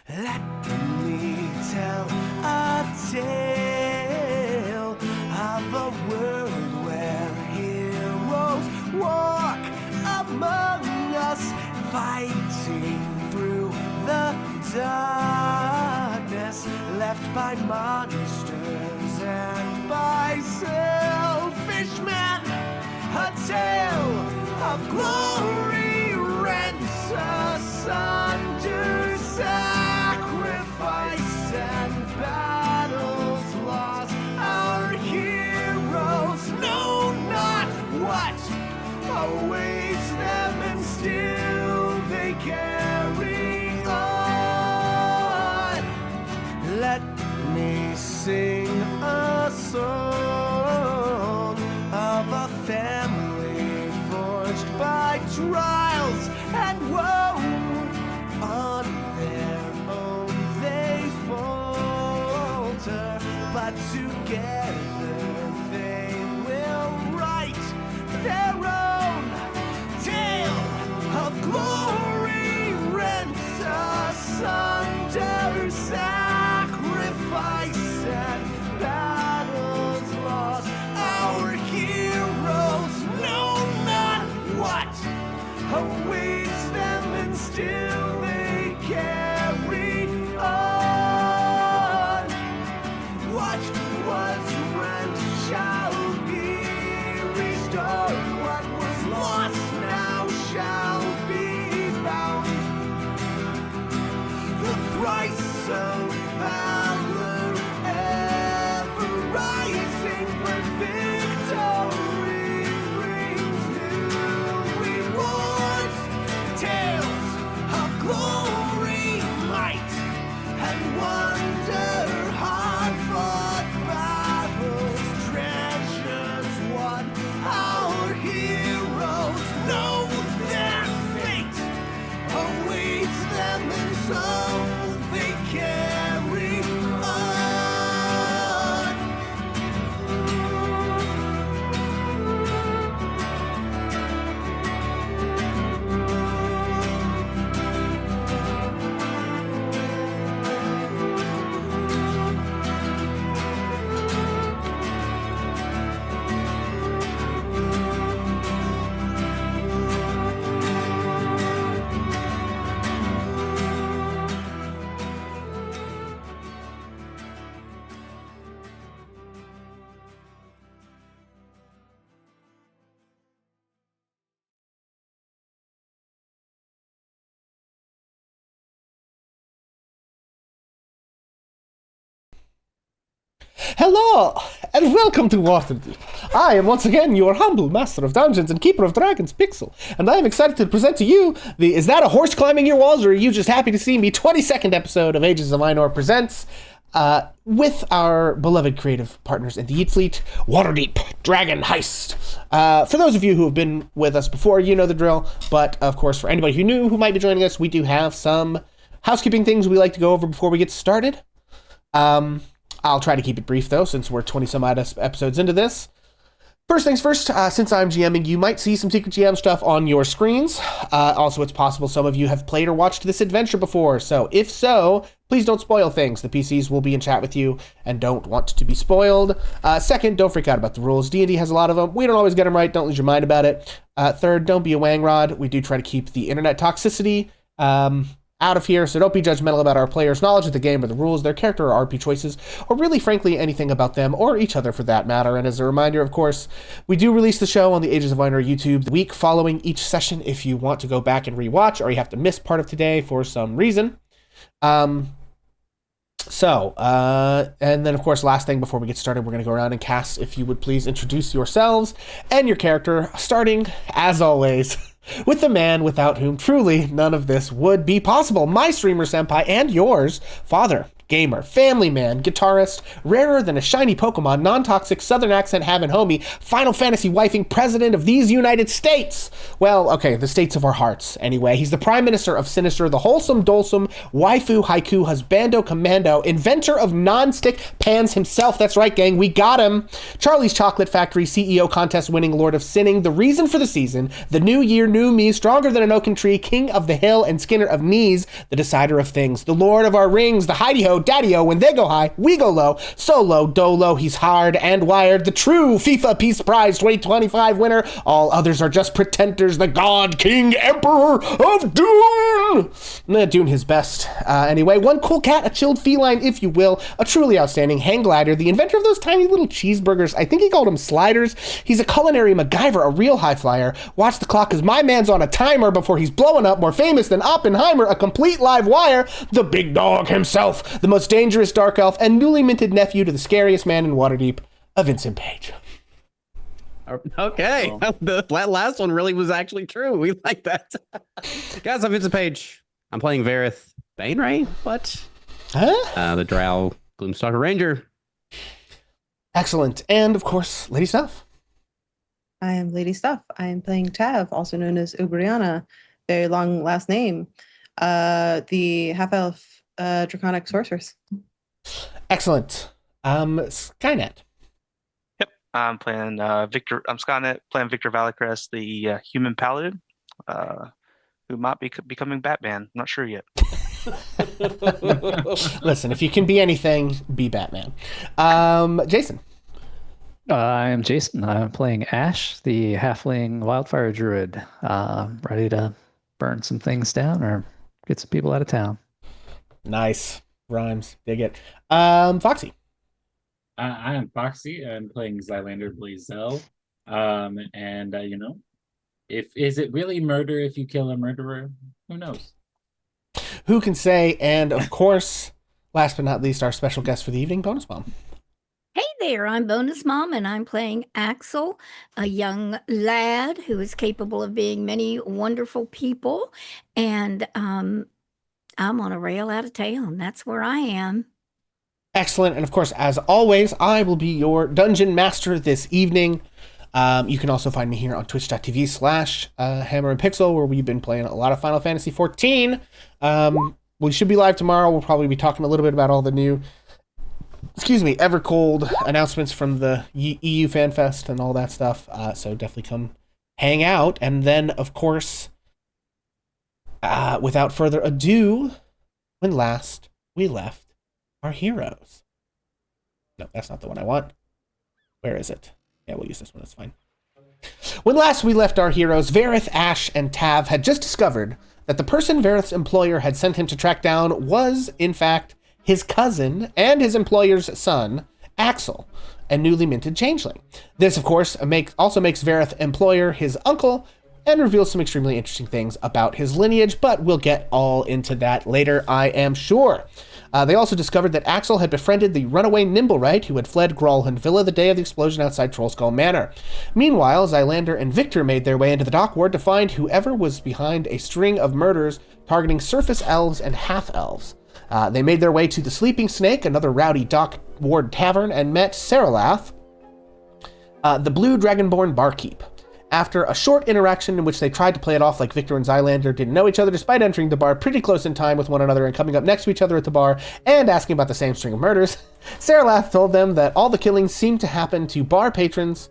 Let me tell a tale of a world where heroes walk among us, fighting through the darkness left by monsters and by selfish men. A tale of glory rents asunder, sacrifice and battles lost. Our heroes know not what awaits them, and still they carry on. Let me sing a song of a family forged by trials and woe. On their own they falter, but together they will write their own tale of glory, rent asunder, sacrifice and battles lost. Our heroes know not what awaits them, and still they carry on. What was rent shall be restored. What was lost now shall be found. The price of valor ever rising, but victory brings new rewards. Tales of glory, might, and wonder, hard-fought battles, treasures won. Our heroes know their fate awaits them, and so they carry on. Hello, and welcome to Waterdeep. I am once again your humble master of dungeons and keeper of dragons, Pixel, and I am excited to present to you the Is That a Horse Climbing Your Walls, or are you just happy to see me 22nd episode of Ages of Einor Presents, with our beloved creative partners in the Yeet Fleet, Waterdeep Dragon Heist. For those of you who have been with us before, you know the drill, but of course for anybody who new who might be joining us, we do have some housekeeping things we like to go over before we get started. I'll try to keep it brief, though, since we're 20-some-odd episodes into this. First things first, since I'm GMing, you might see some secret GM stuff on your screens. Also, it's possible some of you have played or watched this adventure before, so if so, please don't spoil things. The PCs will be in chat with you and don't want to be spoiled. Second, don't freak out about the rules. D&D has a lot of them. We don't always get them right. Don't lose your mind about it. Third, don't be a wangrod. We do try to keep the internet toxicity out of here, so don't be judgmental about our players' knowledge of the game or the rules, their character or RP choices, or really, frankly, anything about them or each other for that matter. And as a reminder, of course, we do release the show on the Ages of Einor YouTube the week following each session if you want to go back and rewatch, or you have to miss part of today for some reason. And then, of course, last thing before we get started, we're going to go around and cast. If you would please introduce yourselves and your character, starting, as always, with the man without whom truly none of this would be possible. My streamer senpai and yours, father. gamer, family man, guitarist, rarer than a shiny Pokemon, non-toxic, southern accent having homie, Final Fantasy wifing president of these United States. Well, okay, the states of our hearts. Anyway, he's the prime minister of Sinister, the wholesome, dolesome, waifu, haiku, husbando, commando, inventor of non-stick pans himself. That's right, gang, we got him. Charlie's Chocolate Factory, CEO contest winning Lord of Sinning, the reason for the season, the new year, new me, stronger than an oaken tree, king of the hill and Skinner of knees, the decider of things, the lord of our rings, the hidey-ho, daddy-o, when they go high, we go low, solo, dolo, he's hard and wired, the true FIFA Peace Prize 2025 winner, all others are just pretenders, the god, king, emperor of Dune! Dune his best. Anyway, one cool cat, a chilled feline, if you will, a truly outstanding hang glider, the inventor of those tiny little cheeseburgers, I think he called them sliders. He's a culinary MacGyver, a real high flyer. Watch the clock, cause my man's on a timer before he's blowing up, more famous than Oppenheimer, a complete live wire, the big dog himself, the most dangerous dark elf, and newly minted nephew to the scariest man in Waterdeep, a Vincent Page. Okay, that last one really was actually true. We like that. Guys, I'm Vincent Page. I'm playing Vareth Bainray, but the Drow Gloomstalker Ranger. Excellent. And of course, Lady Stuff. I am Lady Stuff. I am playing Tav, also known as Ubriana. Very long last name. The half-elf draconic sorceress. Excellent. Skynet. Yep, I'm playing Victor. I'm Skynet, playing Victor Valicrest, the human paladin, who might be becoming Batman. Not sure yet. Listen, if you can be anything, be Batman. Jason. I am Jason. I'm playing Ash, the halfling wildfire druid, ready to burn some things down or get some people out of town. Nice. Rhymes. Dig it. Foxy. I am Foxy. I'm playing Zylander Blazel. Is it really murder if you kill a murderer? Who knows? Who can say? And of course, last but not least, our special guest for the evening, Bonus Mom. Hey there, I'm Bonus Mom, and I'm playing Axel, a young lad who is capable of being many wonderful people. And I'm on a rail out of town. That's where I am. Excellent. And of course, as always, I will be your dungeon master this evening. You can also find me here on twitch.tv/Hammer and Pixel, where we've been playing a lot of Final Fantasy XIV. We should be live tomorrow. We'll probably be talking a little bit about all the new, Evercold announcements from the EU Fan Fest and all that stuff. So definitely come hang out. And then, of course, without further ado, when last we left our heroes. No, that's not the one I want. Where is it? Yeah, we'll use this one. That's fine. When last we left our heroes, Vareth, Ash, and Tav had just discovered that the person Vareth's employer had sent him to track down was, in fact, his cousin and his employer's son, Axel, a newly minted changeling. This, of course, also makes Vareth's employer his uncle and reveals some extremely interesting things about his lineage, but we'll get all into that later, I am sure. They also discovered that Axel had befriended the runaway Nimblewright who had fled Gralhund Villa the day of the explosion outside Trollskull Manor. Meanwhile, Zylander and Victor made their way into the dock ward to find whoever was behind a string of murders targeting surface elves and half-elves. They made their way to the Sleeping Snake, another rowdy dock ward tavern, and met Saralath, the blue dragonborn barkeep. After a short interaction in which they tried to play it off like Victor and Zylander didn't know each other, despite entering the bar pretty close in time with one another and coming up next to each other at the bar and asking about the same string of murders, Saralath told them that all the killings seemed to happen to bar patrons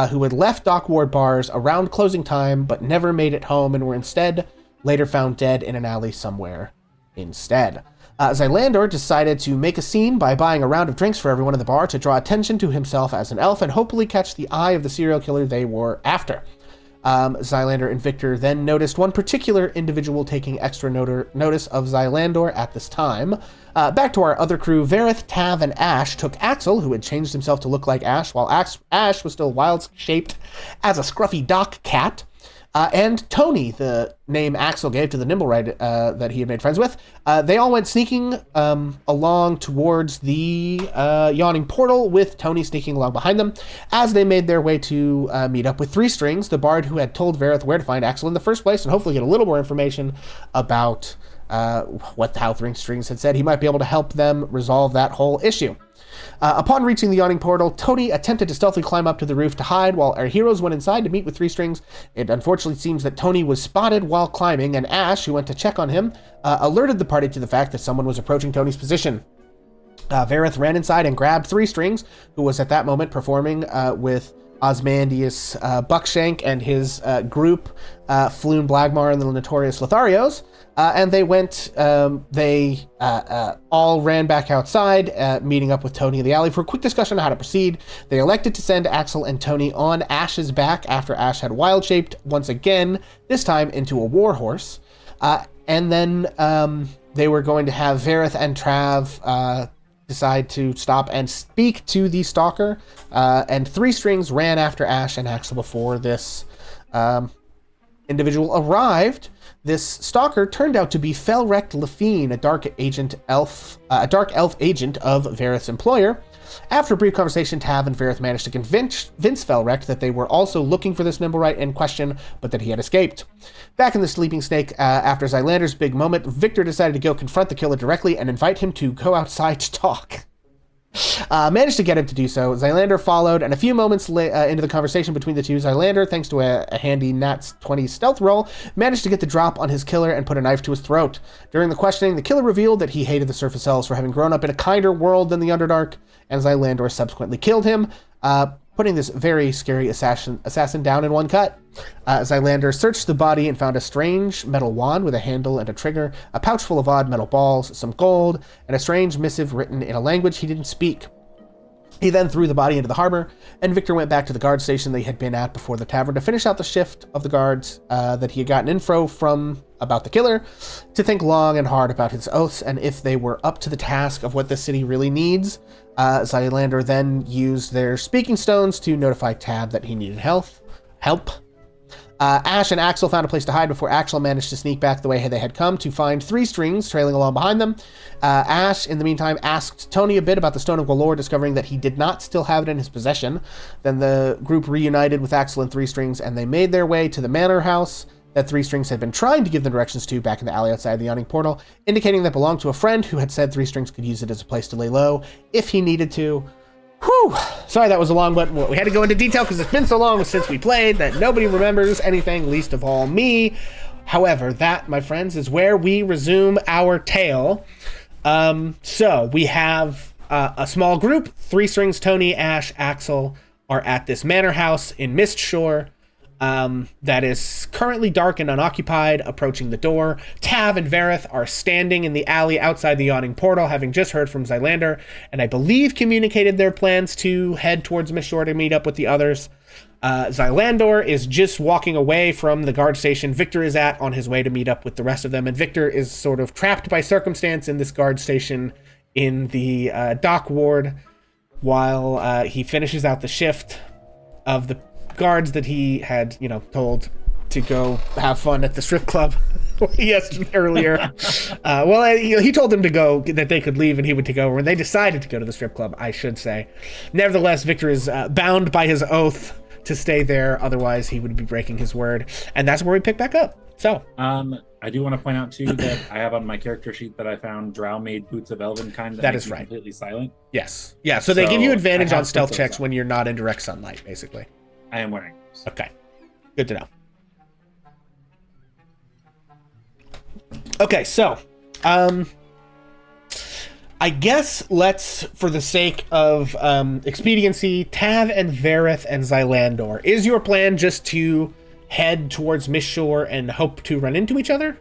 who had left dock ward bars around closing time but never made it home and were instead later found dead in an alley somewhere instead. Zylander decided to make a scene by buying a round of drinks for everyone in the bar to draw attention to himself as an elf and hopefully catch the eye of the serial killer they were after. Zylander and Victor then noticed one particular individual taking extra notice of Zylander at this time. Back to our other crew, Vareth, Tav, and Ash took Axel, who had changed himself to look like Ash, while Ash was still wild-shaped as a scruffy dock cat. And Tony, the name Axel gave to the Nimblewright that he had made friends with, they all went sneaking along towards the yawning portal, with Tony sneaking along behind them. As they made their way to meet up with Three Strings, the bard who had told Vareth where to find Axel in the first place, and hopefully get a little more information about how Three Strings had said he might be able to help them resolve that whole issue. Upon reaching the yawning portal, Tony attempted to stealthily climb up to the roof to hide while our heroes went inside to meet with Three Strings. It unfortunately seems that Tony was spotted while climbing, and Ash, who went to check on him, alerted the party to the fact that someone was approaching Tony's position. Vareth ran inside and grabbed Three Strings, who was at that moment performing with Osmandius Buckshank and his group, Floon Blagmar and the Notorious Lotharios. And they went, they all ran back outside, meeting up with Tony in the alley for a quick discussion on how to proceed. They elected to send Axel and Tony on Ash's back after Ash had wild-shaped once again, this time into a warhorse. And then they were going to have Vareth and Trav decide to stop and speak to the stalker. And Three Strings ran after Ash and Axel before this individual arrived. This stalker turned out to be Felrect Lafine, a dark elf agent of Vareth's employer. After a brief conversation, Tav and Vareth managed to convince Felrect that they were also looking for this Nimblewright in question, but that he had escaped. Back in the Sleeping Snake, after Xylander's big moment, Victor decided to go confront the killer directly and invite him to go outside to talk. Managed to get him to do so. Xylander followed, and a few moments into the conversation between the two, Xylander, thanks to a handy Nat 20 stealth roll, managed to get the drop on his killer and put a knife to his throat. During the questioning, the killer revealed that he hated the surface elves for having grown up in a kinder world than the Underdark, and Xylander subsequently killed him, putting this very scary assassin down in one cut. Xylander searched the body and found a strange metal wand with a handle and a trigger, a pouch full of odd metal balls, some gold, and a strange missive written in a language he didn't speak. He then threw the body into the harbor, and Victor went back to the guard station they had been at before the tavern to finish out the shift of the guards that he had gotten info from about the killer, to think long and hard about his oaths and if they were up to the task of what the city really needs. Xylander then used their speaking stones to notify Tab that he needed help. Ash and Axel found a place to hide before Axel managed to sneak back the way they had come to find Three Strings trailing along behind them. Ash, in the meantime, asked Tony a bit about the Stone of Galore, discovering that he did not still have it in his possession. Then the group reunited with Axel and Three Strings, and they made their way to the manor house that Three Strings had been trying to give them directions to back in the alley outside the yawning portal, indicating that belonged to a friend who had said Three Strings could use it as a place to lay low if he needed to. Whew! Sorry that was a long one. We had to go into detail because it's been so long since we played that nobody remembers anything, least of all me. However, that, my friends, is where we resume our tale. So we have a small group. Three Strings, Tony, Ash, Axel are at this manor house in Mistshore. That is currently dark and unoccupied, approaching the door. Tav and Vareth are standing in the alley outside the yawning portal, having just heard from Xylander, and I believe communicated their plans to head towards Mistshore to meet up with the others. Xylander is just walking away from the guard station Victor is at on his way to meet up with the rest of them, and Victor is sort of trapped by circumstance in this guard station in the dock ward while he finishes out the shift of the guards that he had, told to go have fun at the strip club earlier. He told them to go, that they could leave and he would take over, and they decided to go to the strip club, I should say. Nevertheless, Victor is bound by his oath to stay there, otherwise he would be breaking his word, and that's where we pick back up. So, I do want to point out too that I have on my character sheet that I found Drow made boots of Elvenkind that is right. Completely silent. Yes. Yeah, so they give you advantage on stealth checks when you're not in direct sunlight, basically. I am wearing those. Okay. Good to know. Okay, so, I guess let's, for the sake of expediency, Tav and Vareth and Xylander, is your plan just to head towards Mistshore and hope to run into each other?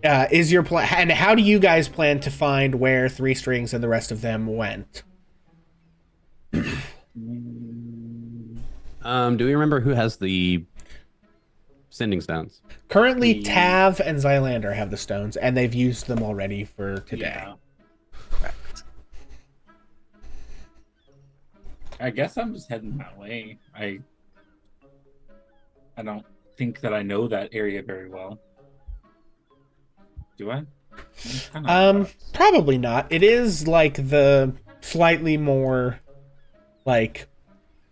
Is your plan, and how do you guys plan to find where Three Strings and the rest of them went? Do we remember who has the sending stones? Currently, Tav and Xylander have the stones, and they've used them already for today. Yeah. I guess I'm just heading that way. I don't think that I know that area very well. Do I? Probably not. It is like the slightly more like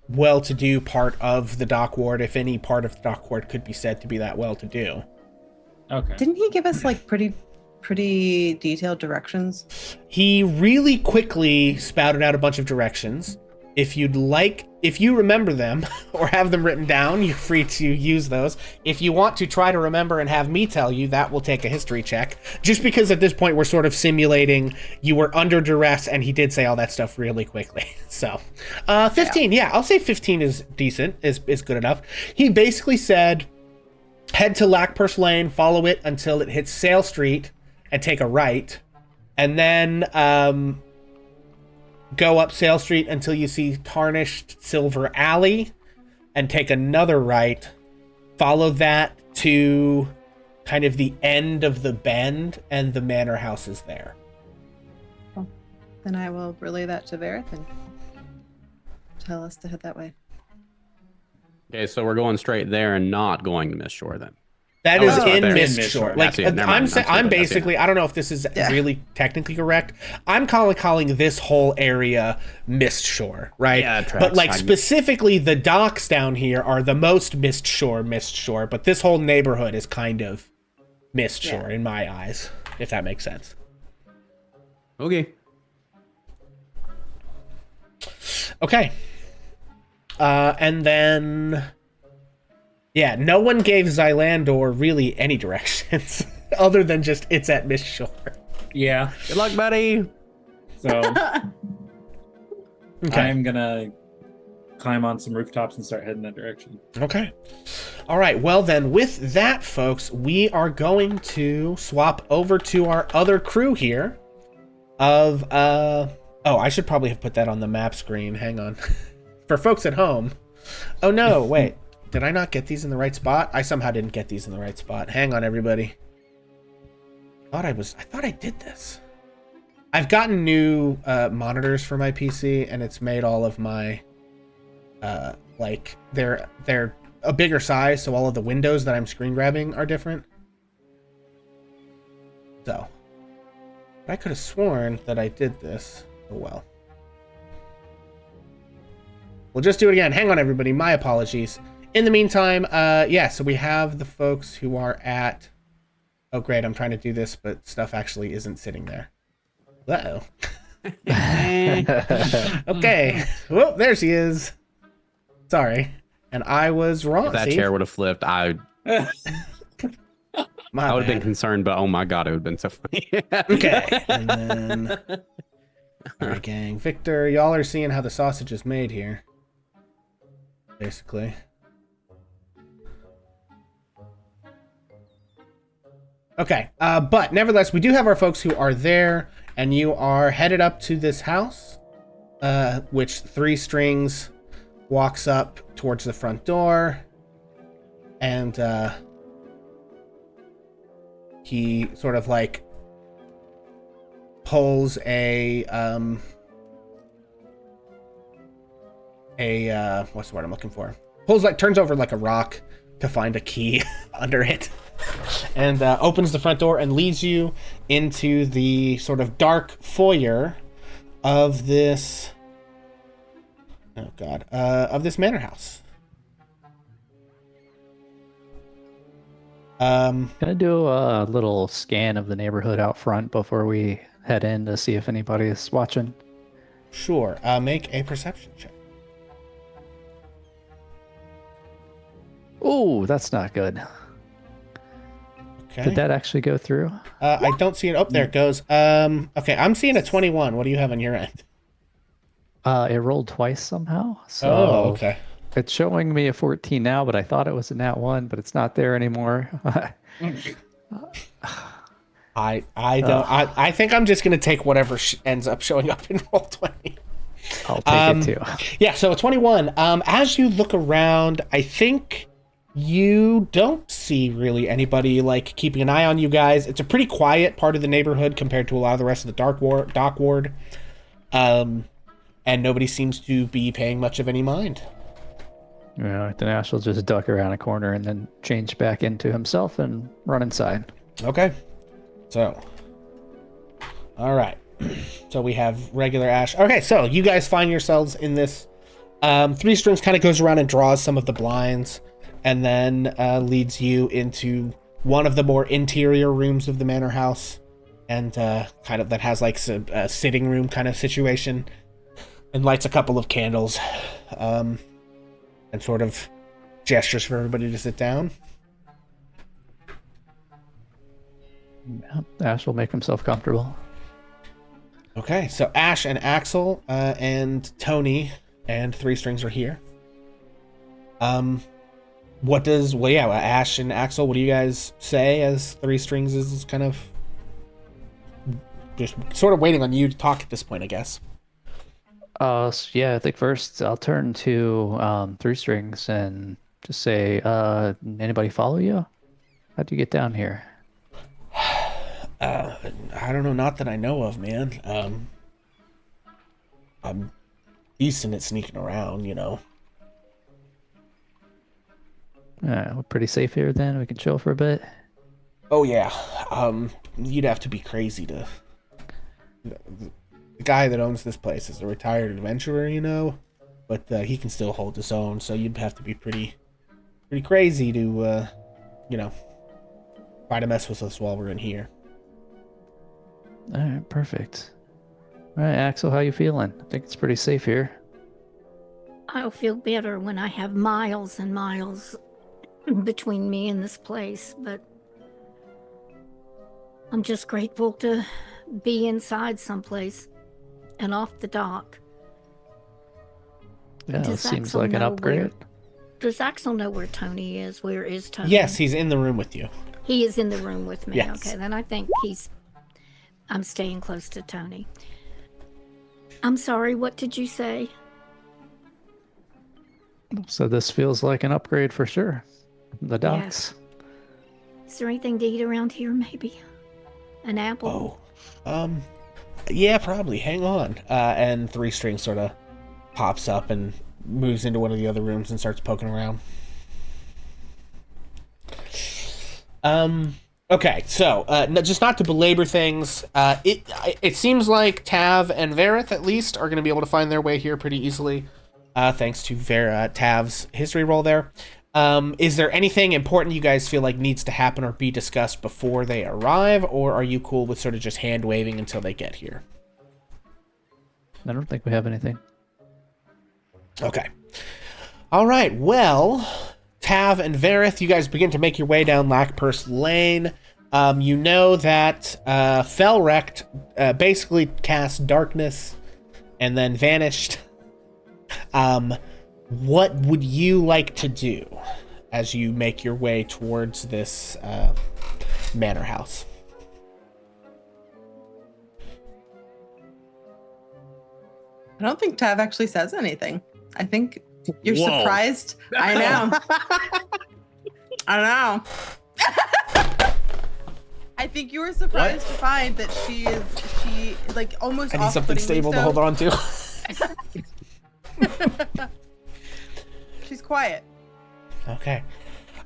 well-to-do part of the dock ward, if any part of the dock ward could be said to be that well-to-do. Okay. Didn't he give us like pretty detailed directions? He really quickly spouted out a bunch of directions. If you remember them or have them written down, you're free to use those. If you want to try to remember and have me tell you, that will take a history check. Just because at this point we're sort of simulating you were under duress and he did say all that stuff really quickly. So, 15, yeah, I'll say 15 is decent, is good enough. He basically said, head to Lackpurse Lane, follow it until it hits Sale Street, and take a right. And then, go up Sale Street until you see Tarnished Silver Alley and take another right. Follow that to kind of the end of the bend, and the manor house is there. Well, then I will relay that to Vareth and tell us to head that way. Okay, so we're going straight there and not going to Mist Shore then. That Oh, is it's right in there. Mist Mist Shore. Shore. Like, That's it. Never mind. I'm Stupid. basically, I don't know if this is really technically correct. I'm calling this whole area Mist Shore, right? Yeah, it tracks. But like specifically the docks down here are the most Mist Shore, but this whole neighborhood is kind of Mist Shore in my eyes, if that makes sense. Okay. Okay. And then, yeah, no one gave Xylandor really any directions other than just it's at Mist Shore. Yeah. Good luck, buddy. So Okay. I'm gonna climb on some rooftops and start heading that direction. Okay. All right. Well, then, with that, folks, we are going to swap over to our other crew here of, oh, I should probably have put that on the map screen. Hang on. For folks at home. Oh, no, wait. Did I not get these in the right spot? I somehow didn't get these in the right spot. Hang on, everybody. I thought I did this. I've gotten new monitors for my PC, and it's made all of my, like, they're a bigger size, so all of the windows that I'm screen grabbing are different. So, I could have sworn that I did this. Oh, well. We'll just do it again. Hang on, everybody. My apologies. In the meantime, yeah, so we have the folks who are at... Oh, great, I'm trying to do this, but stuff actually isn't sitting there. Uh-oh. Okay. Well, there she is. Sorry. And I was wrong. If that See? chair would have flipped, I would have been concerned, but oh my god, it would have been so funny. Okay. And then... All right, gang. Victor, y'all are seeing how the sausage is made here. Basically. Okay, but nevertheless, we do have our folks who are there, and you are headed up to this house, which 3 Strings walks up towards the front door, and he sort of like pulls a what's the word I'm looking for? Turns over like a rock to find a key under it. And opens the front door and leads you into the sort of dark foyer of this... Oh, God. Of this manor house. Can I do a little scan of the neighborhood out front before we head in to see if anybody's watching? Sure. Make a perception check. Oh, that's not good. Okay. Did that actually go through? I don't see it. Oh, there it goes. Okay, I'm seeing a 21. What do you have on your end? It rolled twice somehow. So Oh, okay. It's showing me a 14 now, but I thought it was a nat 1, but it's not there anymore. I think I'm just gonna take whatever ends up showing up in Roll20. I'll take it too. Yeah, so a 21. As you look around, I think you don't see really anybody like keeping an eye on you guys. It's a pretty quiet part of the neighborhood compared to a lot of the rest of the dock ward. And nobody seems to be paying much of any mind. Yeah, then Ash will just duck around a corner and then change back into himself and run inside. Okay. So, all right. So we have regular Ash. Okay, so you guys find yourselves in this. 3 Strings kind of goes around and draws some of the blinds, and then leads you into one of the more interior rooms of the manor house, and kind of that has like a sitting room kind of situation, and lights a couple of candles, and sort of gestures for everybody to sit down. Yeah, Ash will make himself comfortable. Okay, so Ash and Axel and Tony and Three Strings are here. Ash and Axel, what do you guys say as Three Strings is kind of just sort of waiting on you to talk at this point, I guess? Yeah, I think first I'll turn to Three Strings and just say, anybody follow you? How'd you get down here? I don't know, not that I know of, man. I'm decent at sneaking around, you know. We're pretty safe here then. We can chill for a bit. Oh yeah. You'd have to be crazy to. The guy that owns this place is a retired adventurer, you know, but he can still hold his own. So you'd have to be pretty crazy to, try to mess with us while we're in here. All right, perfect. All right, Axel, how you feeling? I think it's pretty safe here. I'll feel better when I have miles and miles between me and this place, but I'm just grateful to be inside someplace and off the dock. Yeah, Does seems Axel like an know upgrade. Does Axel know where Tony is? Where is Tony? Yes, he's in the room with you. He is in the room with me. Yes. Okay, then I think I'm staying close to Tony. I'm sorry, what did you say? So this feels like an upgrade for sure. The docks. Yes. Is there anything to eat around here, maybe? An apple? Oh. Yeah, probably. Hang on. And Three Strings sort of pops up and moves into one of the other rooms and starts poking around. Okay, so just not to belabor things, it seems like Tav and Vareth at least are going to be able to find their way here pretty easily, thanks to Tav's history roll there. Is there anything important you guys feel like needs to happen or be discussed before they arrive, or are you cool with sort of just hand waving until they get here? I don't think we have anything. Okay. All right, well, Tav and Vareth, you guys begin to make your way down Lackpurse Lane. You know that Felrect basically cast darkness and then vanished. What would you like to do as you make your way towards this manor house? I don't think Tav actually says anything. I think you're Whoa. surprised. I know. I know. I think you were surprised to find that she like almost I need something stable to hold on to. She's quiet. Okay.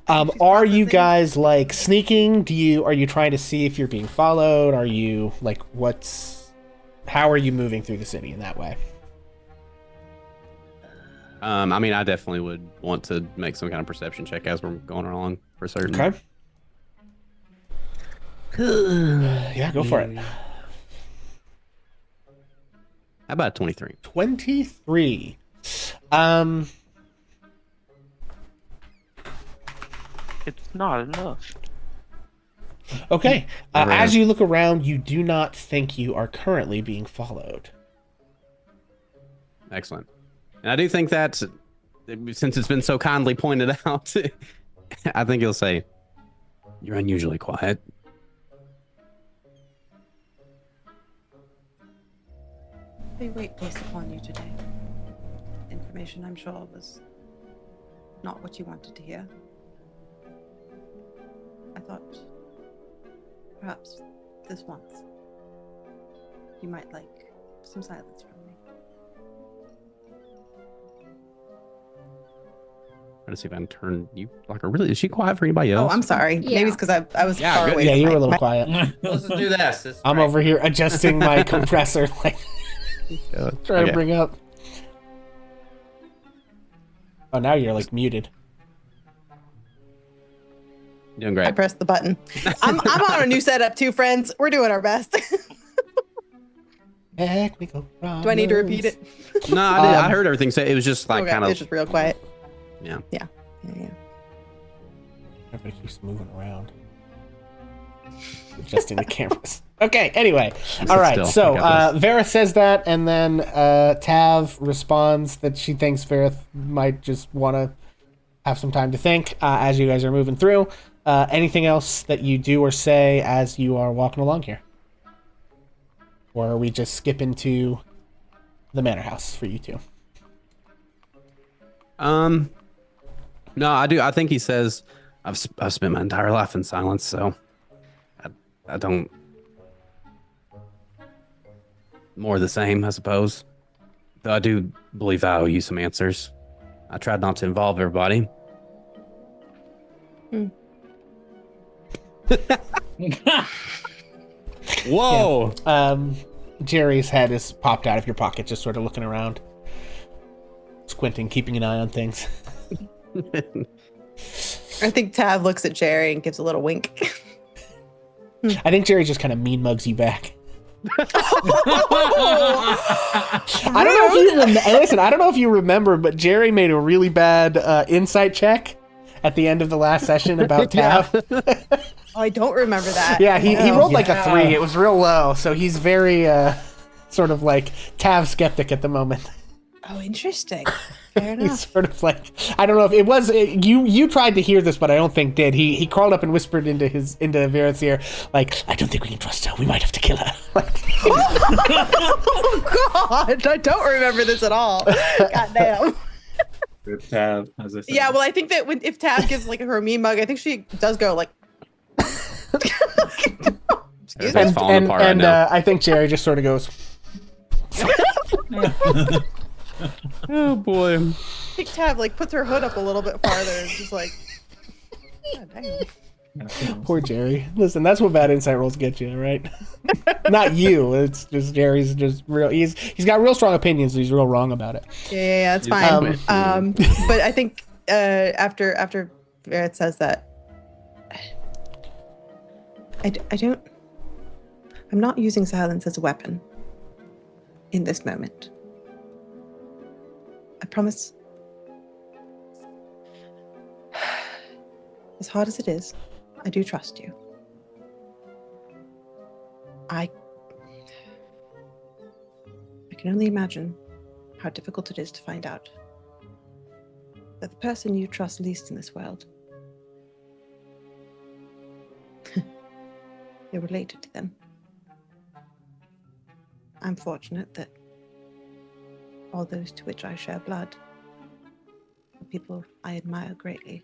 She's Are you processing. guys like sneaking? Are you trying to see if you're being followed? Are you like how are you moving through the city in that way? I mean, I definitely would want to make some kind of perception check as we're going along for certain. Okay. Yeah, go for it. How about 23? 23. It's not enough. Okay. Never As is. you look around, you do not think you are currently being followed. Excellent. And I do think that, since it's been so kindly pointed out, I think he'll say, "You're unusually quiet." They wait close upon you today. Information I'm sure was not what you wanted to hear. I thought perhaps this once you might like some silence from me. Trying to see if I can turn you like a really. Is she quiet for anybody else? Oh, I'm sorry. Yeah. Maybe it's because I was Yeah, far good. away. Yeah, from you were a my- little quiet. Let's just do this. I'm over here adjusting my compressor, like trying to bring up. Oh, now you're like muted. Doing I great. pressed the button. I'm on a new setup too, friends. We're doing our best. Technical Do I need to repeat it? No, I heard everything. So it was just like Okay, kind of. it's just real quiet. Yeah. Yeah. Everybody keeps moving around. Adjusting the cameras. Okay, anyway. All right, still. so I got this. Vera says that, and then Tav responds that she thinks Vera might just want to have some time to think as you guys are moving through. Anything else that you do or say as you are walking along here? Or are we just skipping to the manor house for you two? No, I do. I think he says, I've spent my entire life in silence, so I don't. More of the same, I suppose. Though I do believe I owe you some answers. I tried not to involve everybody. Whoa! Jerry's head is popped out of your pocket, just sort of looking around, squinting, keeping an eye on things. I think Tav looks at Jerry and gives a little wink. I think Jerry just kind of mean mugs you back. I don't know if you listen. I don't know if you remember, but Jerry made a really bad insight check at the end of the last session about Tav. Oh, I don't remember that. Yeah, he rolled like a Yeah. 3. It was real low, so he's very sort of like Tav skeptic at the moment. Oh, interesting. Fair He's enough. sort of like, I don't know if it was you tried to hear this, but I don't think did. He crawled up and whispered into Vera's ear, like, I don't think we can trust her. We might have to kill her. Oh God, I don't remember this at all. God damn. With Tav, as I said. Yeah, well, I think that if Tav gives like her a mean mug, I think she does go like. Excuse me. Everything's falling apart right now. I think Jerry just sort of goes, Oh boy. I think Tav like puts her hood up a little bit farther and just like. God damn. poor Jerry. Listen, that's what bad insight rolls get you, right? Not you. It's just Jerry's just real. He's got real strong opinions, and he's real wrong about it. Yeah, it's Um, fine. But I think after Barrett says that, I don't. I'm not using silence as a weapon in this moment. I promise. As hard as it is, I do trust you. I can only imagine how difficult it is to find out that the person you trust least in this world, you're related to them. I'm fortunate that all those to which I share blood are people I admire greatly.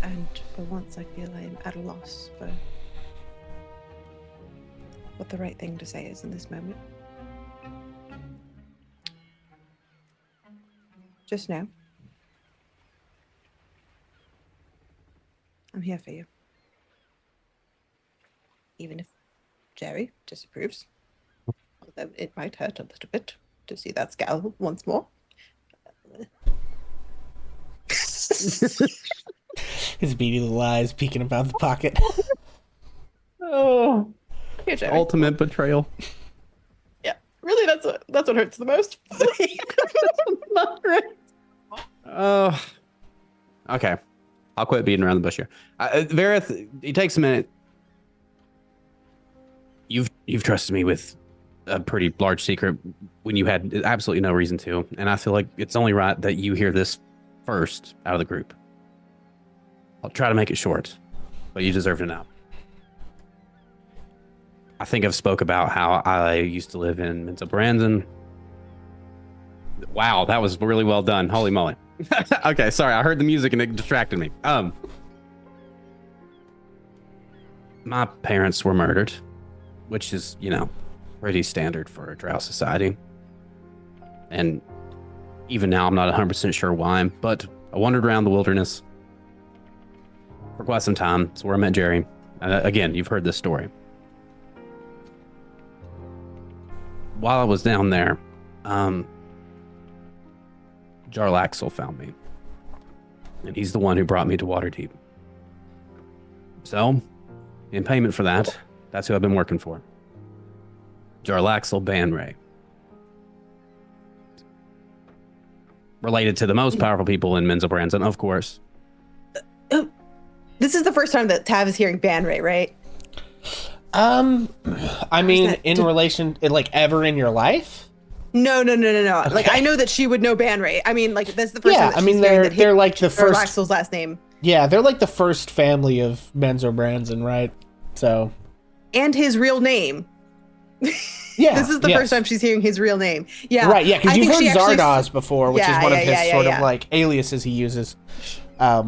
And for once, I feel I am at a loss for what the right thing to say is in this moment. Just know, I'm here for you. Even if Jerry disapproves, although it might hurt a little bit to see that scowl once more. His beady little eyes peeking about the pocket. Oh, Here, Jerry. ultimate betrayal. Yeah, really, that's what hurts the most. Not great. Oh, okay. I'll quit beating around the bush here. Vareth, it takes a minute. You've trusted me with a pretty large secret when you had absolutely no reason to, and I feel like it's only right that you hear this first out of the group. I'll try to make it short, but you deserve to know. I think I've spoke about how I used to live in Minto Brandon. Wow, that was really well done. Holy moly. Okay, sorry, I heard the music and it distracted me. My parents were murdered, which is, pretty standard for a drow society. And even now, I'm not 100% sure why, but I wandered around the wilderness for quite some time. It's where I met Jerry. Again, you've heard this story. While I was down there, Jarl Axel found me. And he's the one who brought me to Waterdeep. So, in payment for that, that's who I've been working for. Jarlaxle Banray. Related to the most powerful people in Menzoberranzan, of course. This is the first time that Tav is hearing Banray, right? I mean, relation, like, ever in your life? No. Okay. Like, I know that she would know Banray. I mean, like, that's the first time that she's hearing that they're like the first... Axel's last name. Yeah, they're like the first family of Menzoberranzan, right? So... And his real name. Yeah, this is the first time she's hearing his real name. Yeah, right. Yeah, because you've heard Zardoz before, which is one of his sort of like aliases he uses.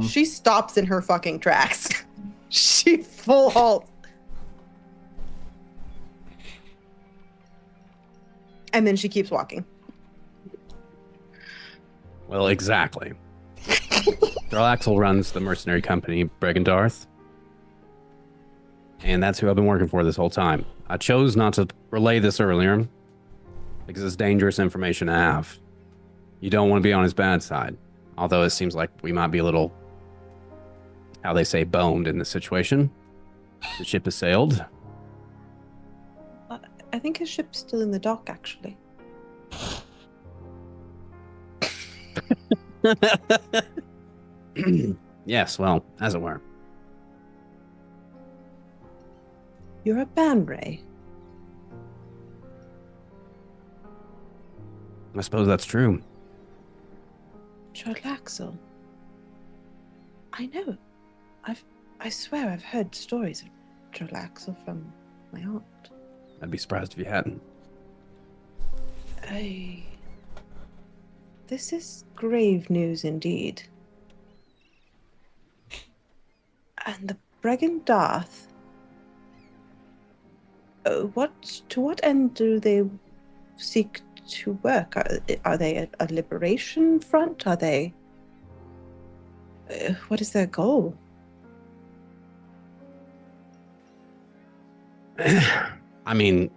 She stops in her fucking tracks. She full halts, and then she keeps walking. Well, exactly. Jarlaxle runs the mercenary company Bregendarth, and that's who I've been working for this whole time. I chose not to relay this earlier because it's dangerous information to have. You don't want to be on his bad side, although it seems like we might be a little, how they say, boned in this situation. The ship has sailed. I think his ship's still in the dock, actually. Yes, well, as it were. You're a Banray. I suppose that's true. Jarlaxle. I know. I swear I've heard stories of Jarlaxle from my aunt. I'd be surprised if you hadn't. This is grave news indeed. And the Bregendarth. To what end do they seek to work? Are they a liberation front? Are they... what is their goal? I mean,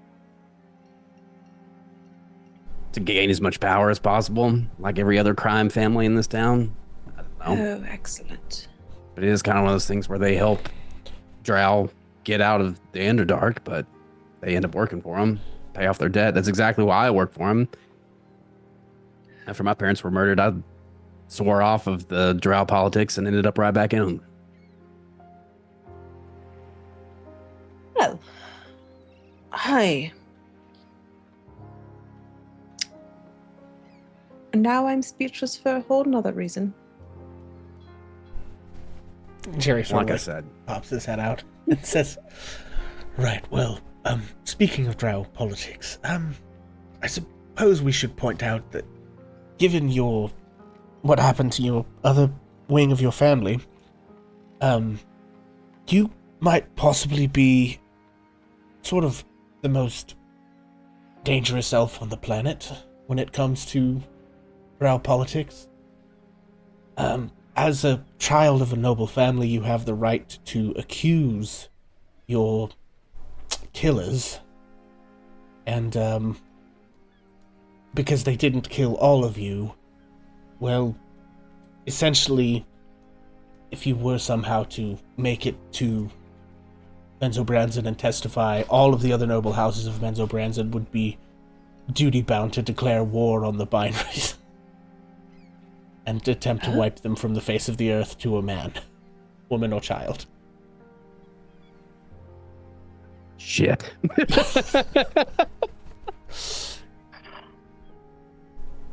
to gain as much power as possible, like every other crime family in this town. I don't know. Oh, excellent. But it is kind of one of those things where they help Drow get out of the Underdark, but they end up working for them, pay off their debt. That's exactly why I work for them. After my parents were murdered, I swore off of the Drow politics and ended up right back in them. Well, now I'm speechless for a whole nother reason. Jerry sort Like of I said, pops his head out and says, "Right, well, speaking of Drow politics, I suppose we should point out that given what happened to your other wing of your family, you might possibly be sort of the most dangerous elf on the planet when it comes to Drow politics. As a child of a noble family, you have the right to accuse your killers, and because they didn't kill all of you, well, essentially, if you were somehow to make it to Menzoberranzan and testify, all of the other noble houses of Menzoberranzan would be duty-bound to declare war on the binaries and attempt to wipe them from the face of the earth to a man, woman, or child. shit.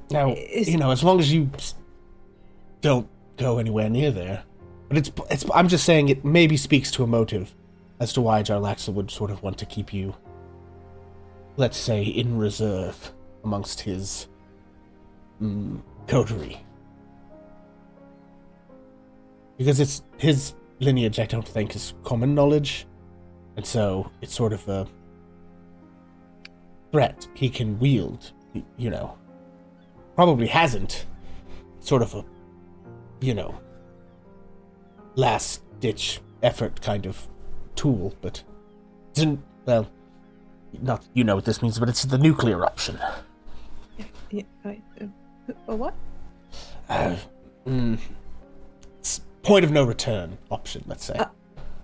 Now, as long as you don't go anywhere near there. But I'm just saying it maybe speaks to a motive as to why Jarlaxle would sort of want to keep you, let's say, in reserve amongst his coterie. Because it's his lineage, I don't think, is common knowledge. And so it's sort of a threat he can wield, Probably hasn't. Sort of a, last-ditch effort kind of tool, but isn't, well, not what this means, but it's the nuclear option. What? It's point of no return option, let's say.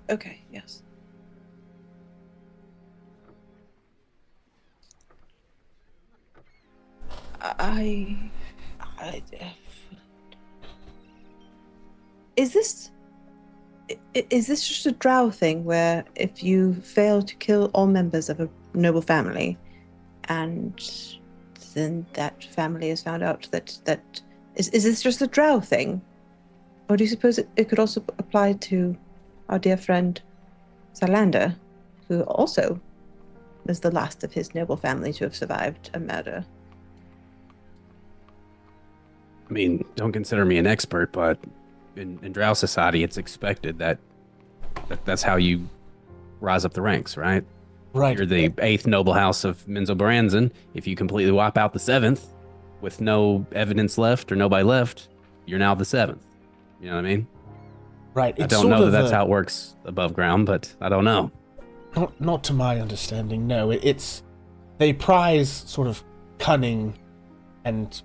Okay, yes. Is this just a drow thing where if you fail to kill all members of a noble family, and then that family is found out that is this just a drow thing, or do you suppose it could also apply to our dear friend Salander, who also was the last of his noble family to have survived a murder? I mean, don't consider me an expert, but in Drow society, it's expected that that's how you rise up the ranks, right? Right. You're the 8th noble house of Menzoberranzan. If you completely wipe out the 7th with no evidence left or nobody left, you're now the 7th. You know what I mean? Right. I don't know that that's how it works above ground, but I don't know. Not to my understanding, no. It's they prize sort of cunning and,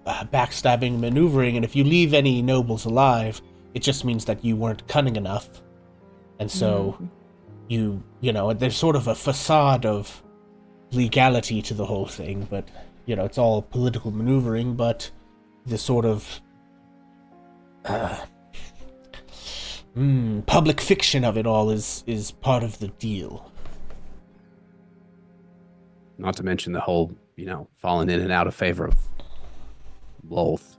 backstabbing, maneuvering, and if you leave any nobles alive, it just means that you weren't cunning enough. And so there's sort of a facade of legality to the whole thing, but, it's all political maneuvering, but the sort of public fiction of it all is part of the deal. Not to mention the whole, falling in and out of favor of Lolth.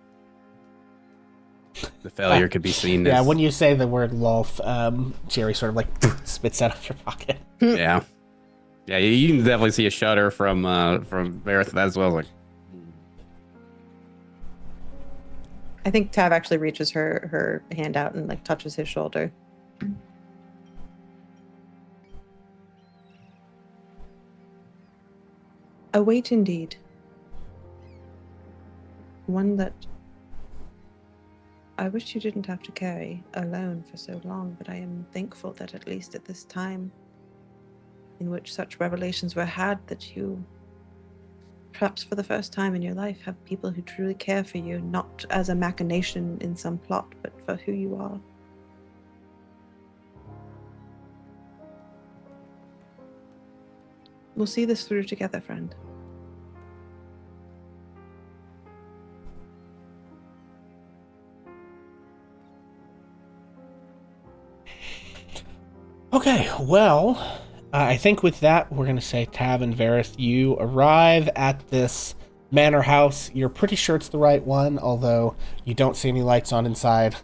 The failure could be seen as... Yeah, when you say the word Lolth, Jerry sort of like spits out of your pocket. Yeah. Yeah, you can definitely see a shudder from Vareth as well. Like, I think Tav actually reaches her hand out and like touches his shoulder. A weight indeed. One that I wish you didn't have to carry alone for so long, but I am thankful that at least at this time in which such revelations were had, that you, perhaps for the first time in your life, have people who truly care for you, not as a machination in some plot, but for who you are. We'll see this through together, friend. Okay, well, I think with that, we're going to say, Tav and Vareth, you arrive at this manor house. You're pretty sure it's the right one, although you don't see any lights on inside.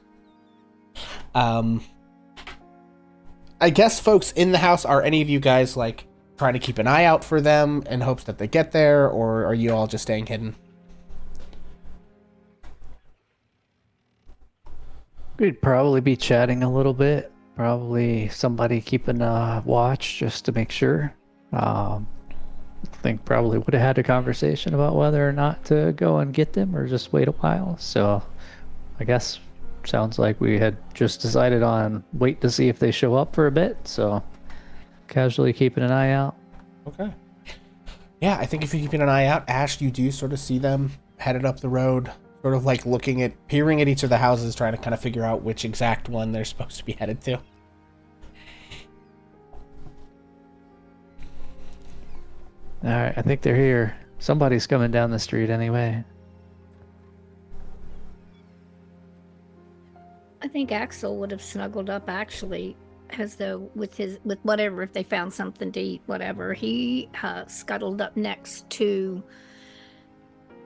I guess folks in the house, are any of you guys, like, trying to keep an eye out for them in hopes that they get there, or are you all just staying hidden? We'd probably be chatting a little bit. Probably somebody keeping a watch just to make sure. I think probably would have had a conversation about whether or not to go and get them or just wait a while. So I guess sounds like we had just decided on wait to see if they show up for a bit. So casually keeping an eye out. Okay. Yeah, I think if you're keeping an eye out, Ash, you do sort of see them headed up the road, sort of like peering at each of the houses, trying to kind of figure out which exact one they're supposed to be headed to. All right, I think they're here. Somebody's coming down the street anyway. I think Axel would have snuggled up actually, as though with whatever, if they found something to eat, whatever. He scuttled up next to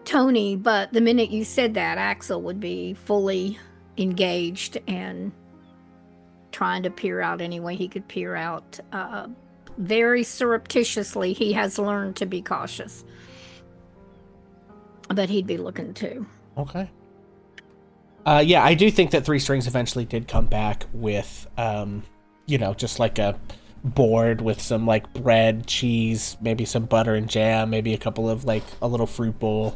Tony, but the minute you said that, Axel would be fully engaged and trying to peer out any way he could peer out. Very surreptitiously, he has learned to be cautious. But he'd be looking too. Okay. Yeah, I do think that Three Strings eventually did come back with, just like a board with some like bread, cheese, maybe some butter and jam, maybe a couple of like a little fruit bowl,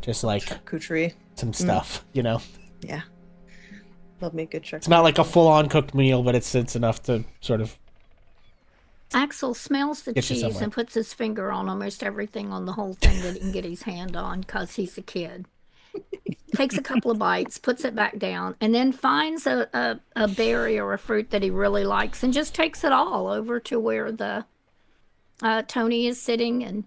just like charcuterie, some stuff, Yeah. Love me a good charcuterie. It's not like a full-on cooked meal, but it's enough to sort of. Axel smells the Get you cheese somewhere. and puts his finger on almost everything on the whole thing that he can get his hand on because he's a kid. takes a couple of bites, puts it back down, and then finds a berry or a fruit that he really likes and just takes it all over to where the Tony is sitting and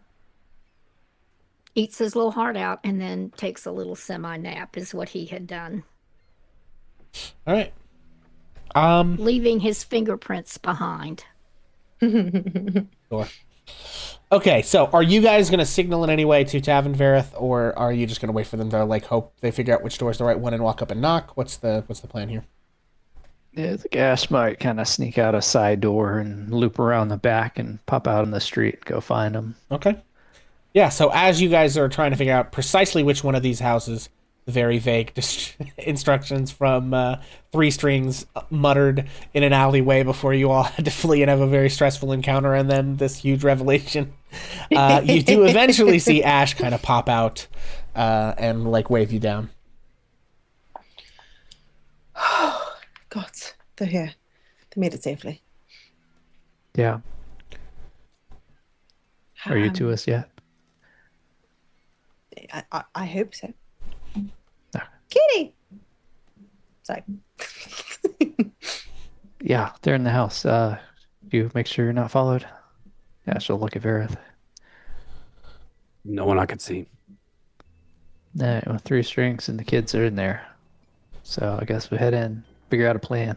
eats his little heart out and then takes a little semi nap, is what he had done, All right. leaving his fingerprints behind. Sure. Okay, so are you guys gonna signal in any way to Tavern Verith, or are you just gonna wait for them to like hope they figure out which door is the right one and walk up and knock? What's the plan here? Yeah, the gas might kind of sneak out a side door and loop around the back and pop out in the street, go find them. Okay. Yeah, so as you guys are trying to figure out precisely which one of these houses, the very vague instructions from Three Strings muttered in an alleyway before you all had to flee and have a very stressful encounter and then this huge revelation, you do eventually see Ash kind of pop out and like wave you down. God, they're here. They made it safely. Yeah. Are you to us yet? I hope so. Ah. Kitty! Sorry. Yeah, they're in the house. You make sure you're not followed. Yeah, she'll look at Verith. No one I could see. Nah, well, Three Strings and the kids are in there. So I guess we head in, figure out a plan.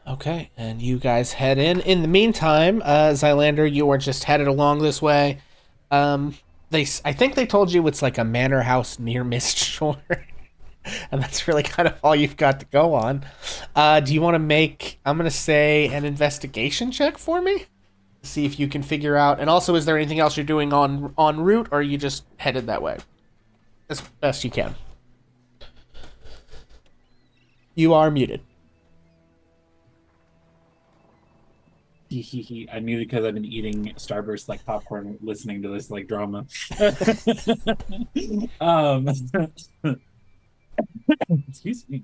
Okay, and you guys head in. In the meantime, Zylander, you are just headed along this way. I think they told you it's like a manor house near Mistshore, and that's really kind of all you've got to go on. Do you want to make, I'm going to say, an investigation check for me? See if you can figure out, and also is there anything else you're doing en route, or are you just headed that way? As best you can. You are muted. I'm muted because I've been eating Starburst like popcorn, listening to this like drama. Excuse me.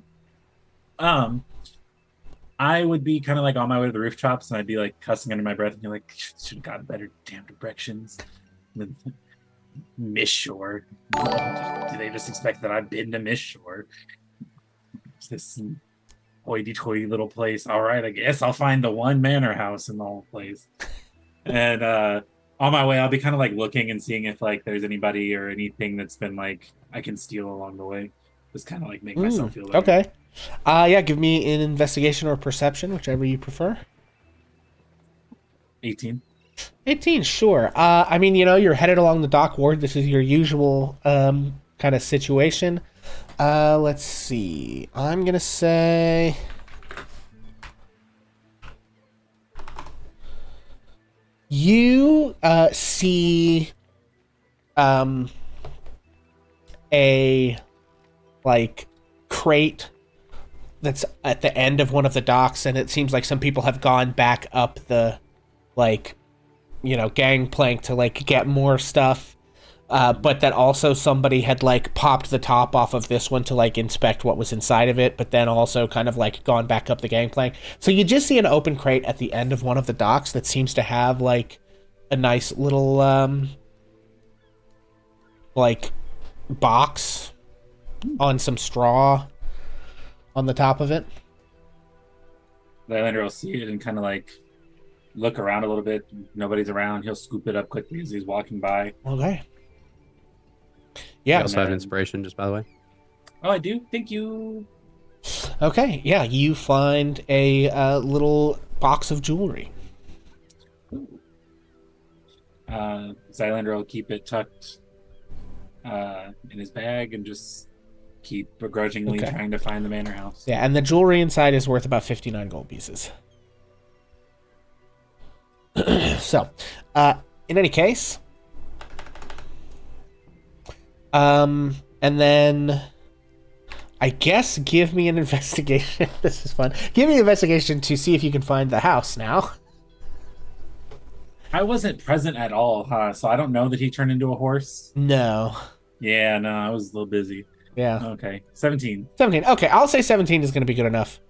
I would be kind of like on my way to the rooftops, and I'd be like cussing under my breath, and be like, "Should have gotten better damn directions." Mistshore. Do they just expect that I've been to Mistshore? It's this hoity-toity little place. All right, I guess I'll find the one manor house in the whole place. And on my way, I'll be kind of like looking and seeing if like there's anybody or anything that's been like I can steal along the way. Just kind of like make myself feel better. Okay. Yeah, give me an investigation or perception, whichever you prefer. 18. 18, sure. I mean, you're headed along the dock ward. This is your usual kind of situation. Let's see. I'm going to say... You see a, like, crate that's at the end of one of the docks, and it seems like some people have gone back up the, like, gangplank to, like, get more stuff. But that also somebody had, like, popped the top off of this one to, like, inspect what was inside of it, but then also kind of, like, gone back up the gangplank. So you just see an open crate at the end of one of the docks that seems to have, like, a nice little, like, box on some straw on the top of it. Lylander will see it and kind of, like, look around a little bit. Nobody's around. He'll scoop it up quickly as he's walking by. Okay. Yeah. You also have inspiration, just by the way. Oh, I do? Thank you. Okay, yeah, you find a little box of jewelry. Zylander will keep it tucked in his bag and just keep begrudgingly trying to find the manor house. Yeah, and the jewelry inside is worth about 59 gold pieces. So, in any case, and then I guess give me an investigation. This is fun. Give me an investigation to see if you can find the house now. I wasn't present at all, so I don't know that he turned into a horse. No. Yeah, no, I was a little busy. Yeah. Okay, 17. 17. Okay, I'll say 17 is going to be good enough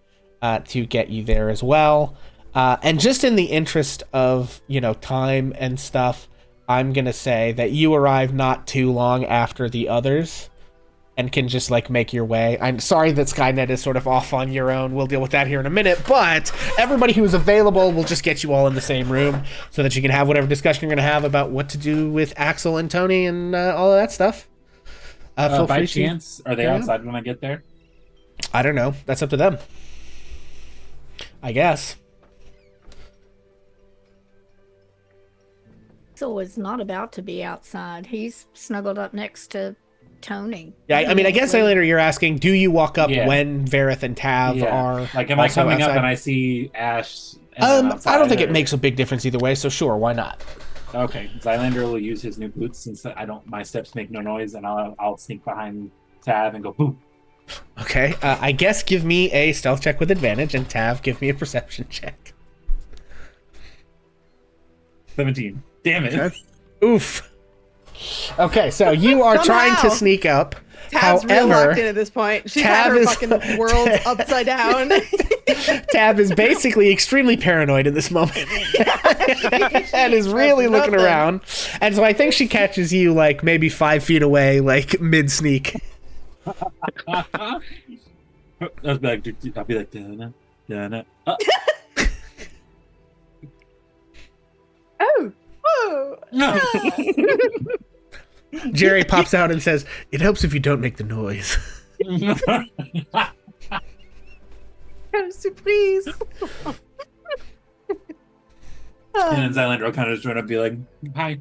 to get you there as well. And just in the interest of, time and stuff, I'm going to say that you arrive not too long after the others. and can just like make your way. I'm sorry that Skynet is sort of off on your own. We'll deal with that here in a minute, but everybody who is available will just get you all in the same room so that you can have whatever discussion you're going to have about what to do with Axel and Tony and all of that stuff. Feel By free chance, are they outside when I get there? I don't know. That's up to them, I guess. Axel is not about to be outside. He's snuggled up next to Tony. Yeah, I mean, I guess later you're asking, do you walk up Yeah. when Vareth and Tav are Like, am I also coming up outside? and I see Ash? And them I don't think outside, it makes a big difference either way, so sure, why not? Okay, Zylander will use his new boots since my steps make no noise, and I'll sneak behind Tav and go boom. Okay, I guess give me a stealth check with advantage, and Tav, give me a perception check. 17. Damn it. Okay. Oof. Okay, so you are trying to sneak up. Tav's real However, locked in at this point. She's Tab had her is- fucking world upside down. Tav is basically extremely paranoid in this moment and is really looking around. And so I think she catches you like maybe 5 feet away, like mid sneak. I'll be like, Dana, Dana. Oh, No. Jerry pops out and says, "It helps if you don't make the noise." surprise. And then Zylander will kind of just run up and be like, hi.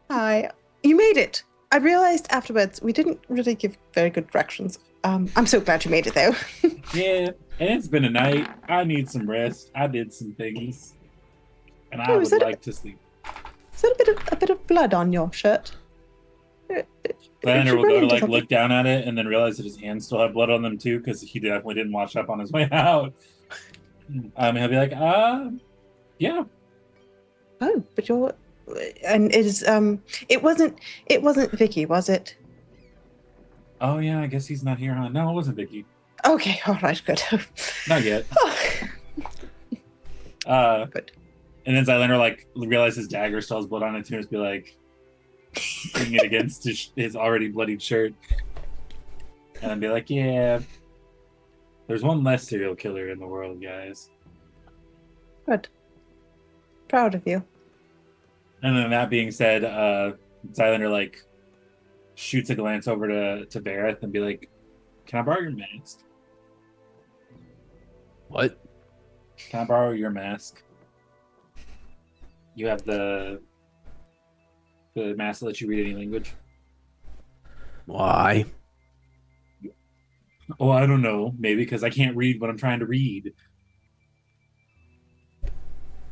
Hi. You made it. I realized afterwards we didn't really give very good directions. I'm so glad you made it though. Yeah, and it's been a night. I need some rest. I did some things. And I Oh, would is that like to sleep. Is that a bit of blood on your shirt? Zylander will go to like look down at it and then realize that his hands still have blood on them too, because he definitely didn't wash up on his way out. He'll be like, yeah. Oh, but you're, and it is it wasn't Vicky, was it? Oh yeah, I guess he's not here, huh? No, it wasn't Vicky. Okay, all right, good. Not yet. Good. And then Zylander like realizes his dagger still has blood on it too, and just be like, bring it against his already bloodied shirt, and I'd be like, yeah, there's one less serial killer in the world, guys. Good. Proud of you. And then that being said, Zylander like shoots a glance over to Vareth and be like, can I borrow your mask? What? Can I borrow your mask? You have the mask that lets you read any language. Why? Oh, I don't know. Maybe because I can't read what I'm trying to read.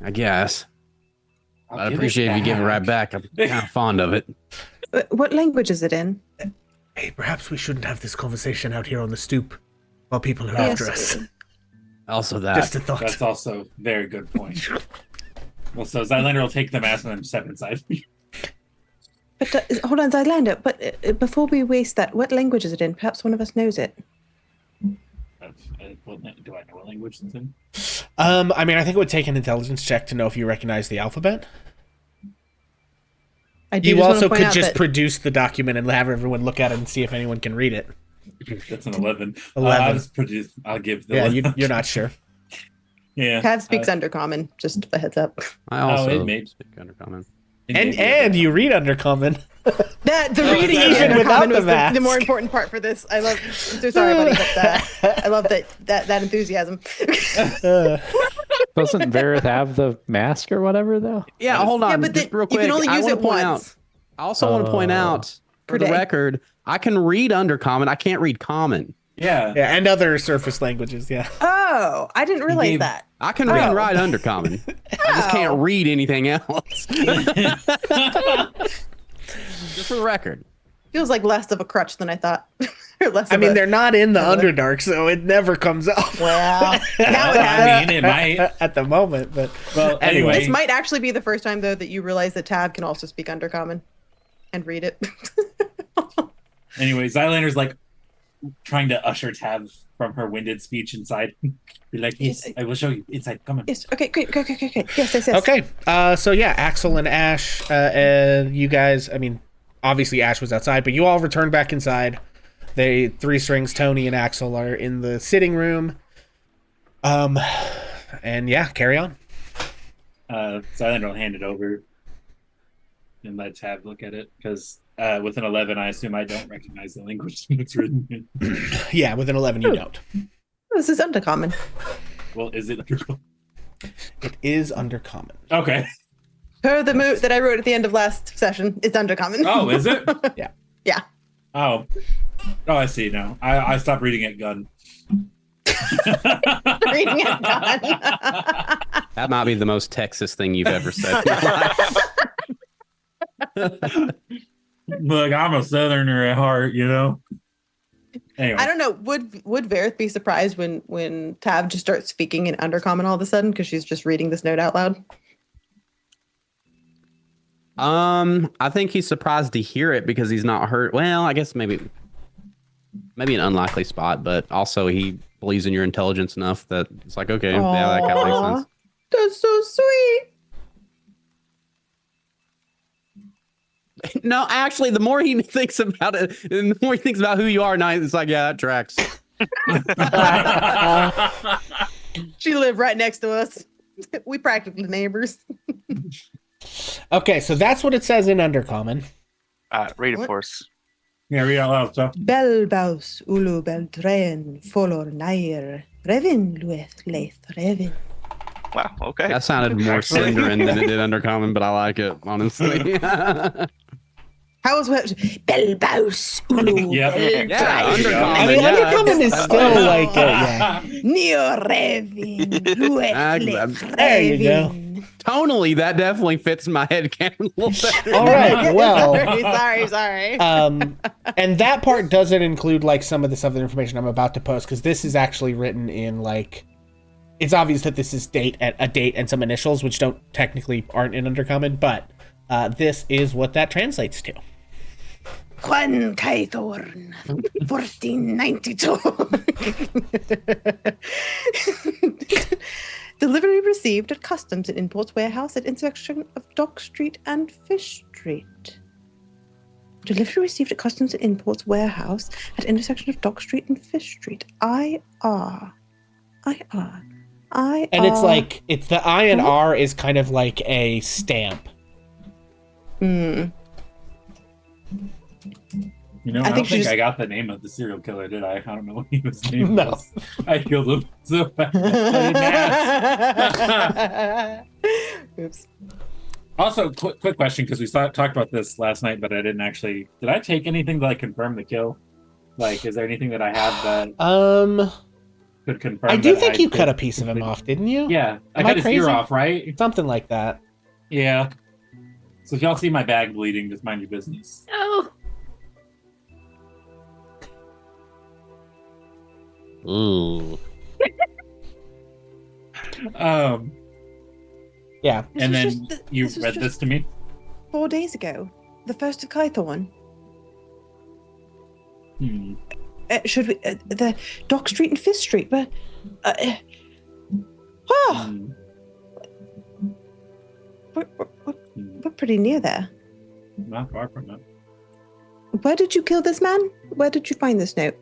I guess. I'll I'd give it appreciate if you give it right back. I'm kind of fond of it. What language is it in? Hey, perhaps we shouldn't have this conversation out here on the stoop while people are Yes. after us. Also that. Just a thought. That's also a very good point. Well, so Zylander will take the mask and then step inside. But hold on, Zylander. But before we waste that, what language is it in? Perhaps one of us knows it. Do I know what language it's in? I mean, I think it would take an intelligence check to know if you recognize the alphabet. I do You just wanna also point could out just that- produce the document and have everyone look at it and see if anyone can read it. That's an 11. 11. I'll give the Yeah, 11. you're not sure. Yeah. Tav speaks Undercommon. Just a heads up. I also it may- speak Undercommon. And you read Undercommon. That the Oh, reading is that even right? Without Undercommon the was mask. the more important part for this. I love. I'm so sorry, buddy, but I love that enthusiasm. Doesn't Vareth have the mask or whatever though? Yeah, hold on. Yeah, but just real you quick. can only I use wanna it point once. Out, I also want to point out, Per for the day. record, I can read Undercommon. I can't read Common. Yeah. Yeah, and other surface languages, yeah. Oh, I didn't realize gave- that. I can read and Oh. write Undercommon. I just can't Oh. read anything else. Just for the record. Feels like less of a crutch than I thought. Or less I of mean, a- they're not in the Underdark, so it never comes up. Well, now it I has. mean, it might. At the moment, but Well, Anyway. This might actually be the first time though that you realize that Tab can also speak Undercommon, and read it. Anyway, Zylander's like trying to usher Tab from her winded speech inside. Be like, yes, I will show you inside. Come on. Yes. Okay. Great. Yes. Yes. Yes. okay. So yeah, Axel and Ash, and you guys. I mean, obviously Ash was outside, but you all returned back inside. They Three Strings, Tony, and Axel are in the sitting room. And yeah, carry on. So then I'll hand it over and let Tab look at it because with an 11, I assume I don't recognize the language that's written in. Yeah, with an 11, you don't. This is undercommon. Well, is it undercommon? It is undercommon. Okay. Per the mood that I wrote at the end of last session, it's undercommon. Oh, is it? Yeah. Yeah. Oh, I see now. I stopped reading at gun. Reading it done. That might be the most Texas thing you've ever said in your life. Look, I'm a Southerner at heart, you know. Anyway. I don't know. Would Verith be surprised when Tab just starts speaking in undercommon all of a sudden because she's just reading this note out loud? I think he's surprised to hear it because he's not heard. Well, I guess maybe an unlikely spot, but also he believes in your intelligence enough that it's like, okay, yeah, that kind of makes sense. That's so sweet. No, actually, the more he thinks about it, and the more he thinks about who you are, now it's like, yeah, that tracks. She lived right next to us. We practically neighbors. Okay, so that's what it says in undercommon. Read it What? for us. Yeah, read out loud stuff. Belbaus ulu beltren folor nair revin lueth leith revin. Wow. Okay. That sounded more Cinderin than it did undercommon, but I like it, honestly. How's what? Belbaus ulu Yeah. beltren. Yeah, undercommon. I mean, yeah, undercommon is still like, yeah. Neo revin lueth leith There you go. revin. Tonally, that definitely fits my head canon a little better. All right, well, sorry. and that part doesn't include like some of this other information I'm about to post because this is actually written in like, it's obvious that this is a date and some initials which aren't in undercommon, but this is what that translates to. Juan Kaithorn, 1492. Delivery received at Customs and Imports Warehouse at intersection of Dock Street and Fish Street. Delivery received at Customs and Imports Warehouse at intersection of Dock Street and Fish Street. IR. And it's like, it's the I and R is kind of like a stamp. You know, I I think don't she think I got the name of the serial killer, did I? I don't know what he was named. No. Was. I killed him so fast. Oops. Also, quick question, because we talked about this last night, but I didn't actually. Did I take anything to like confirm the kill? Like, is there anything that I have that could confirm? I do that think you cut a could piece of him complete- off, didn't you? Yeah, I Am cut I his crazy? ear off, right? Something like that. Yeah. So if y'all see my bag bleeding, just mind your business. Oh, Ooh. Yeah. And This was then just you this was read just this to me. 4 days ago. The first of Kaithorn. Should we the Dock Street and Fish Street, but we're pretty near there. Not far from it. Where did you kill this man? Where did you find this note?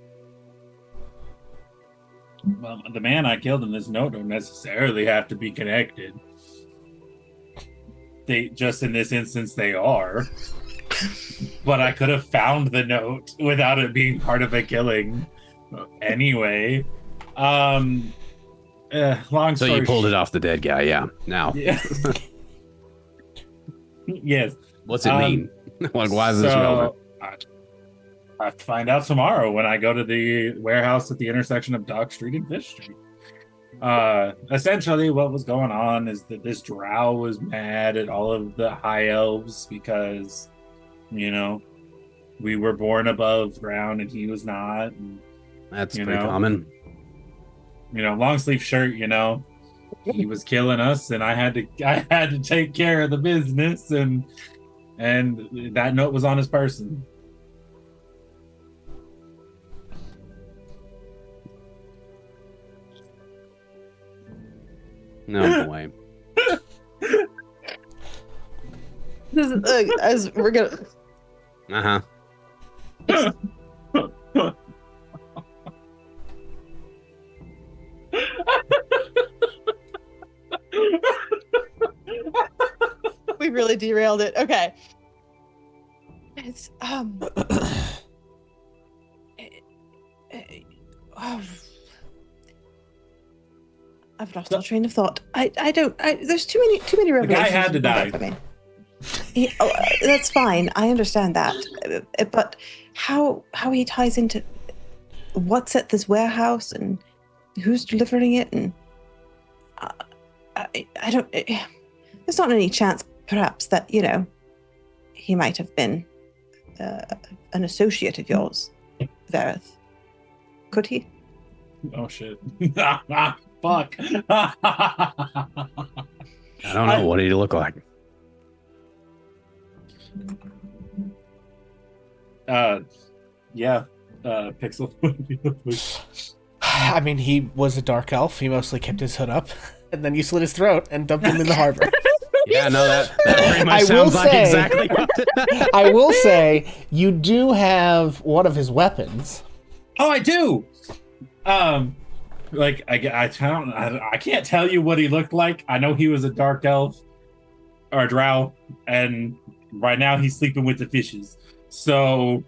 Well, the man I killed in this note don't necessarily have to be connected. They just in this instance they are. But I could have found the note without it being part of a killing. Anyway, long So story you pulled it off the dead guy, yeah. Now, Yeah. Yes. what's it mean? Like, why is this So, relevant? I have to find out tomorrow when I go to the warehouse at the intersection of Dock Street and Fish Street. Essentially, what was going on is that this drow was mad at all of the high elves because, you know, we were born above ground and he was not. And, That's you pretty know, common. you know, long sleeve shirt, you know, he was killing us, and I had to take care of the business, and that note was on his person. No boy. This is, as we're gonna. Uh huh. really derailed it. Okay. It's I've lost all train of thought. There's too many revelations. had to die. For me. That's fine. I understand that. But how he ties into what's at this warehouse and who's delivering it, and I don't. There's not any chance, perhaps, that he might have been an associate of yours, Vareth. Could he? Oh shit! Fuck! I don't know. What did he look like? Yeah. Pixel. I mean, he was a dark elf. He mostly kept his hood up, and then you slit his throat and dumped him in the harbor. Yeah, no, that pretty much sounds like exactly what I will say, you do have one of his weapons. Oh, I do. Like I can't tell you what he looked like. I know he was a dark elf or a drow, and right now he's sleeping with the fishes. So,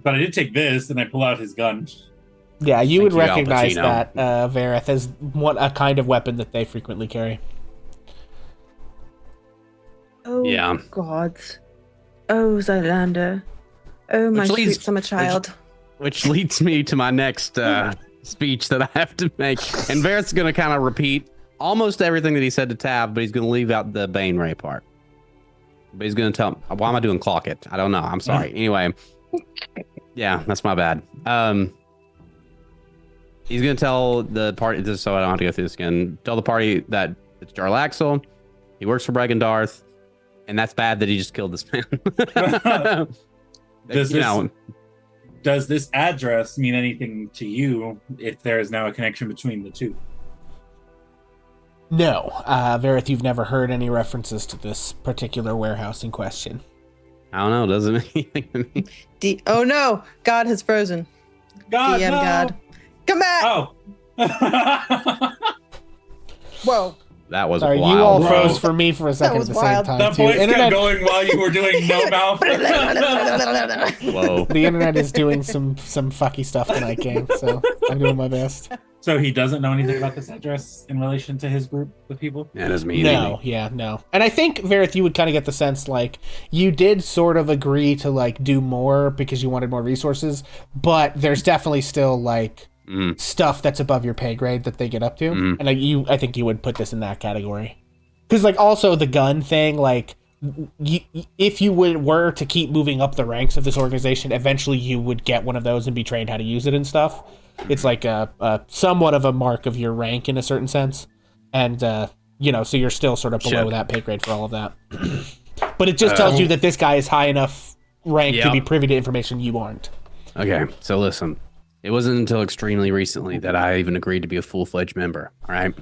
but I did take this, and I pull out his gun. Yeah, you would recognize Al Pacino. that Vareth as a kind of weapon that they frequently carry. Oh, Yeah. gods. Oh, Zylander. Oh, my sweet summer child. Which leads me to my next speech that I have to make. And Vareth's going to kind of repeat almost everything that he said to Tav, but he's going to leave out the Bane Ray part. But he's going to tell him, why am I doing clock it? I don't know. I'm sorry. Anyway. Yeah, that's my bad. He's going to tell the party, just so I don't have to go through this again, tell the party that it's Jarlaxle, he works for Bregendarth, and that's bad that he just killed this man. Does this address mean anything to you if there is now a connection between the two? No. Vareth, you've never heard any references to this particular warehouse in question. I don't know. Doesn't mean anything to me. Oh no! God has frozen. God, DM no! God. Come back! Oh. Whoa. That was Sorry, wild. you all bro. froze for me for a second at was the wild. same The time, too. voice kept going while you were doing no mouth. Whoa. The internet is doing some fucky stuff tonight, gang, so I'm doing my best. So he doesn't know anything about this address in relation to his group of people? Yeah, it doesn't mean No, yeah, no. And I think, Vareth, you would kind of get the sense, like, you did sort of agree to, like, do more because you wanted more resources, but there's definitely still, like, stuff that's above your pay grade that they get up to. And I think you would put this in that category. Because, like, also the gun thing, like, if you were to keep moving up the ranks of this organization, eventually you would get one of those and be trained how to use it and stuff. It's like a somewhat of a mark of your rank in a certain sense. And, so you're still sort of below that pay grade for all of that. But it just tells you that this guy is high enough rank to be privy to information you aren't. Okay, so listen. It wasn't until extremely recently that I even agreed to be a full-fledged member, all right?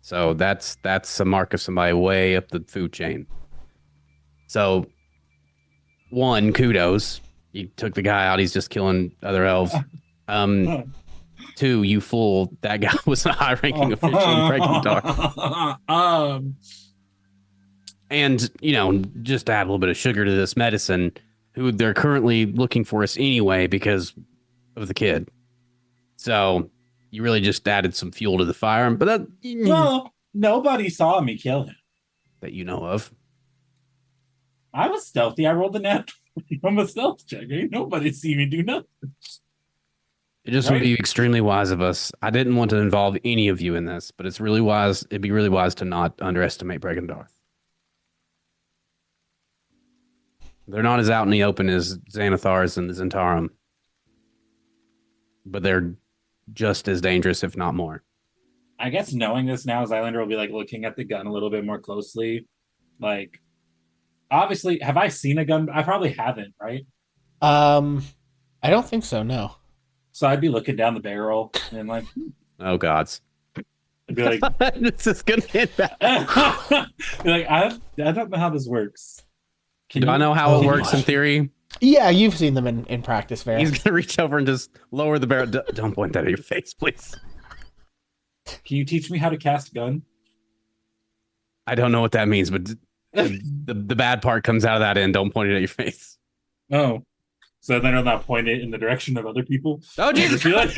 So that's a mark of somebody way up the food chain. So, one, kudos. You took the guy out. He's just killing other elves. Two, you fool. That guy was a high-ranking official in Bregendarth. And, just to add a little bit of sugar to this medicine, who they're currently looking for us anyway because of the kid. So, you really just added some fuel to the fire. But that... Well, nobody saw me kill him. That you know of. I was stealthy. I rolled the net from a stealth check. Ain't nobody see me do nothing. It just would be extremely wise of us. I didn't want to involve any of you in this, but it's really wise. It'd be really wise to not underestimate Bregendarth. They're not as out in the open as Xanathars and the Zentarum, but they're just as dangerous, if not more. I guess knowing this now, Zylander will be like looking at the gun a little bit more closely. Like, obviously, have I seen a gun? I probably haven't, right? I don't think so, no. So I'd be looking down the barrel and like, oh gods, I'd be like, this is gonna get bad. Be like, I don't know how this works. Do I know how it works in theory? Yeah, you've seen them in practice, Vareth. He's gonna reach over and just lower the barrel. Don't point that at your face, please. Can you teach me how to cast gun? I don't know what that means, but The bad part comes out of that end. Don't point it at your face. Oh, so then I'll not point it in the direction of other people. Oh, Jesus. You're like,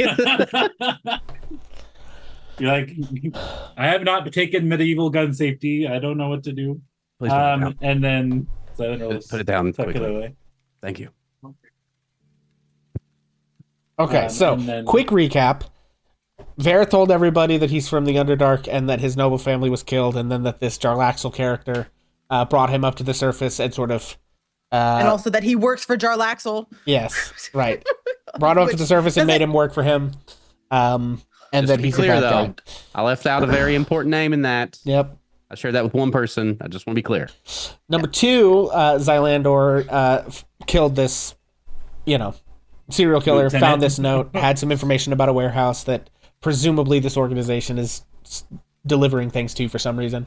I have not taken medieval gun safety. I don't know what to do. Please put it down. And then Xylendor Put it down tuck it quickly. away. Thank you. Okay, so and then- quick recap. Vera told everybody that he's from the Underdark and that his noble family was killed, and then that this Jarlaxle character brought him up to the surface and sort of... and also that he works for Jarlaxle. Yes, right. Brought him up to the surface and made him work for him. And Just that to be he's clear, a bad though, guy. I left out a very important name in that. Yep. I shared that with one person. I just want to be clear. Number two, Xylandor killed this, serial killer, Lieutenant. found this note, had some information about a warehouse that presumably this organization is delivering things to for some reason.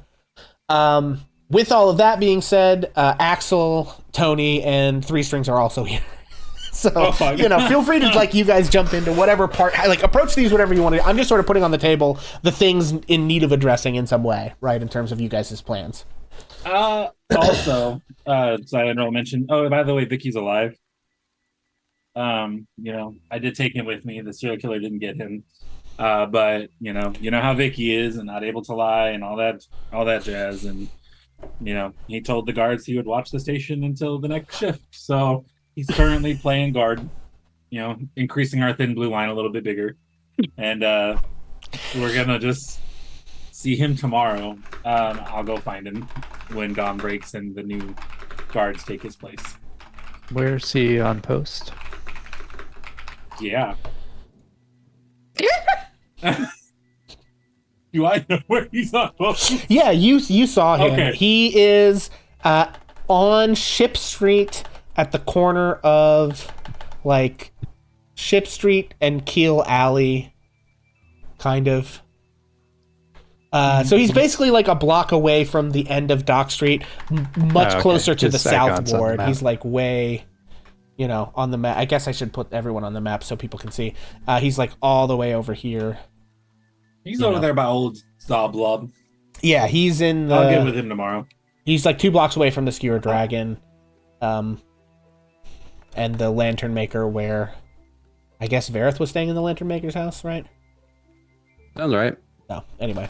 With all of that being said, Axel, Tony, and Three Strings are also here. So, feel free to, you guys jump into whatever part, approach these whatever you want to. I'm just sort of putting on the table the things in need of addressing in some way, right, in terms of you guys' plans. Also, Xylendor mentioned, oh, by the way, Vicky's alive. I did take him with me. The serial killer didn't get him. But you know how Vicky is and not able to lie and all that jazz. And, he told the guards he would watch the station until the next shift. So he's currently playing guard, increasing our thin blue line a little bit bigger. And we're going to just see him tomorrow. I'll go find him when dawn breaks and the new guards take his place. Where's he on post? Yeah. Do I know where he's on post? Yeah, you saw him. Okay. He is on Ship Street at the corner of Ship Street and Keel Alley, kind of. So he's basically a block away from the end of Dock Street, much closer to the His Saigon's on the southboard. map. He's way, on the map. I guess I should put everyone on the map so people can see. He's all the way over here. He's over there by old Zoblob. Yeah, he's in the... I'll get with him tomorrow. He's 2 blocks away from the Skewer Dragon, and the Lantern Maker, where I guess Vareth was staying in the Lantern Maker's house, right? Sounds right. No, anyway.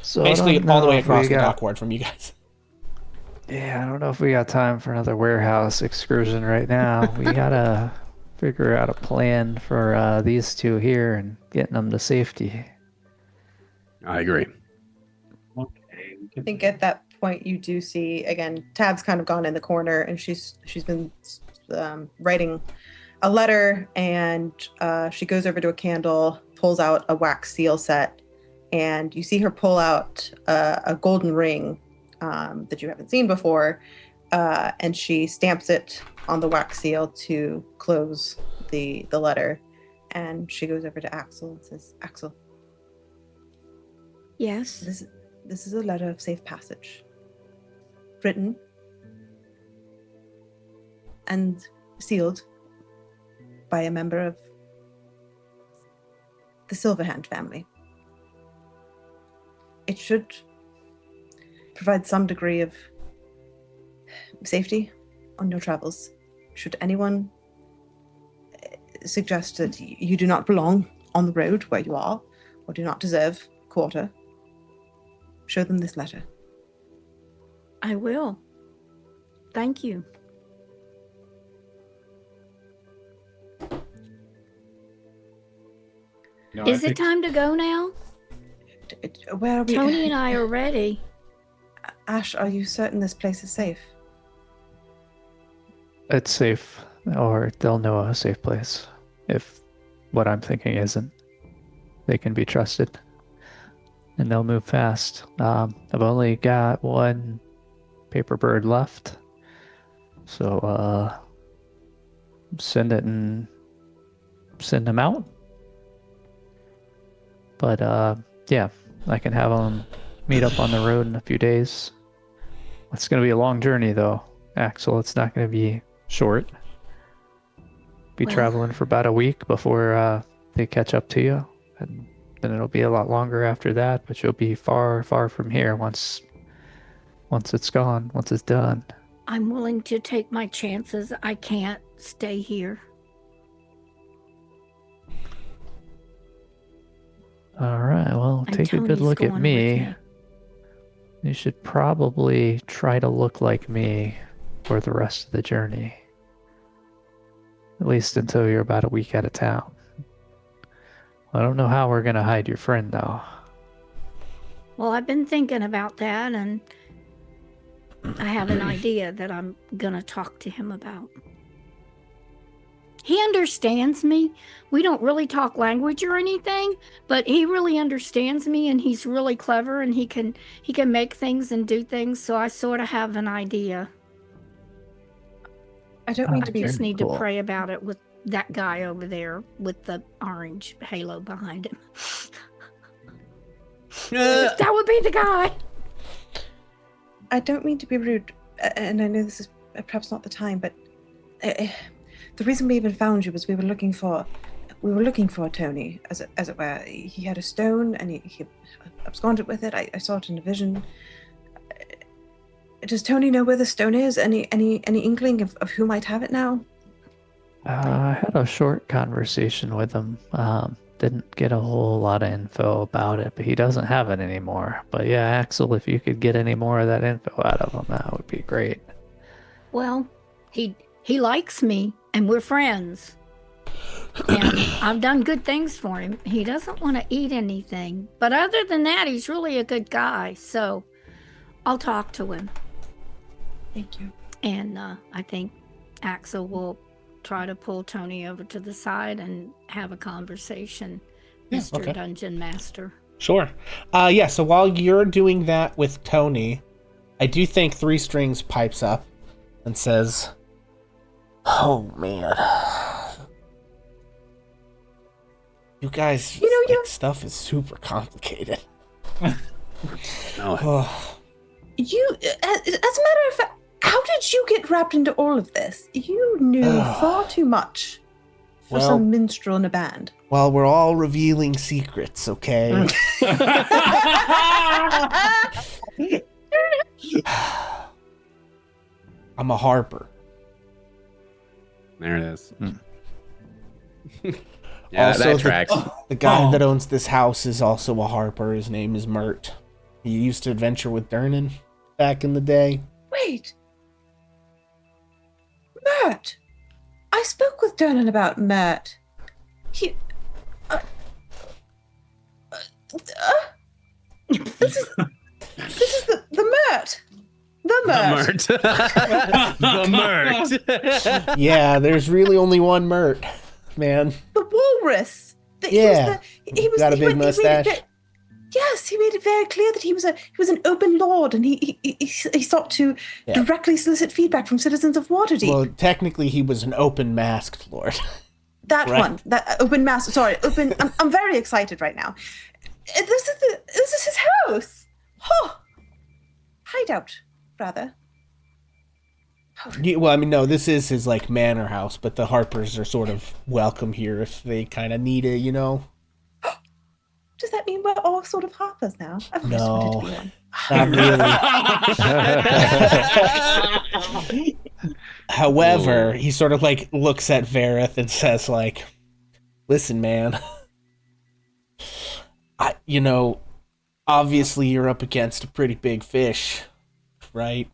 So Basically, I don't all the know way if across we the got- dockward from you guys. Yeah, I don't know if we got time for another warehouse excursion right now. We gotta figure out a plan for these two here and getting them to safety. I agree. Okay. I think at that point you do see again. Tab's kind of gone in the corner, and she's been writing a letter, and she goes over to a candle, pulls out a wax seal set, and you see her pull out a golden ring that you haven't seen before, and she stamps it on the wax seal to close the letter, and she goes over to Axel and says, "Axel, Yes. this is a letter of safe passage, written and sealed by a member of the Silverhand family. It should provide some degree of safety on your travels. Should anyone suggest that you do not belong on the road where you are, or do not deserve quarter, show them this letter." I will. Thank you. No, Is it time to go now? Where are we? Tony and I are ready. Ash, are you certain this place is safe? It's safe, or they'll know a safe place. If what I'm thinking isn't, they can be trusted, and they'll move fast. I've only got one paper bird left, so send it and send them out. But yeah, I can have them meet up on the road in a few days. It's going to be a long journey, though, Axel. It's not going to be short. Be Well- traveling for about a week before they catch up to you, and then it'll be a lot longer after that. But you'll be far, far from here once once it's gone, once it's done. I'm willing to take my chances. I can't stay here. All right, well, And take a good Tony's look at going with me. You should probably try to look like me for the rest of the journey. At least until you're about a week out of town. I don't know how we're going to hide your friend, though. Well, I've been thinking about that, and I have an idea that I'm gonna talk to him about. He understands me. We don't really talk language or anything, but he really understands me, and he's really clever, and he can make things and do things. So I sort of have an idea. I don't mean to I be just need cool. to pray about it with that guy over there with the orange halo behind him. That would be the guy. I don't mean to be rude, and I know this is perhaps not the time, but the reason we even found you was we were looking for Tony, as it were. He had a stone, and he absconded with it. I saw it in a vision. Does Tony know where the stone is? Any inkling of who might have it now? I had a short conversation with him. Didn't get a whole lot of info about it, but he doesn't have it anymore. But yeah, Axel, if you could get any more of that info out of him, that would be great. Well, he likes me, and we're friends. And I've done good things for him. He doesn't want to eat anything. But other than that, he's really a good guy. So I'll talk to him. Thank you. And I think Axel will try to pull Tony over to the side and have a conversation, Yeah, Mr. okay. Dungeon Master. Sure. Yeah, so while you're doing that with Tony, I do think Three Strings pipes up and says, "Oh, man. You guys, your stuff is super complicated." No. You, as a matter of fact, how did you get wrapped into all of this? You knew far too much for Well- some minstrel in a band. Well, we're all revealing secrets, okay? I'm a harper. There it is. Yeah, Also, that tracks. The guy that owns this house is also a harper. His name is Mert. He used to adventure with Durnan back in the day. Wait. Mert. I spoke with Durnan about Mert. He. This is the Mert. The Mert. The Mert. Yeah, there's really only one Mert, man. The walrus. Yeah. He was Got a big he made it mustache. Yes, he made it very clear that he was an open lord, and he sought to directly solicit feedback from citizens of Waterdeep. Well, technically, he was an open masked lord. That right. one, that open master. Sorry, open. I'm very excited right now. This is his house. Oh, hideout, rather. Yeah, well, I mean, no, this is his like manor house, but the Harpers are sort of welcome here if they kind of need it, you know. Does that mean we're all sort of harpers now? I've always wanted to be one. Not really. However, he sort of like looks at Vareth and says like, "Listen, man, obviously you're up against a pretty big fish, right?"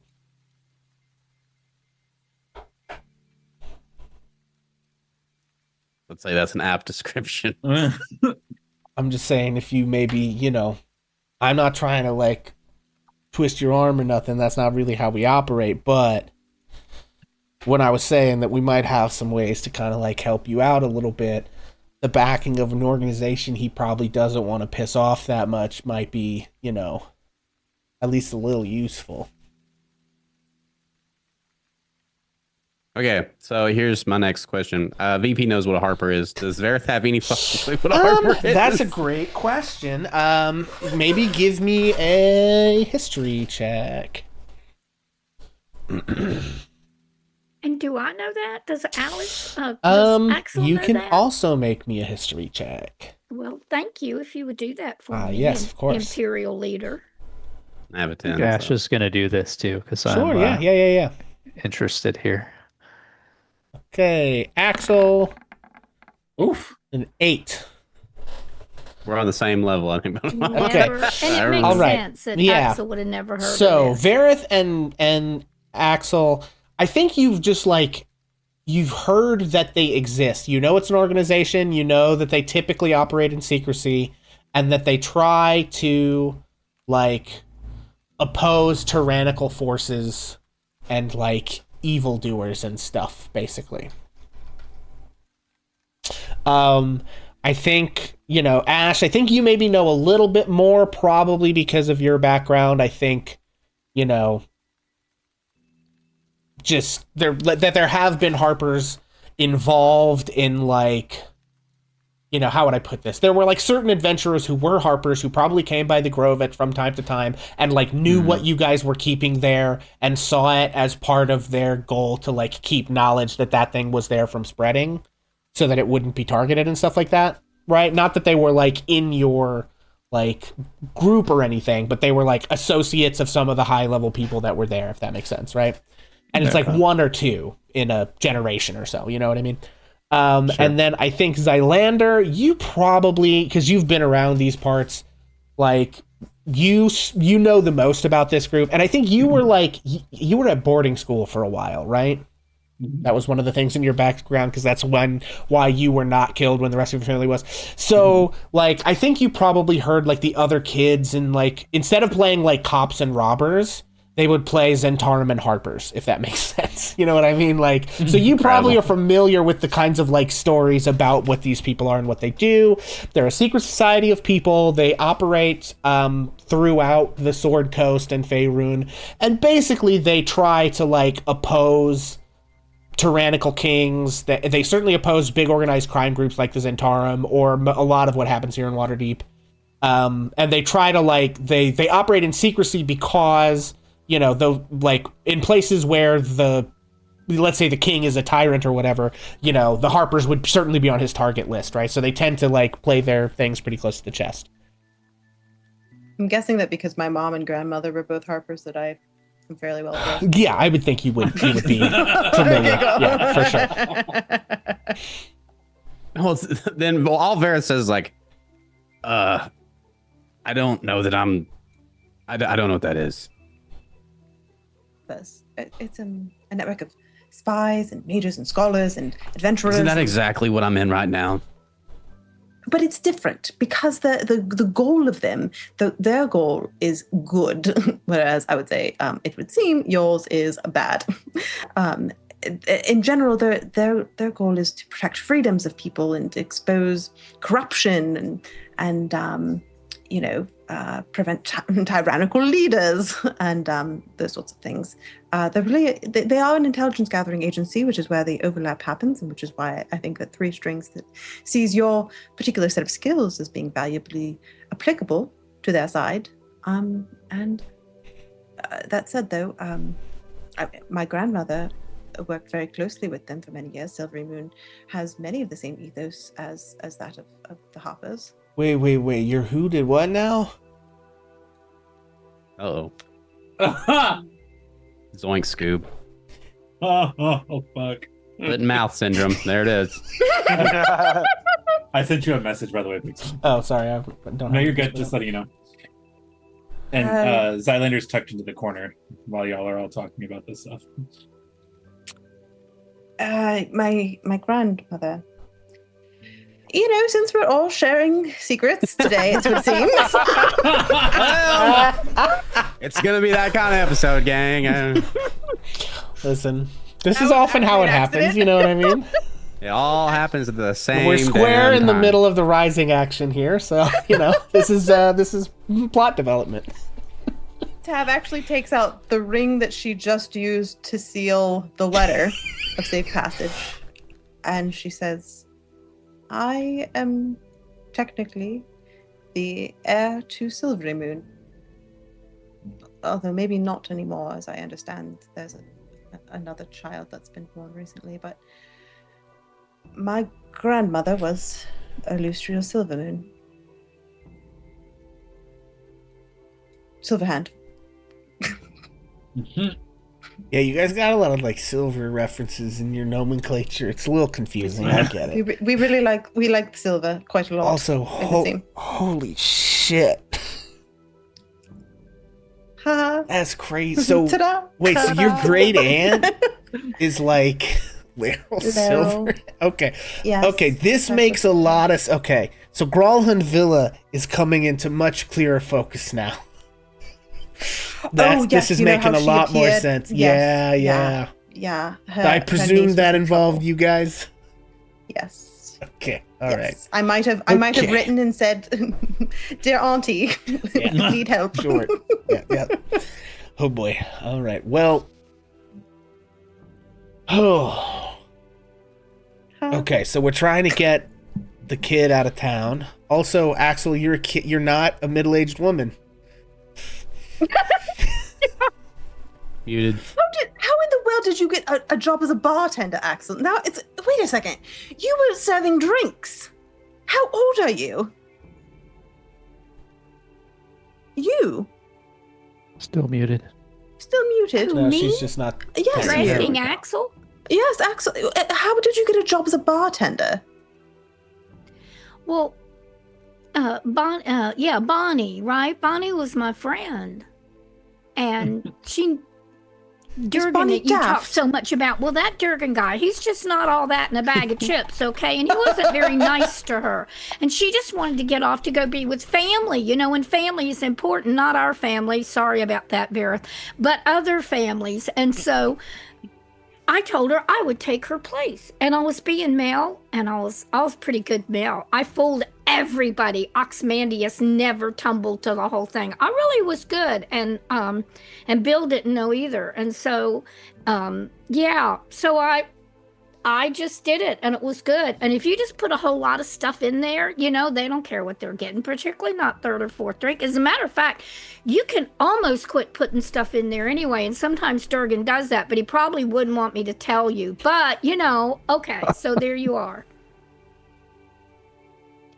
Let's say that's an apt description. I'm just saying, if you maybe, I'm not trying to like twist your arm or nothing. That's not really how we operate. But when I was saying that we might have some ways to kind of like help you out a little bit, the backing of an organization he probably doesn't want to piss off that much might be, at least a little useful. Okay, so here's my next question. VP knows what a harper is. Does Vareth have any fucking clue what a harper is? That's a great question. Maybe give me a history check. And do I know that? Does Alice? Does Axel You know can that? also make me a history check. Well, thank you if you would do that for me. Yes, of course. Imperial leader. I have a 10. Ash so. is going to do this too because Sure, I'm yeah. interested here. Okay, Axel, Oof. an 8. We're on the same level, I think. Never, and it makes All right. sense that Yeah. Axel would have never heard So, of this. Vareth and Axel, I think you've just you've heard that they exist. You know it's an organization. You know that they typically operate in secrecy, and that they try to oppose tyrannical forces and evildoers and stuff, basically. I think, Ash, I think you maybe know a little bit more, probably because of your background. I think, just that there have been Harpers involved in how would I put this? There were certain adventurers who were Harpers who probably came by the Grove from time to time and knew what you guys were keeping there and saw it as part of their goal to keep knowledge that thing was there from spreading, so that it wouldn't be targeted and stuff like that, right? Not that they were in your group or anything, but they were associates of some of the high level people that were there, if that makes sense, right? And it's one or two in a generation or so, you know what I mean? Sure. And then I think Zylander, you probably, because you've been around these parts, you know the most about this group, and I think you were you were at boarding school for a while, right? That was one of the things in your background, because that's why you were not killed when the rest of your family was. So, I think you probably heard, the other kids, and, instead of playing, cops and robbers, they would play Zentarum and Harpers, if that makes sense. You know what I mean? So you probably are familiar with the kinds of, stories about what these people are and what they do. They're a secret society of people. They operate throughout the Sword Coast and Faerun, and basically they try to, oppose tyrannical kings. They certainly oppose big organized crime groups like the Zentarum, or a lot of what happens here in Waterdeep. And they try to they operate in secrecy because in places where let's say the king is a tyrant or whatever, the Harpers would certainly be on his target list, right? So they tend to play their things pretty close to the chest. I'm guessing that because my mom and grandmother were both Harpers, that I am fairly well versed. Yeah, I would think you would be familiar. Yeah, for sure. Well, then all Vareth says is I don't know that I don't know what that is. It's a network of spies and mages and scholars and adventurers. Isn't that exactly what I'm in right now? But it's different because the goal of them, their goal is good, whereas I would say it would seem yours is bad. In general, their goal is to protect freedoms of people and to expose corruption and prevent tyrannical leaders and those sorts of things. They are an intelligence gathering agency, which is where the overlap happens, and which is why I think that Three Strings that sees your particular set of skills as being valuably applicable to their side. That said, though, my grandmother worked very closely with them for many years. Silvery Moon has many of the same ethos as that of the Harpers. Wait, your who did what now? Uh-oh. Zoink Scoob. Oh, fuck. Foot and mouth syndrome. There it is. I sent you a message, by the way. Oh, sorry. I don't No, you're good. Just letting you know. And Zylander's tucked into the corner while y'all are all talking about this stuff. My grandmother. Since we're all sharing secrets today, it would seem. It's gonna be that kind of episode, gang. Listen, this is often how it happens. You know what I mean? It all happens at the same. We're square in the time. middle of the rising action here, so this is plot development. Tab actually takes out the ring that she just used to seal the letter of safe passage, and she says, I am technically the heir to Silvery Moon. Although maybe not anymore, as I understand. There's another child that's been born recently, but my grandmother was Illustrial Silvermoon. Silverhand. Yeah, you guys got a lot of like silver references in your nomenclature. It's a little confusing. I get it. We really like silver quite a lot. Also, it would seem. holy shit. Ha. That's crazy. So Ta-da. wait, so your Ta-da. great aunt is like Laryl Silver? Okay. Yes, Okay, this that's makes what- a lot of okay. So Gralhund Villa is coming into much clearer focus now. yes, This is you know making how a she lot more appeared? sense. Yes, Yeah. Yeah. I her presume niece was that in involved trouble. you guys. Yes. Okay, all right. Yes. I might have Okay. written and said, "Dear Auntie, need help." Sure. Yeah. Oh boy. All right. Well. Oh. Okay, so we're trying to get the kid out of town. Also, Axel, you're a kid. You're not a middle-aged woman. Muted. How in the world did you get a job as a bartender, Axel? Now wait a second. You were serving drinks. How old are you? You Still muted. still muted? Who? No, Me? she's just not. Yes, You're Yeah. asking Axel? yes, Axel. How did you get a job as a bartender? Well, Bonnie, right? Bonnie was my friend, and Durgan Bonnie that you talk daft? so much about. Well, that Durgan guy, he's just not all that in a bag of chips, okay? And he wasn't very nice to her, and she just wanted to get off to go be with family, and family is important. Not our family. Sorry about that, Verith, but other families, and so. I told her I would take her place, and I was being Mel, and I was pretty good Mel. I fooled everybody. Oxmandius never tumbled to the whole thing. I really was good, and Bill didn't know either, and so so I just did it, and it was good. And if you just put a whole lot of stuff in there, they don't care what they're getting, particularly not third or fourth drink. As a matter of fact, you can almost quit putting stuff in there anyway. And sometimes Durgan does that, but he probably wouldn't want me to tell you. But, okay, so there you are.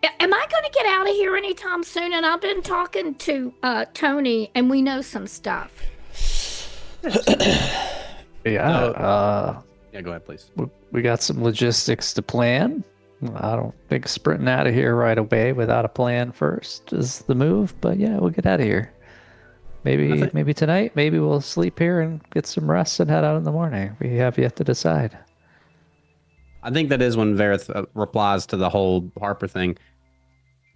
Am I going to get out of here anytime soon? And I've been talking to Tony, and we know some stuff. Yeah. Yeah, go ahead, please. We got some logistics to plan. I don't think sprinting out of here right away without a plan first is the move, but yeah, we'll get out of here. Maybe tonight. Maybe we'll sleep here and get some rest and head out in the morning. We have yet to decide. I think that is when Verith replies to the whole Harper thing.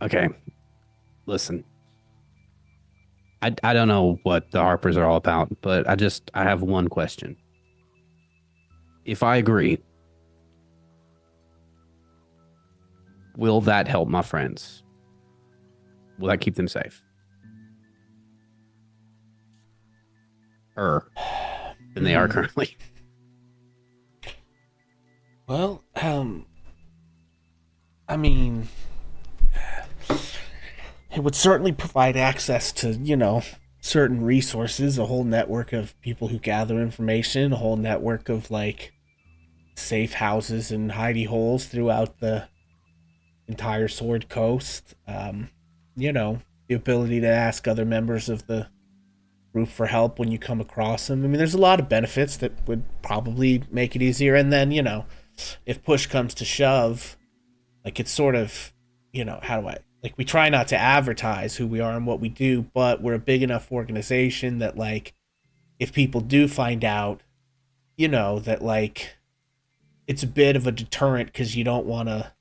Okay, listen. I don't know what the Harpers are all about, but I have one question. If I agree, will that help my friends? Will that keep them safe? Than they are currently. Well, I mean, it would certainly provide access to, certain resources, a whole network of people who gather information, a whole network of, like, safe houses and hidey holes throughout the entire Sword Coast. The ability to ask other members of the group for help when you come across them. I mean, there's a lot of benefits that would probably make it easier. And then, if push comes to shove, like, it's sort of, we try not to advertise who we are and what we do, but we're a big enough organization that, like, if people do find out, that, like, it's a bit of a deterrent because you don't want to,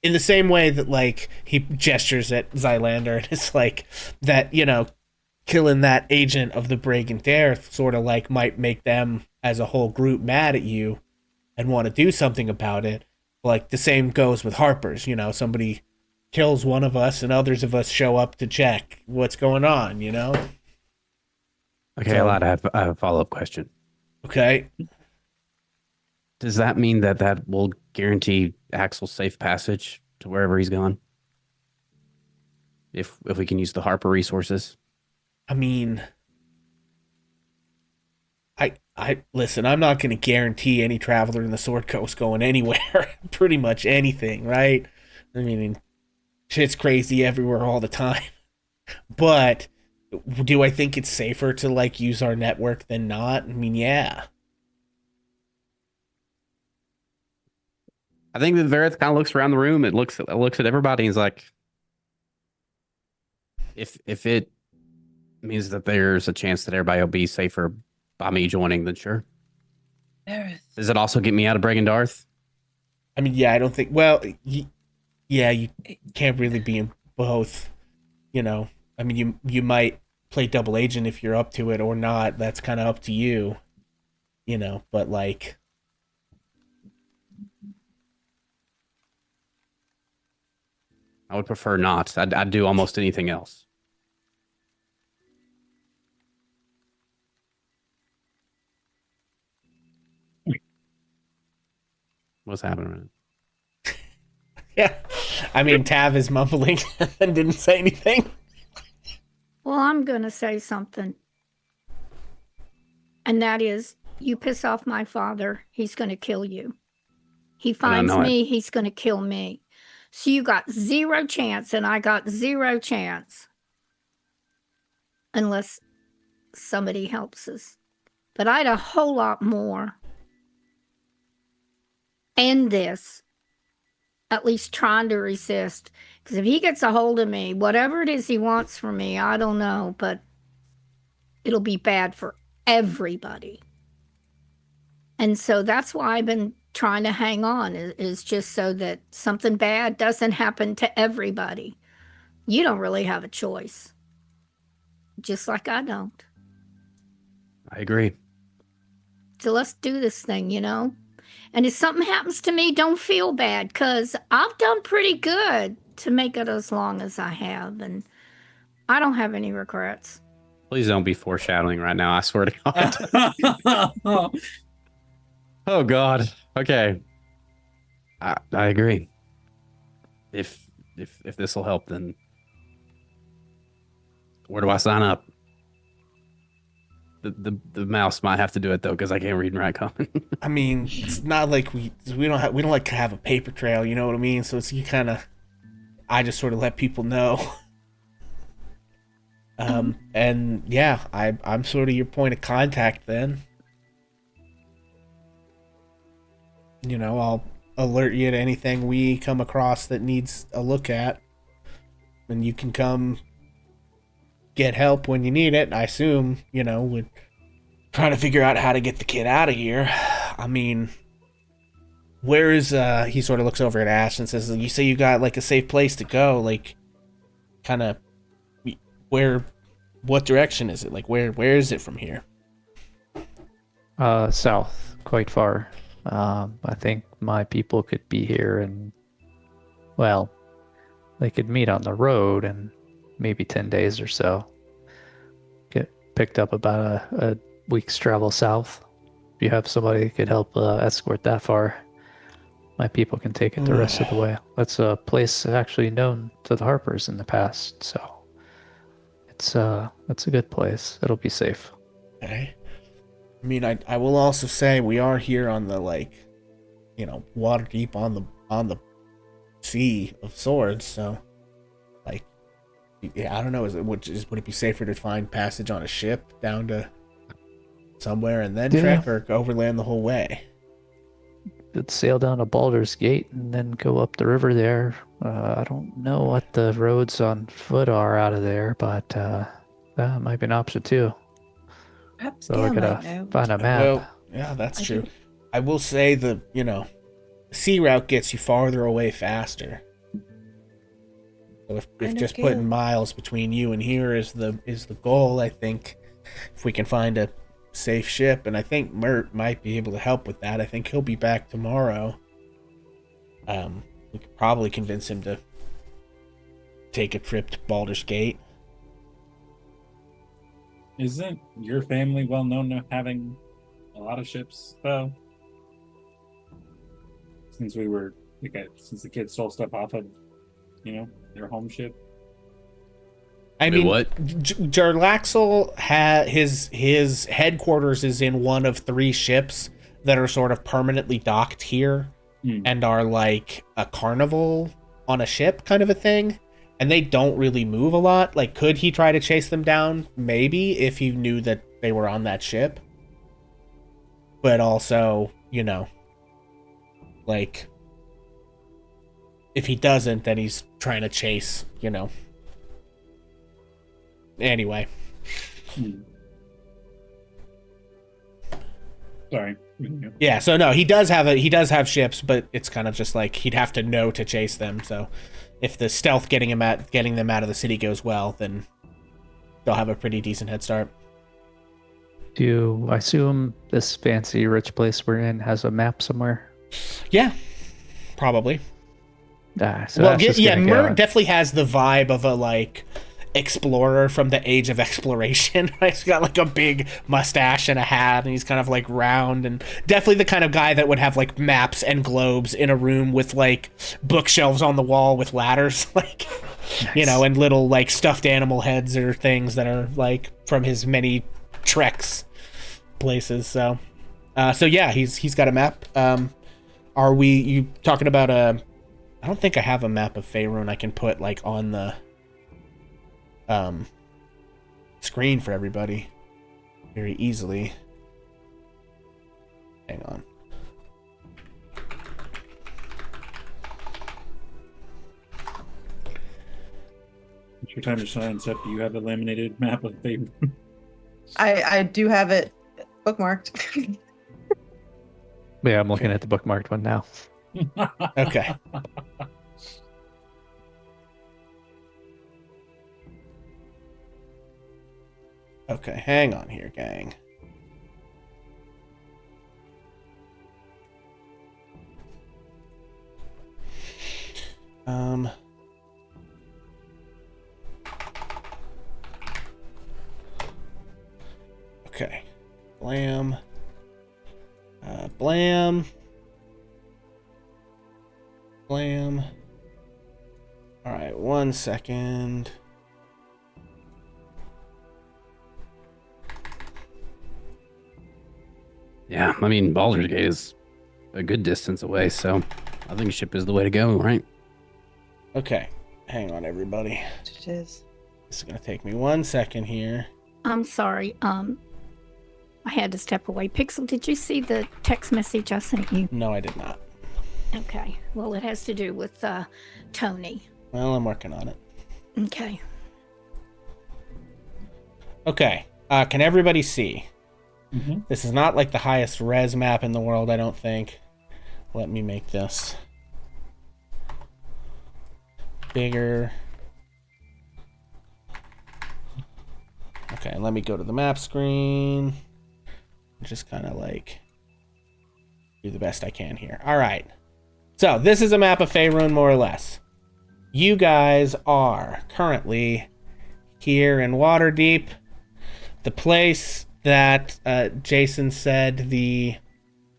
in the same way that, like, he gestures at Zylander and it's like that, killing that agent of the Brigand sort of, like, might make them as a whole group mad at you and want to do something about it. Like, the same goes with Harper's, somebody kills one of us and others of us show up to check what's going on, Okay, So- I have a follow-up question. Okay. Does that mean that will guarantee Axel's safe passage to wherever he's gone? If we can use the Harper resources? I mean, I listen, I'm not going to guarantee any traveler in the Sword Coast going anywhere, pretty much anything, right? I mean, shit's crazy everywhere all the time. But Do I think it's safer to like use our network than not? I mean, yeah. I think that Vareth kind of looks around the room. It looks at everybody. And he's like, if it means that there's a chance that everybody will be safer by me joining, then sure. Does it also get me out of Bregendarth? I mean, yeah, I don't think. Well, yeah, you can't really be in both. You know, I mean, you might play double agent if you're up to it or not. That's kind of up to you. You know, but like, I would prefer not. I'd do almost anything else. What's happening? yeah. I mean, Tav is mumbling and didn't say anything. Well, I'm going to say something. And that is, you piss off my father, he's going to kill you. He finds me, he's going to kill me. So you got 0 chance, and I got 0 chance. Unless somebody helps us. But I'd a whole lot more. End this. At least trying to resist. Because if he gets a hold of me, whatever it is he wants from me, I don't know, but it'll be bad for everybody. And so that's why I've been trying to hang on, is just so that something bad doesn't happen to everybody. You don't really have a choice. Just like I don't. I agree. So let's do this thing, you know? And if something happens to me, don't feel bad, because I've done pretty good to make it as long as I have, and I don't have any regrets. Please don't be foreshadowing right now. I swear to God. Oh God. Okay. I agree. If this will help, then where do I sign up? The mouse might have to do it though, because I can't read and write common. I mean, it's not like we don't like to have a paper trail, you know what I mean? So it's I just sort of let people know. And yeah, I'm sort of your point of contact then. You know, I'll alert you to anything we come across that needs a look at, and you can come get help when you need it. I assume, you know, we're trying to figure out how to get the kid out of here. I mean, where is he sort of looks over at Ash and says, you say you got like a safe place to go, like kind of what direction is it? Like where is it from here? South, quite far. I think my people could be here, and well, they could meet on the road in maybe 10 days or so. Get picked up about a week's travel south. If you have somebody who could help escort that far, my people can take it the rest of the way. That's a place actually known to the Harpers in the past, so it's a good place. It'll be safe. Okay. I mean, I will also say we are here on the, like, you know, Waterdeep on the Sea of Swords, so like, yeah, I don't know. Would it be safer to find passage on a ship down to somewhere and then trek, or overland the whole way? Could sail down to Baldur's Gate and then go up the river there. I don't know what the roads on foot are out of there, but that might be an option too. Perhaps So Gail we're might gonna know. find a map. Well, yeah, that's true. I will say the sea route gets you farther away faster. So if just putting miles between you and here is the goal, I think if we can find a safe ship, and I think Mert might be able to help with that. I think he'll be back tomorrow. We could probably convince him to take a trip to Baldur's Gate. Isn't your family well known to having a lot of ships, though? Since since the kids stole stuff off of, their home ship. I mean, what? Jarlaxle his headquarters is in one of 3 ships that are sort of permanently docked here and are like a carnival on a ship kind of a thing. and they don't really move a lot. Like, could he try to chase them down? Maybe, if he knew that they were on that ship. But also, you know, like, if he doesn't, then he's trying to chase, you know. Anyway. Sorry. Yeah, so no, he does have ships, but it's kind of just like he'd have to know to chase them. So if the stealth getting them out of the city goes well, then they'll have a pretty decent head start. I assume this fancy rich place we're in has a map somewhere? Yeah, probably. So well, Ash is yeah, gonna Mer go. definitely has the vibe of a like explorer from the age of exploration. He's got like a big mustache and a hat, and he's kind of like round, and definitely the kind of guy that would have like maps and globes in a room with like bookshelves on the wall with ladders, like you know, and little like stuffed animal heads or things that are like from his many treks places. So yeah, he's got a map. Are you talking about I don't think I have a map of Faerun I can put like on the screen for everybody very easily. Hang on. It's your time to shine, Seth. Do you have a laminated map of Faerun? I do have it bookmarked. Yeah, I'm looking at the bookmarked one now. Okay. Okay, hang on here, gang. Okay. Blam. Blam. Blam. All right, 1 second. Yeah, I mean, Baldur's Gate is a good distance away, so I think ship is the way to go, right? Okay, hang on, everybody. It is. This is gonna take me 1 second here. I'm sorry. I had to step away. Pixel, did you see the text message I sent you? No, I did not. Okay. Well, it has to do with Tony. Well, I'm working on it. Okay. Okay, can everybody see? Mm-hmm. This is not like the highest res map in the world, I don't think. Let me make this bigger. Okay, let me go to the map screen. Just kind of like do the best I can here. All right. So this is a map of Faerun, more or less. You guys are currently here in Waterdeep, the place that Jason said the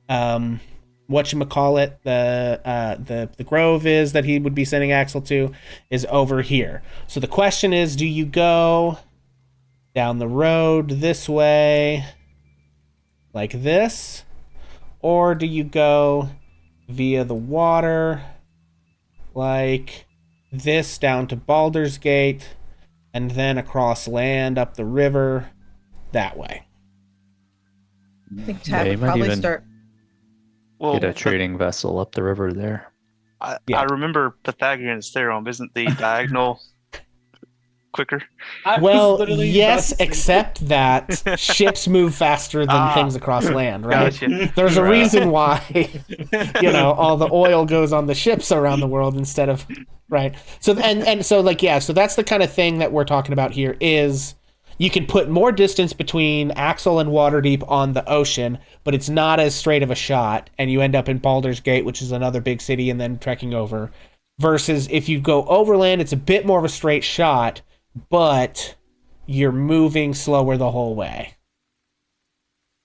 whatchamacallit, the grove is that he would be sending Axel to is over here. So the question is, do you go down the road this way like this, or do you go via the water like this down to Baldur's Gate and then across land up the river that way? I think Yeah, Tab you would might probably even start. Well, Get a trading vessel up the river there. Yeah. I remember Pythagorean's theorem. Isn't the diagonal quicker? Well, yes, except that ships move faster than things across land, right? Gotcha. There's a reason why, you know, all the oil goes on the ships around the world instead of, right? So, and so like, yeah, so that's the kind of thing that we're talking about here is you can put more distance between Axel and Waterdeep on the ocean, but it's not as straight of a shot, and you end up in Baldur's Gate, which is another big city, and then trekking over. Versus if you go overland, it's a bit more of a straight shot, but you're moving slower the whole way.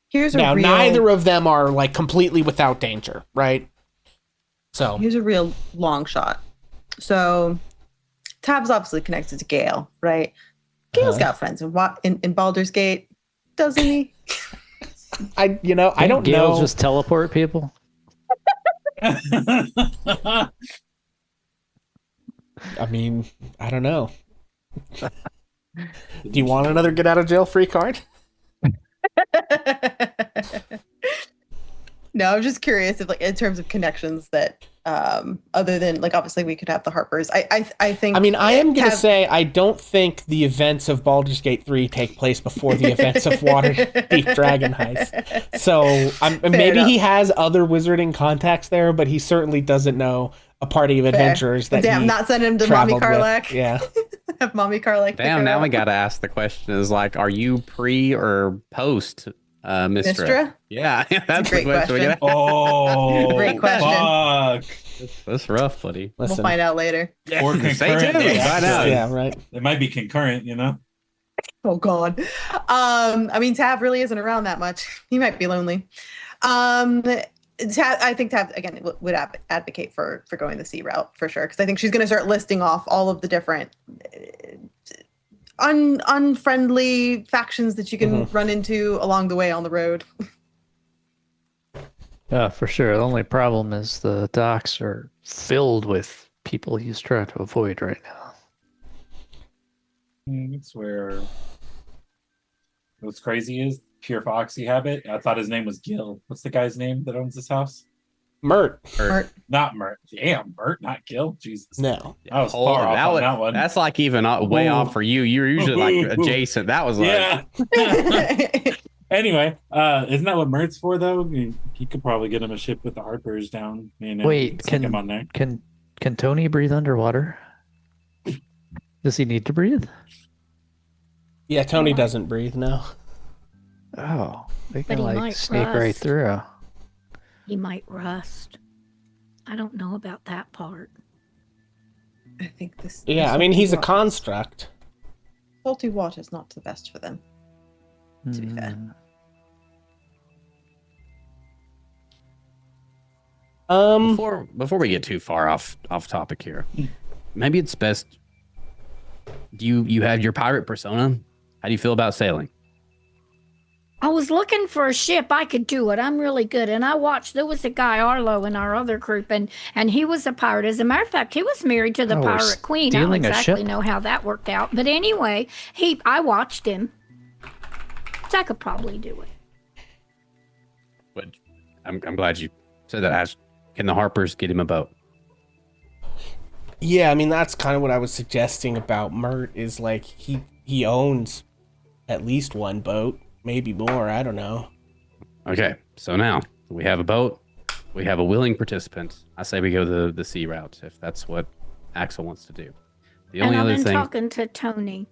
Here's a Now, real, neither of them are like completely without danger, right? So Here's a real long shot. So, Tab's obviously connected to Gale, right? Gale's got friends in Baldur's Gate, doesn't he? I don't Gale know. just teleport people. I mean, I don't know. Do you want another get out of jail free card? No, I'm just curious if, like, in terms of connections that, other than, like, obviously we could have the Harpers. I think. I mean, I am going to have- say I don't think the events of Baldur's Gate 3 take place before the events of Waterdeep Dragon Heist. So maybe enough. he has other wizarding contacts there, but he certainly doesn't know a party of adventurers that Damn, he not send him to Mommy traveled with. Karlak. Yeah. Have Mommy Karlak. pick Damn, her now up. we got to ask the question is like, are you pre or post Mistra? Mistra? Yeah, that's great the question. We question. gotta- Oh, Great question. Fuck. That's rough, buddy. We'll Listen. find out later. Or Stay concurrent. tuned. They Find out. actually- Yeah, right. It might be concurrent, you know? Oh God. I mean, Tab really isn't around that much. He might be lonely. I think Tab again would advocate for going the sea route for sure, because I think she's going to start listing off all of the different unfriendly factions that you can run into along the way on the road. Yeah, for sure. The only problem is the docks are filled with people he's trying to avoid right now. It's where what's crazy is pure foxy habit. I thought his name was Gil. What's the guy's name that owns this house? Mert. Not Mert. Damn, Mert, not Gil. Jesus. No. I was Hold far on, off on that one. That's like even way Ooh. off for you. You're usually like adjacent. That was like, Yeah. Anyway, isn't that what Mert's for though? He could probably get him a ship with the Harpers down. Wait, stick him on there. Can Tony breathe underwater? Does he need to breathe? Yeah, Tony doesn't breathe now. Oh, they But can he like might sneak right rust. through. He might rust. I don't know about that part. I think this. Yeah, I mean, he's a construct. Salty water is not the best for them. To be fair. before we get too far off topic here, maybe it's best. Do you have your pirate persona? How do you feel about sailing? I was looking for a ship. I could do it. I'm really good. And I watched, there was a guy, Arlo, in our other group, and he was a pirate. As a matter of fact, he was married to the Oh, we're pirate queen. I don't stealing a exactly ship? know how that worked out. But anyway, I watched him. So I could probably do it. But I'm glad you said that. Ash, can the Harpers get him a boat? Yeah, I mean, that's kind of what I was suggesting about Mert, is like he owns at least one boat, maybe more, I don't know. Okay, so now we have a boat. We have a willing participant. I say we go the sea route if that's what Axel wants to do. The And only I've other been thing. talking to Tony.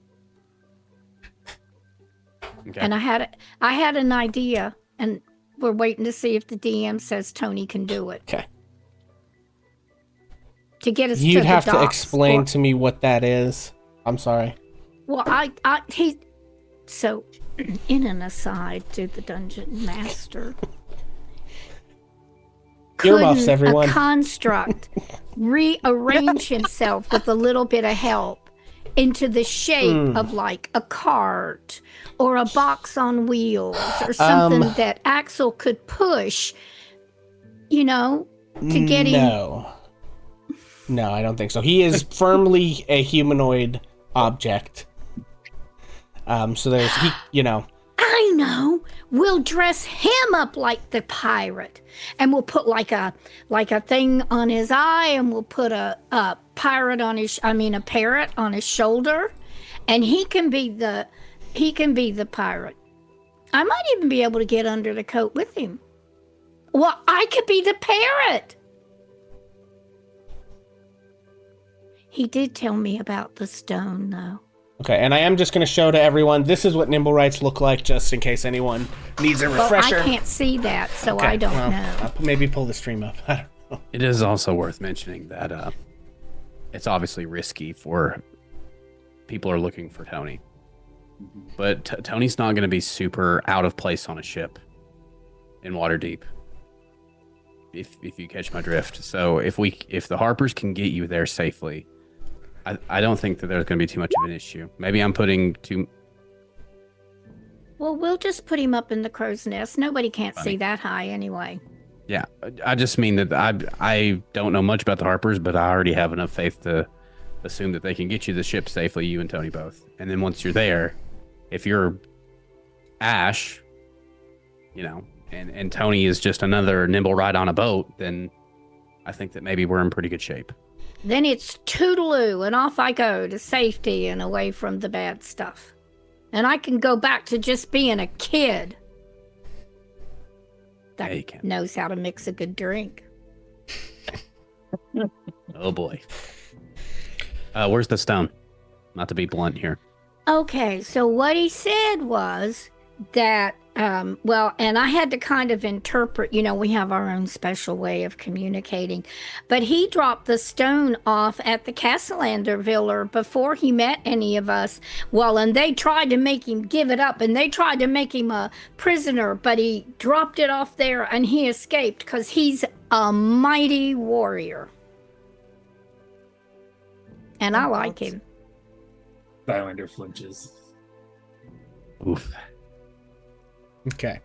Okay. And I had an idea, and we're waiting to see if the DM says Tony can do it. Okay. To get us to You'd the have to docks. explain to me what that is. I'm sorry. Well, so in an aside to the dungeon master. Earmuffs, couldn't everyone. A construct rearrange himself with a little bit of help into the shape of like a cart or a box on wheels or something that Axel could push, to get him. No, I don't think so. He is firmly a humanoid object. So there's I know. We'll dress him up like the pirate, and we'll put like a thing on his eye, and we'll put a parrot on his shoulder, and he can be the pirate. I might even be able to get under the coat with him. Well, I could be the parrot. He did tell me about the stone, though. Okay, and I am just going to show to everyone, this is what nimble rights look like, just in case anyone needs a refresher. Well, I can't see that, so Okay, I don't well, know. I'll maybe pull the stream up. I don't know. It is also worth mentioning that it's obviously risky for people who are looking for Tony. But Tony's not going to be super out of place on a ship in Waterdeep. If you catch my drift. So if the Harpers can get you there safely, I don't think that there's going to be too much of an issue. Maybe I'm putting too... Well, we'll just put him up in the crow's nest. Nobody can't see that high anyway. Yeah, I just mean that I don't know much about the Harpers, but I already have enough faith to assume that they can get you the ship safely, you and Tony both. And then once you're there, if you're Ash, you know, and Tony is just another nimble ride on a boat, then I think that maybe we're in pretty good shape. Then it's toodaloo, and off I go to safety and away from the bad stuff. And I can go back to just being a kid that knows how to mix a good drink. Oh boy. Where's the stone? Not to be blunt here. Okay, so what he said was that, and I had to kind of interpret, you know, we have our own special way of communicating, but he dropped the stone off at the Castellander Villa before he met any of us. Well, and they tried to make him give it up, and they tried to make him a prisoner, but he dropped it off there and he escaped because he's a mighty warrior. And I like him. Highlander flinches. Oof. Okay.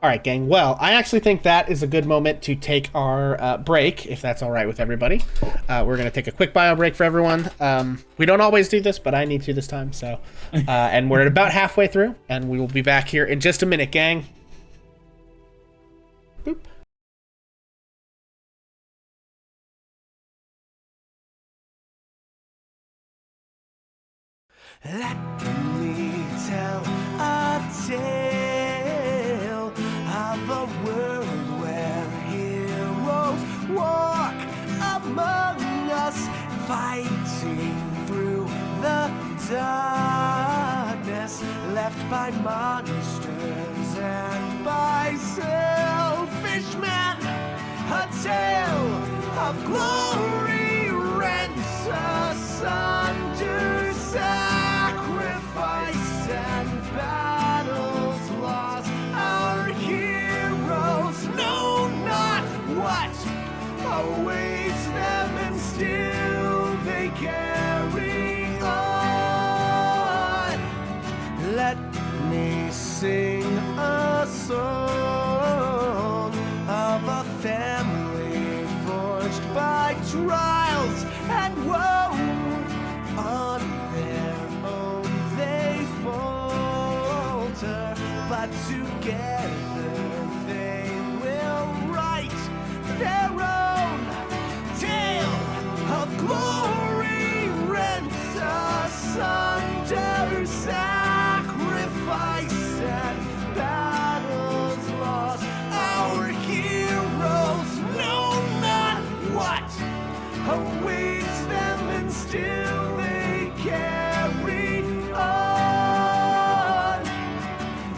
All right, gang. Well, I actually think that is a good moment to take our break, if that's all right with everybody. We're going to take a quick bio break for everyone. We don't always do this, but I need to this time. So, and we're about halfway through, and we will be back here in just a minute, gang. Boop. Let me tell a tale of a world where heroes walk among us, fighting through the darkness left by monsters and by selfish men. A tale of glory rents asunder, sacrifice and battles lost. Our heroes know not what awaits them, and still they carry on. Let me sing a song of a family forged by trials and woe. On their own they falter, but together they will write their own tale of glory rent asunder, sacrifice and battles lost. Our heroes know not what awaits them, and still they carry on.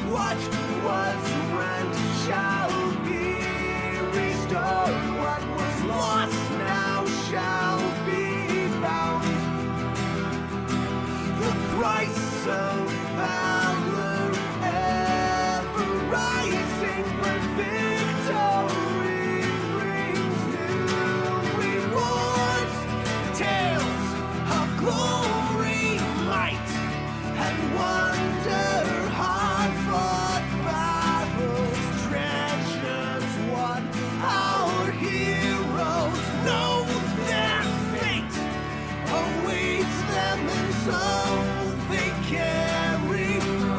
What was rent shall be restored. What was lost now shall be found. The price of valor ever rising, but victory brings new rewards. Tales of glory, might, and wonder, hard-fought battles, treasures won. Our heroes know their fate awaits them, and so they carry on.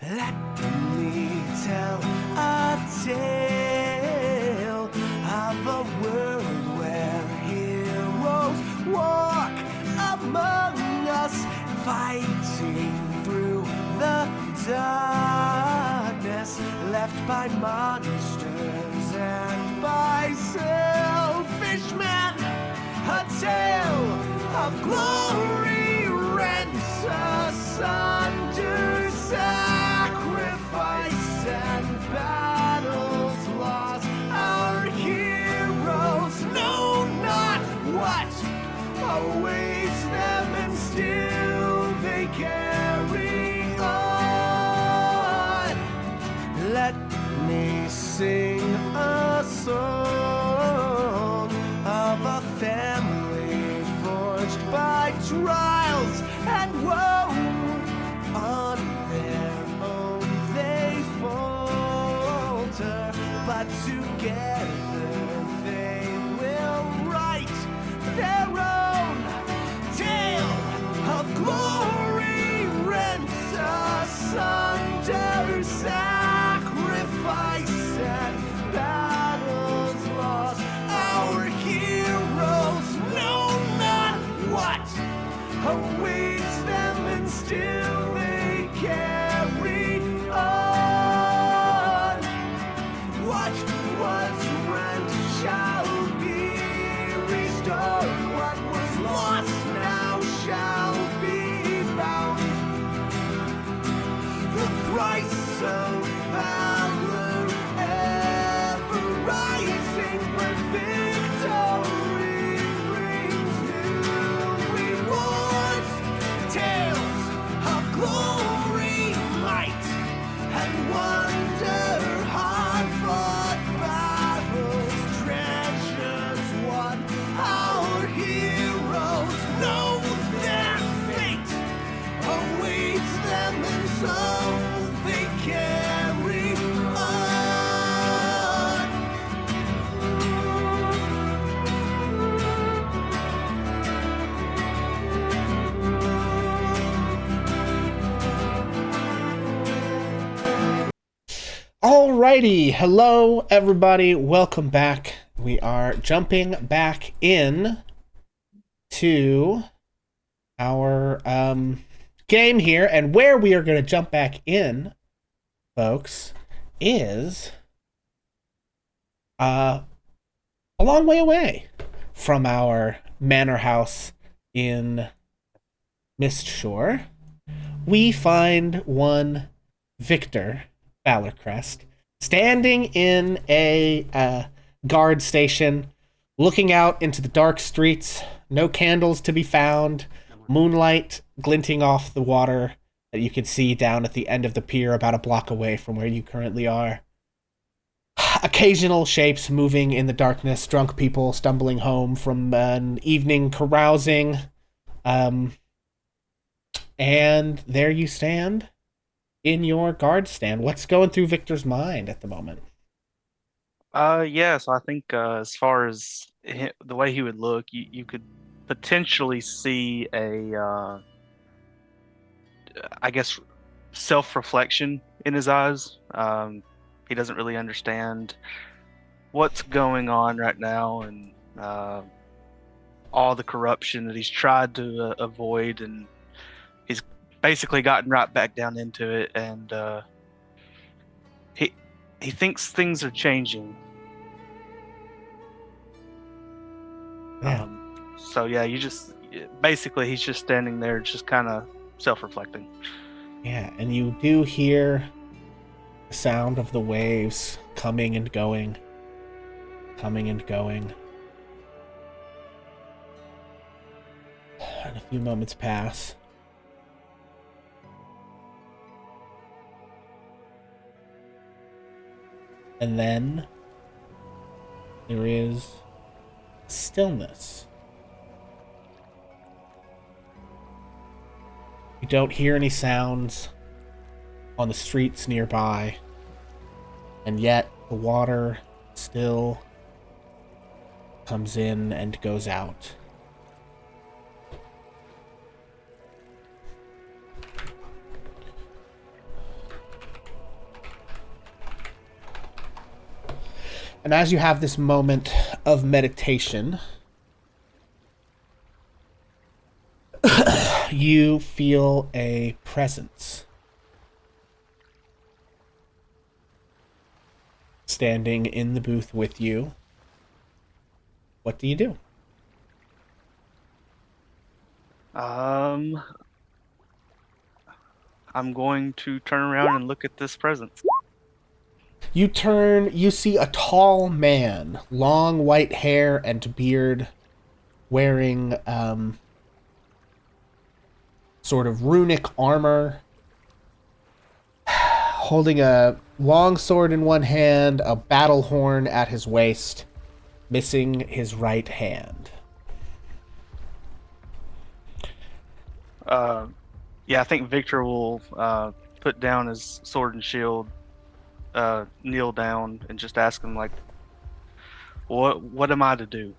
Let me tell a tale of a world where heroes walk among us, fighting through the darkness left by monsters and by selfish men. A tale of glory rents asunder, sacrifice trials and woe. On their own they falter, but together they will write their own tale of glory, rent asunder, sacrifice and battles lost. Our heroes know not what awaits them, and still they carry on. What was rent shall be restored. What was lost now shall be found. The price of valor ever rising, but victory brings new rewards. Tales of glory, might, and wonder, hard-fought battles, treasures won. Our heroes know their fate awaits them, and so they carry on. Alrighty, hello everybody, welcome back. We are jumping back in to our game here, and where we are going to jump back in, folks, is a long way away from our manor house in Mistshore. We find one Victor Valorcrest standing in a guard station, looking out into the dark streets. No candles to be found. Moonlight glinting off the water that you can see down at the end of the pier about a block away from where you currently are. Occasional shapes moving in the darkness, drunk people stumbling home from an evening carousing. And there you stand in your guard stand. What's going through Victor's mind at the moment? Yeah, so I think as far as the way he would look, you could potentially see a, I guess, self-reflection in his eyes. He doesn't really understand what's going on right now, and all the corruption that he's tried to avoid, and he's basically gotten right back down into it, and he thinks things are changing. Yeah. So yeah, basically he's just standing there, just kind of self-reflecting. Yeah, and you do hear the sound of the waves coming and going, coming and going. And a few moments pass. And then there is stillness. You don't hear any sounds on the streets nearby, and yet the water still comes in and goes out. And as you have this moment of meditation, you feel a presence standing in the booth with you. What do you do? I'm going to turn around and look at this presence. You turn, you see a tall man, long white hair and beard, wearing sort of runic armor, holding a long sword in one hand, a battle horn at his waist, missing his right hand. Yeah, I think Victor will put down his sword and shield, kneel down, and just ask him like, "What am I to do?"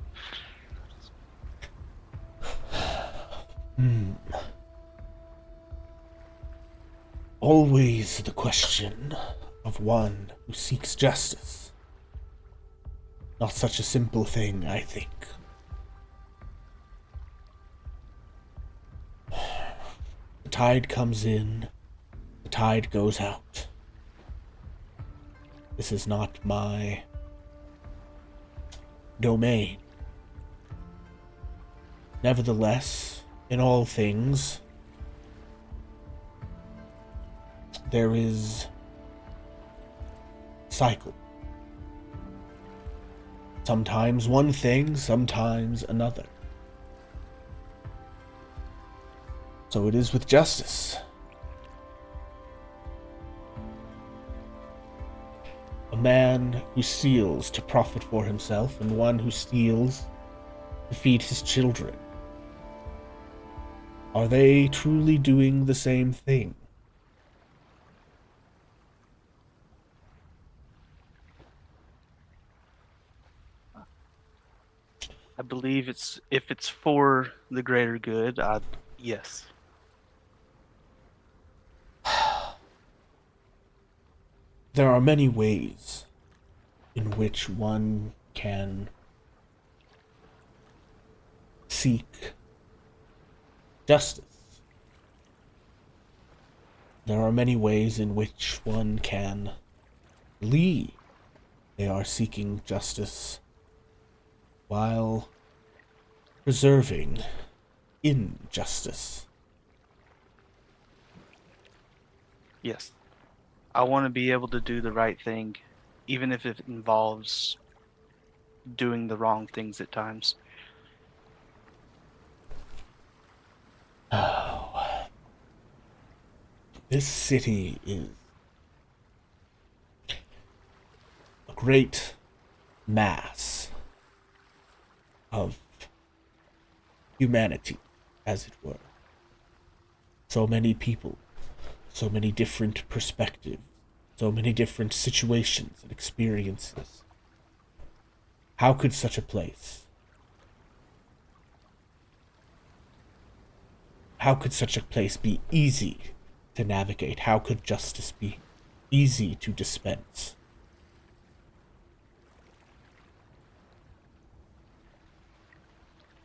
Always the question of one who seeks justice. Not such a simple thing, I think. The tide comes in, the tide goes out. This is not my domain. Nevertheless, in all things, there is cycle. Sometimes one thing, sometimes another. So it is with justice. A man who steals to profit for himself, and one who steals to feed his children. Are they truly doing the same thing? I believe if it's for the greater good, yes. There are many ways in which one can seek justice. There are many ways in which one can believe they are seeking justice while preserving injustice. Yes. I want to be able to do the right thing, even if it involves doing the wrong things at times. Oh. This city is a great mass of humanity, as it were. So many people, so many different perspectives, so many different situations and experiences. How could such a place, be easy to navigate? How could justice be easy to dispense?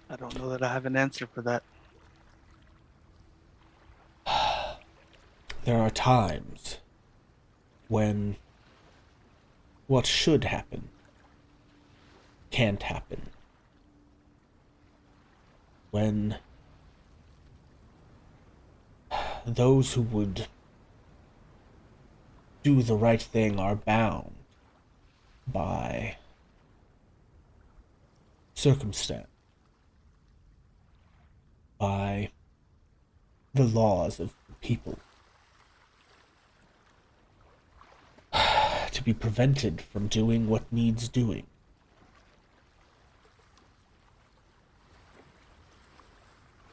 I don't know that I have an answer for that. There are times when what should happen can't happen. When those who would do the right thing are bound by circumstance, by the laws of the people, to be prevented from doing what needs doing.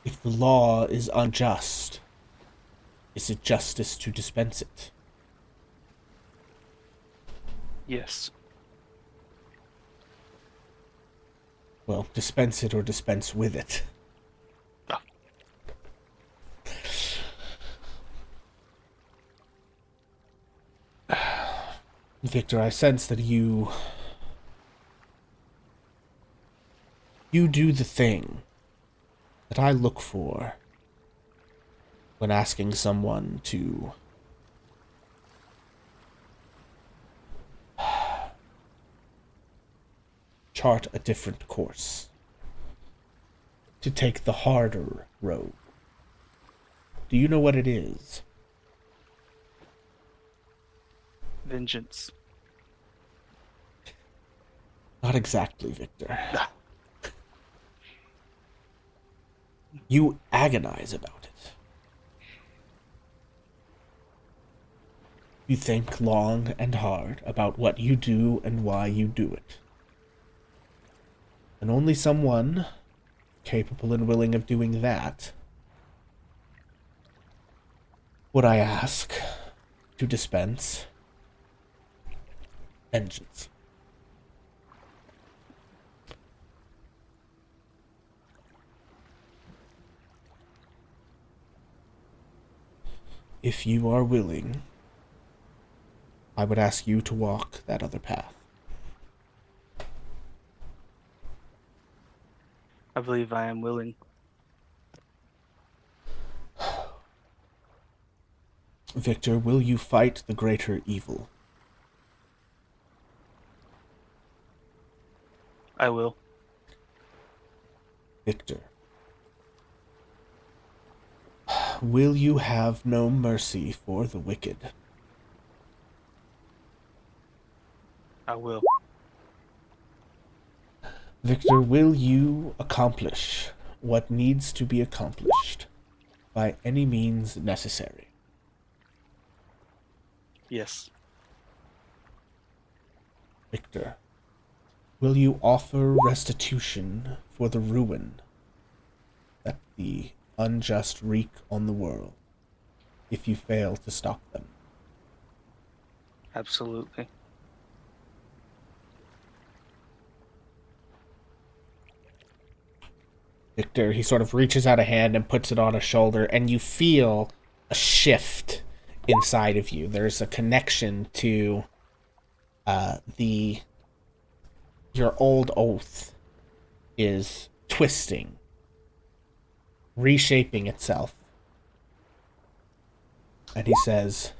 If the law is unjust, is it justice to dispense it? Yes. Well, dispense it or dispense with it. Oh. Victor, I sense that you do the thing that I look for when asking someone to chart a different course, to take the harder road. Do you know what it is? Vengeance. Not exactly, Victor. Ah. You agonize about it. You think long and hard about what you do and why you do it. And only someone capable and willing of doing that would I ask to dispense vengeance. If you are willing, I would ask you to walk that other path. I believe I am willing. Victor, will you fight the greater evil? I will. Victor, will you have no mercy for the wicked? I will. Victor, will you accomplish what needs to be accomplished by any means necessary? Yes. Victor, will you offer restitution for the ruin that the unjust wreak on the world if you fail to stop them? Absolutely. Victor, he sort of reaches out a hand and puts it on a shoulder, and you feel a shift inside of you. There's a connection to your old oath is twisting, reshaping itself. And he says,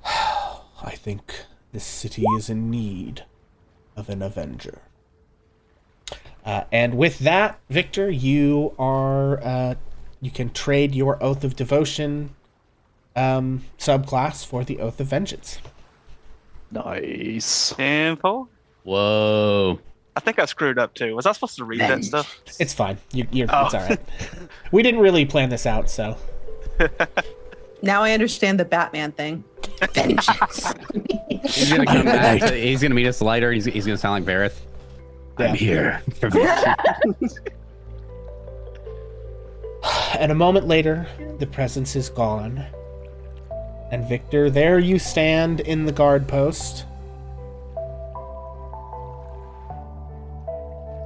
I think this city is in need of an Avenger. And with that, Victor, you are you can trade your Oath of Devotion subclass for the Oath of Vengeance. Nice. Info? Whoa. I think I screwed up too. Was I supposed to read that stuff? It's fine. It's Oh. all right. We didn't really plan this out, so. Now I understand the Batman thing. Vengeance. He's gonna come back. He's gonna meet us later. He's gonna sound like Vareth. Yeah. I'm here. And a moment later, the presence is gone. And Victor, there you stand in the guard post.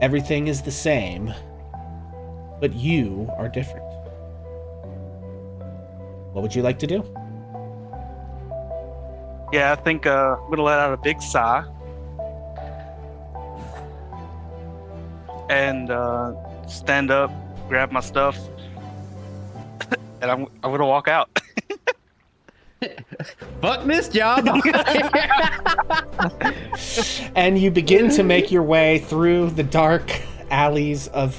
Everything is the same, but you are different. What would you like to do? Yeah, I think I'm gonna let out a big sigh and stand up, grab my stuff, and I'm gonna walk out. Fuck this job. And you begin to make your way through the dark alleys of,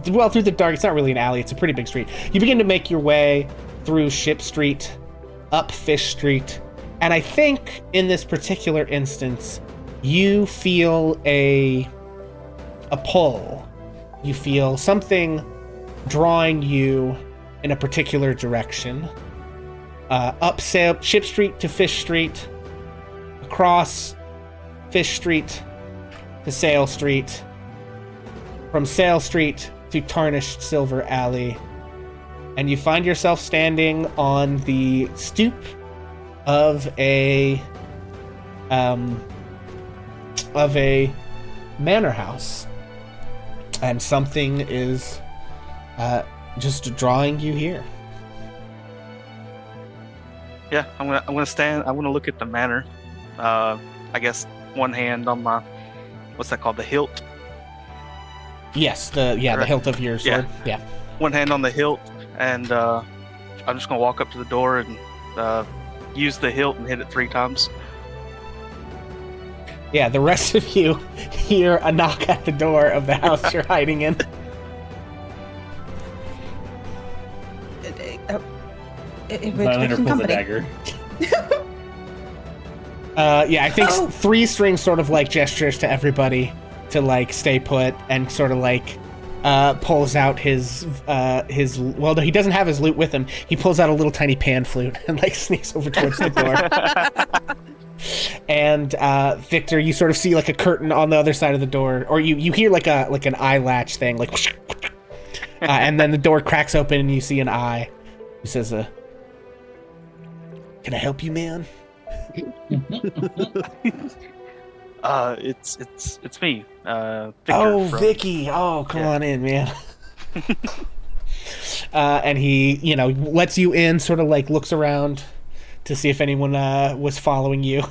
through the dark, it's not really an alley, it's a pretty big street. You begin to make your way through Ship Street, up Fish Street, and I think in this particular instance, you feel a pull. You feel something drawing you in a particular direction. Up Ship Street to Fish Street, across Fish Street to Sail Street, from Sail Street to Tarnished Silver Alley, and you find yourself standing on the stoop of a manor house, and something is just drawing you here. Yeah, I'm gonna stand. I'm gonna look at the manor. I guess one hand on my, what's that called, the hilt. Yes, the hilt of your sword. Yeah. One hand on the hilt, and I'm just gonna walk up to the door and use the hilt and hit it 3 times. Yeah, the rest of you hear a knock at the door of the house you're hiding in. Highlander pulls a dagger. Yeah, I think 3 strings sort of like gestures to everybody to like stay put, and sort of like pulls out his well, no, he doesn't have his lute with him. He pulls out a little tiny pan flute and like sneaks over towards the door. And Victor, you sort of see like a curtain on the other side of the door, or you hear like an eye latch thing, like, and then the door cracks open and you see an eye. He says, Can I help you, man? It's me, Victor. Oh, from- Vicky. Oh, come Yeah. on in, man. And he, lets you in, sort of like looks around to see if anyone was following you.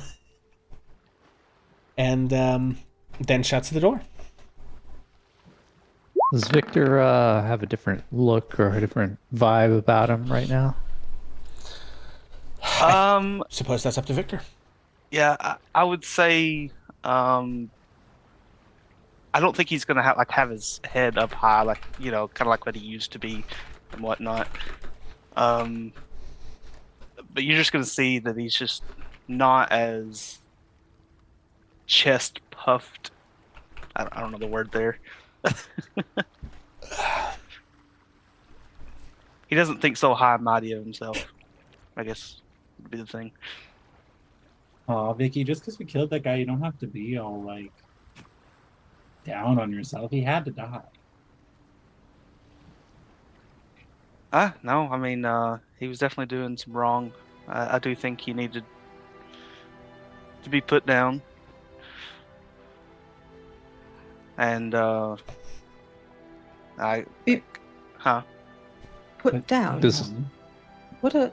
And then shuts the door. Does Victor have a different look or a different vibe about him right now? Suppose that's up to Victor. Yeah, I would say, I don't think he's gonna have his head up high, like kind of like what he used to be, and whatnot. But you're just gonna see that he's just not as chest puffed. I don't know the word there. He doesn't think so high and mighty of himself, I guess would be the thing. Aw, Vicky, just because we killed that guy, you don't have to be all like down on yourself. He had to die. No, I mean, he was definitely doing some wrong. I do think he needed to be put down. And, Be- huh? Put down. Does What a.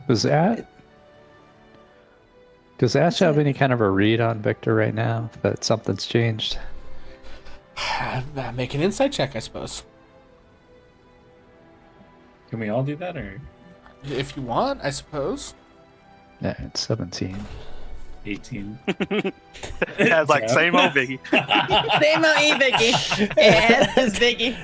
does Ash have any kind of a read on Victor right now? That something's changed? Make an insight check, I suppose. Can we all do that, or If you want, I suppose. Yeah, it's 17. 18? Yeah, it's like same old Biggie. Same old Vicky. Yes, it's Vicky.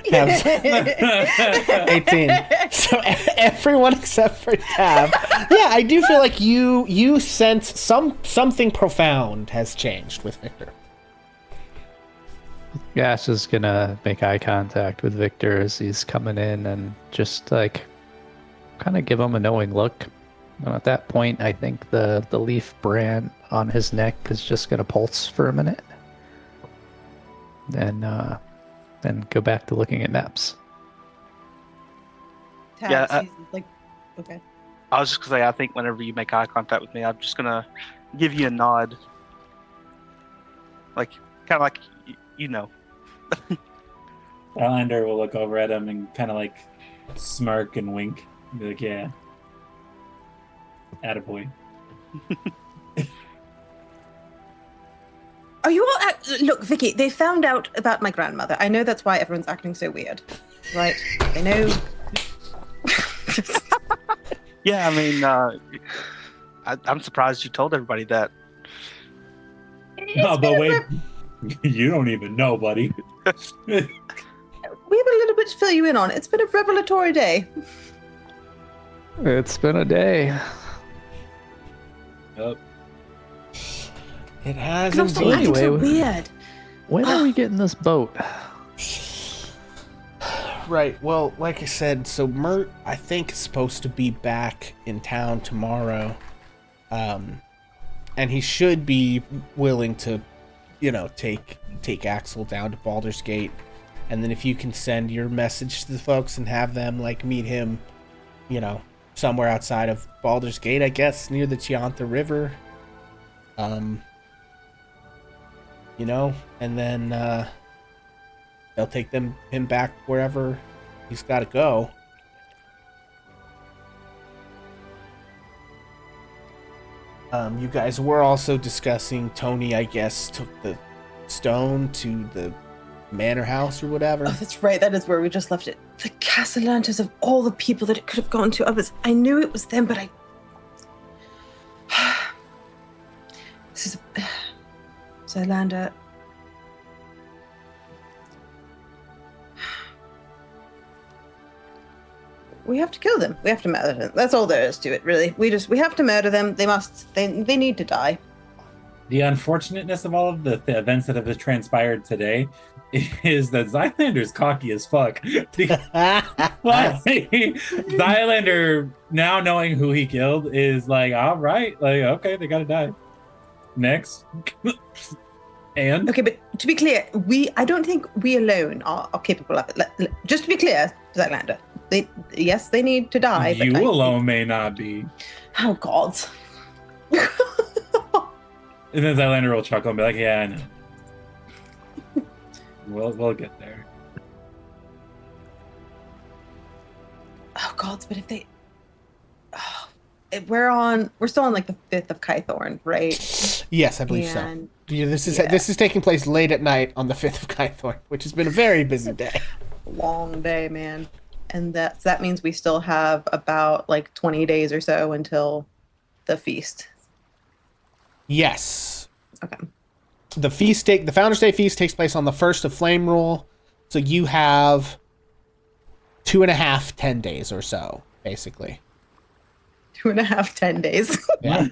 18. So everyone except for Tab. Yeah, I do feel like you sense something profound has changed with Victor. Ash is gonna make eye contact with Victor as he's coming in and just like kind of give him a knowing look. And at that point, I think the leaf brand on his neck is just gonna pulse for a minute, and then go back to looking at maps. Yeah, Like, okay. I was just gonna say, I think whenever you make eye contact with me, I'm just gonna give you a nod, like kind of like Highlander will look over at him and kind of like smirk and wink. Be like, yeah. Attaboy. Are you all? Look, Vicky. They found out about my grandmother. I know that's why everyone's acting so weird, right? They know. Yeah, I mean, I'm surprised you told everybody that. Oh, but wait, you don't even know, buddy. We have a little bit to fill you in on. It's been a revelatory day. It's been a day. Yep. It has And also, indeed. acting so Anyway, weird. When are we getting this boat? Right. Well, like I said, so Mert, I think, is supposed to be back in town tomorrow, and he should be willing to, take Axel down to Baldur's Gate, and then if you can send your message to the folks and have them meet him, somewhere outside of Baldur's Gate, I guess, near the Chiantha River, and then they'll take him back wherever he's got to go. You guys were also discussing Tony, I guess, took the stone to the manor house or whatever. Oh, that's right. That is where we just left it. The Castellantas of all the people that it could have gone to. I knew it was them, but I. This is. Zerlander. We have to kill them. We have to murder them. That's all there is to it, really. We have to murder them. They need to die. The unfortunateness of all of the events that have transpired today is that Zylander's cocky as fuck. Zylander, now knowing who he killed, is like, all right, okay, they gotta die. Next. And Okay, but to be clear, I don't think we alone are capable of it. Just to be clear, Zylander, they need to die. you alone may not be. Oh God. And then Zylander will chuckle and be like, "Yeah, I know. We'll get there." Oh God, but if they, we're still on like the 5th of Kythorn, right? Yes, I believe And- so. Yeah, this is taking place late at night on the 5th of Kythorn, which has been a very busy day. Long day, man. And that means we still have about like 20 days or so until the feast. Yes. Okay. The Founders Day feast takes place on the 1st of Flame Rule, so you have 2.5, 10 days or so, basically. 2.5, 10 days. Yeah.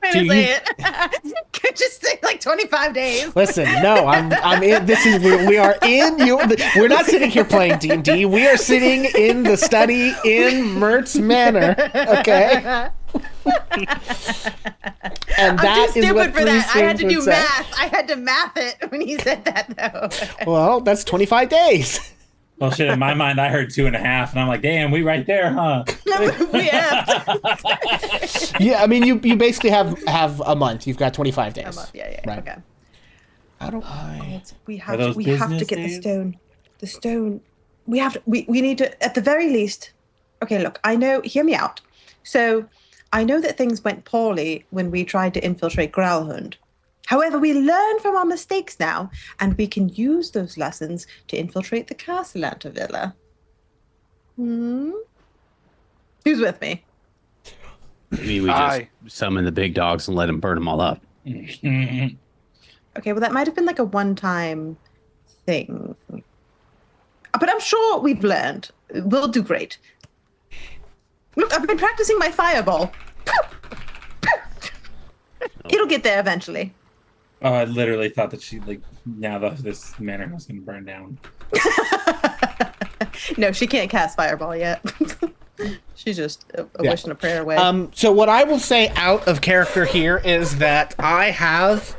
I So didn't say it. Could just say like 25 days. Listen, no, I'm in. We are in. We're not sitting here playing D&D. We are sitting in the study in Mertz Manor. Okay. And I'm too is what stupid for that. I had to do would say. math. I had to math it when he said that, though. Well, that's 25 days. Well, shit. In my mind, I heard 2.5, and I'm like, "Damn, we right there, huh?" We have Yeah, I mean, you basically have a month. You've got 25 days. a month. Yeah. Right. Okay. How do I? We Are have those to business get days? the stone. The stone. We have to. We need to, at the very least. Okay, look. I know. Hear me out. So, I know that things went poorly when we tried to infiltrate Growlhund. However, we learn from our mistakes now, and we can use those lessons to infiltrate the Castellanter Villa. Who's with me? Maybe we just Aye. summon the big dogs and let them burn them all up. Okay, well, that might have been like a one-time thing. But I'm sure we've learned. We'll do great. Look, I've been practicing my fireball. It'll get there eventually. Oh, I literally thought that this manor house can burn down. No, she can't cast fireball yet. She's just a wish and a prayer away. So what I will say out of character here is that I have,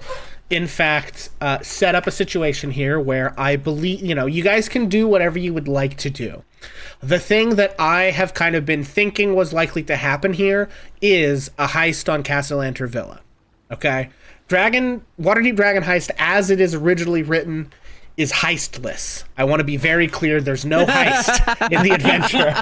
in fact, set up a situation here where I believe, you guys can do whatever you would like to do. The thing that I have kind of been thinking was likely to happen here is a heist on Castellanter Villa. Okay? Waterdeep Dragon Heist, as it is originally written, is heistless. I want to be very clear. There's no heist in the adventure.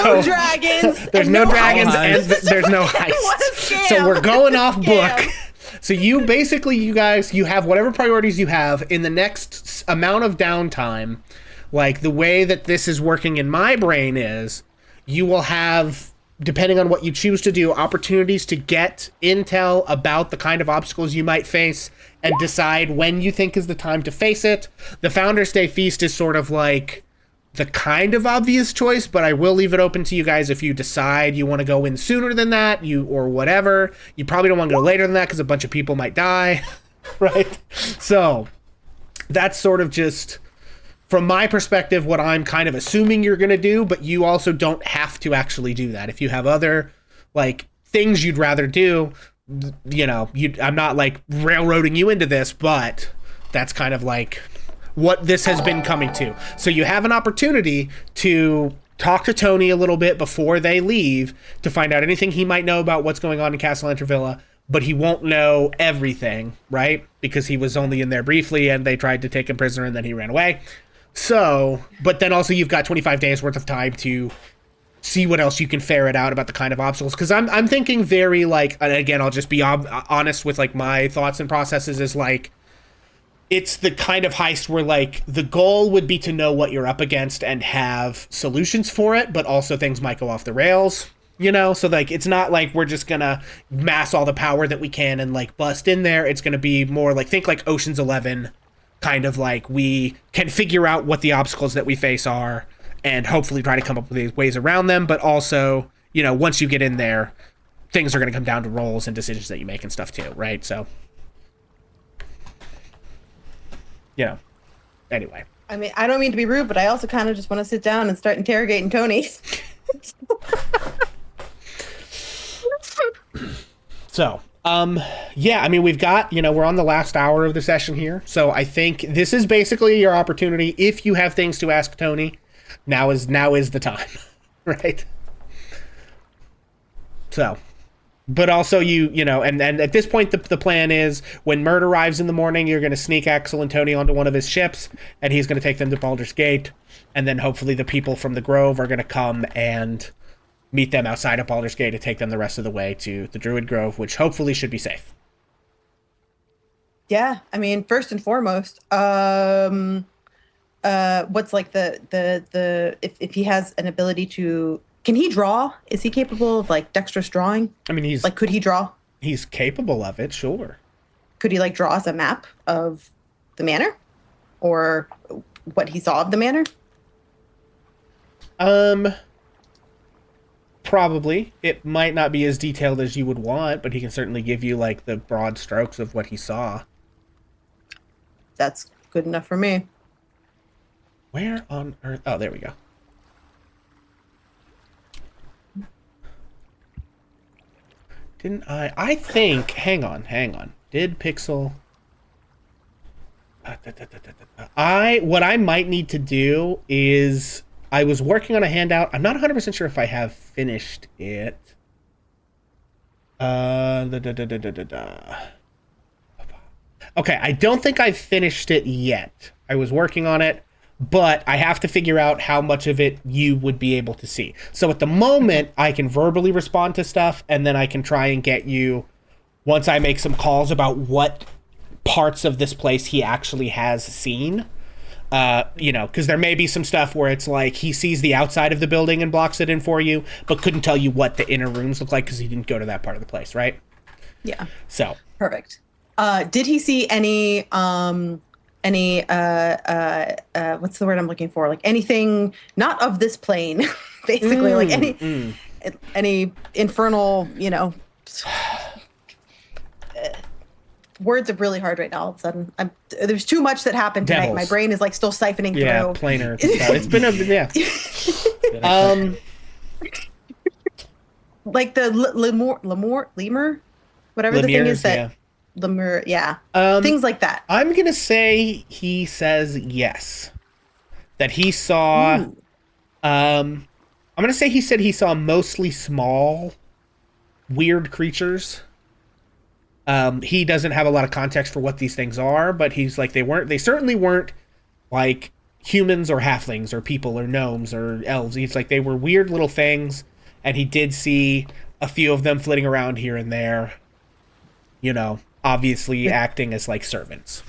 No dragons. There's and no dragons and heist. there's no What a heist. scam. So we're going off Scam. book. So you guys, you have whatever priorities you have in the next amount of downtime. Like the way that this is working in my brain is you will have, depending on what you choose to do, opportunities to get intel about the kind of obstacles you might face and decide when you think is the time to face it. The Founders Day Feast is sort of like the kind of obvious choice, but I will leave it open to you guys if you decide you want to go in sooner than that, or whatever. You probably don't want to go later than that because a bunch of people might die, right? So that's sort of just, from my perspective, what I'm kind of assuming you're going to do, but you also don't have to actually do that. If you have other, things you'd rather do, I'm not, railroading you into this, but that's kind of, what this has been coming to. So you have an opportunity to talk to Tony a little bit before they leave to find out anything he might know about what's going on in Castellanter Villa, but he won't know everything, right? Because he was only in there briefly and they tried to take him prisoner and then he ran away. So, but then also you've got 25 days worth of time to see what else you can ferret out about the kind of obstacles. Because I'm thinking very and again, I'll just be honest with my thoughts and processes is it's the kind of heist where the goal would be to know what you're up against and have solutions for it, but also things might go off the rails, so it's not we're just gonna mass all the power that we can and bust in there. It's gonna be more think Ocean's 11, kind of we can figure out what the obstacles that we face are and hopefully try to come up with these ways around them, but also once you get in there, things are going to come down to rolls and decisions that you make and stuff too, right? So anyway, I mean, I don't mean to be rude, but I also kind of just want to sit down and start interrogating Tony. So I mean, we've got, we're on the last hour of the session here. So I think this is basically your opportunity. If you have things to ask Tony, now is the time, right? So But also you know, and at this point the plan is when Mert arrives in the morning, you're going to sneak Axel and Tony onto one of his ships, and he's going to take them to Baldur's Gate, and then hopefully the people from the Grove are going to come and meet them outside of Baldur's Gate to take them the rest of the way to the Druid Grove, which hopefully should be safe. Yeah, I mean, first and foremost, what's like the if he has an ability to, can he draw? Is he capable of like dexterous drawing? I mean, he's like, could he draw? He's capable of it, sure. Could he like draw us a map of the manor, or what he saw of the manor? Probably. It might not be as detailed as you would want, but he can certainly give you like the broad strokes of what he saw. That's good enough for me. Where on earth? Oh, there we go. Didn't I think, hang on. Did Pixel... what I might need to do is, I was working on a handout. I'm not 100% sure if I have finished it. Okay, I don't think I've finished it yet. I was working on it, but I have to figure out how much of it you would be able to see. So at the moment, I can verbally respond to stuff, and then I can try and get you, once I make some calls about what parts of this place he actually has seen. You know, because there may be some stuff where it's like he sees the outside of the building and blocks it in for you, but couldn't tell you what the inner rooms look like because he didn't go to that part of the place, right? Yeah. So. Perfect. Did he see any what's the word I'm looking for? Like anything not of this plane, basically, like any infernal, you know, words are really hard right now all of a sudden. There's too much that happened tonight. Devils. My brain is like still siphoning through. Yeah, planar. It's been a, yeah. Like the lemur, whatever the thing is that, yeah. Lemur, yeah. Things like that. I'm going to say he says yes. That he saw... I'm going to say he said he saw mostly small, weird creatures. He doesn't have a lot of context for what these things are, but he's like, they certainly weren't like humans or halflings or people or gnomes or elves. He's like, they were weird little things, and he did see a few of them flitting around here and there, you know, obviously acting as like servants.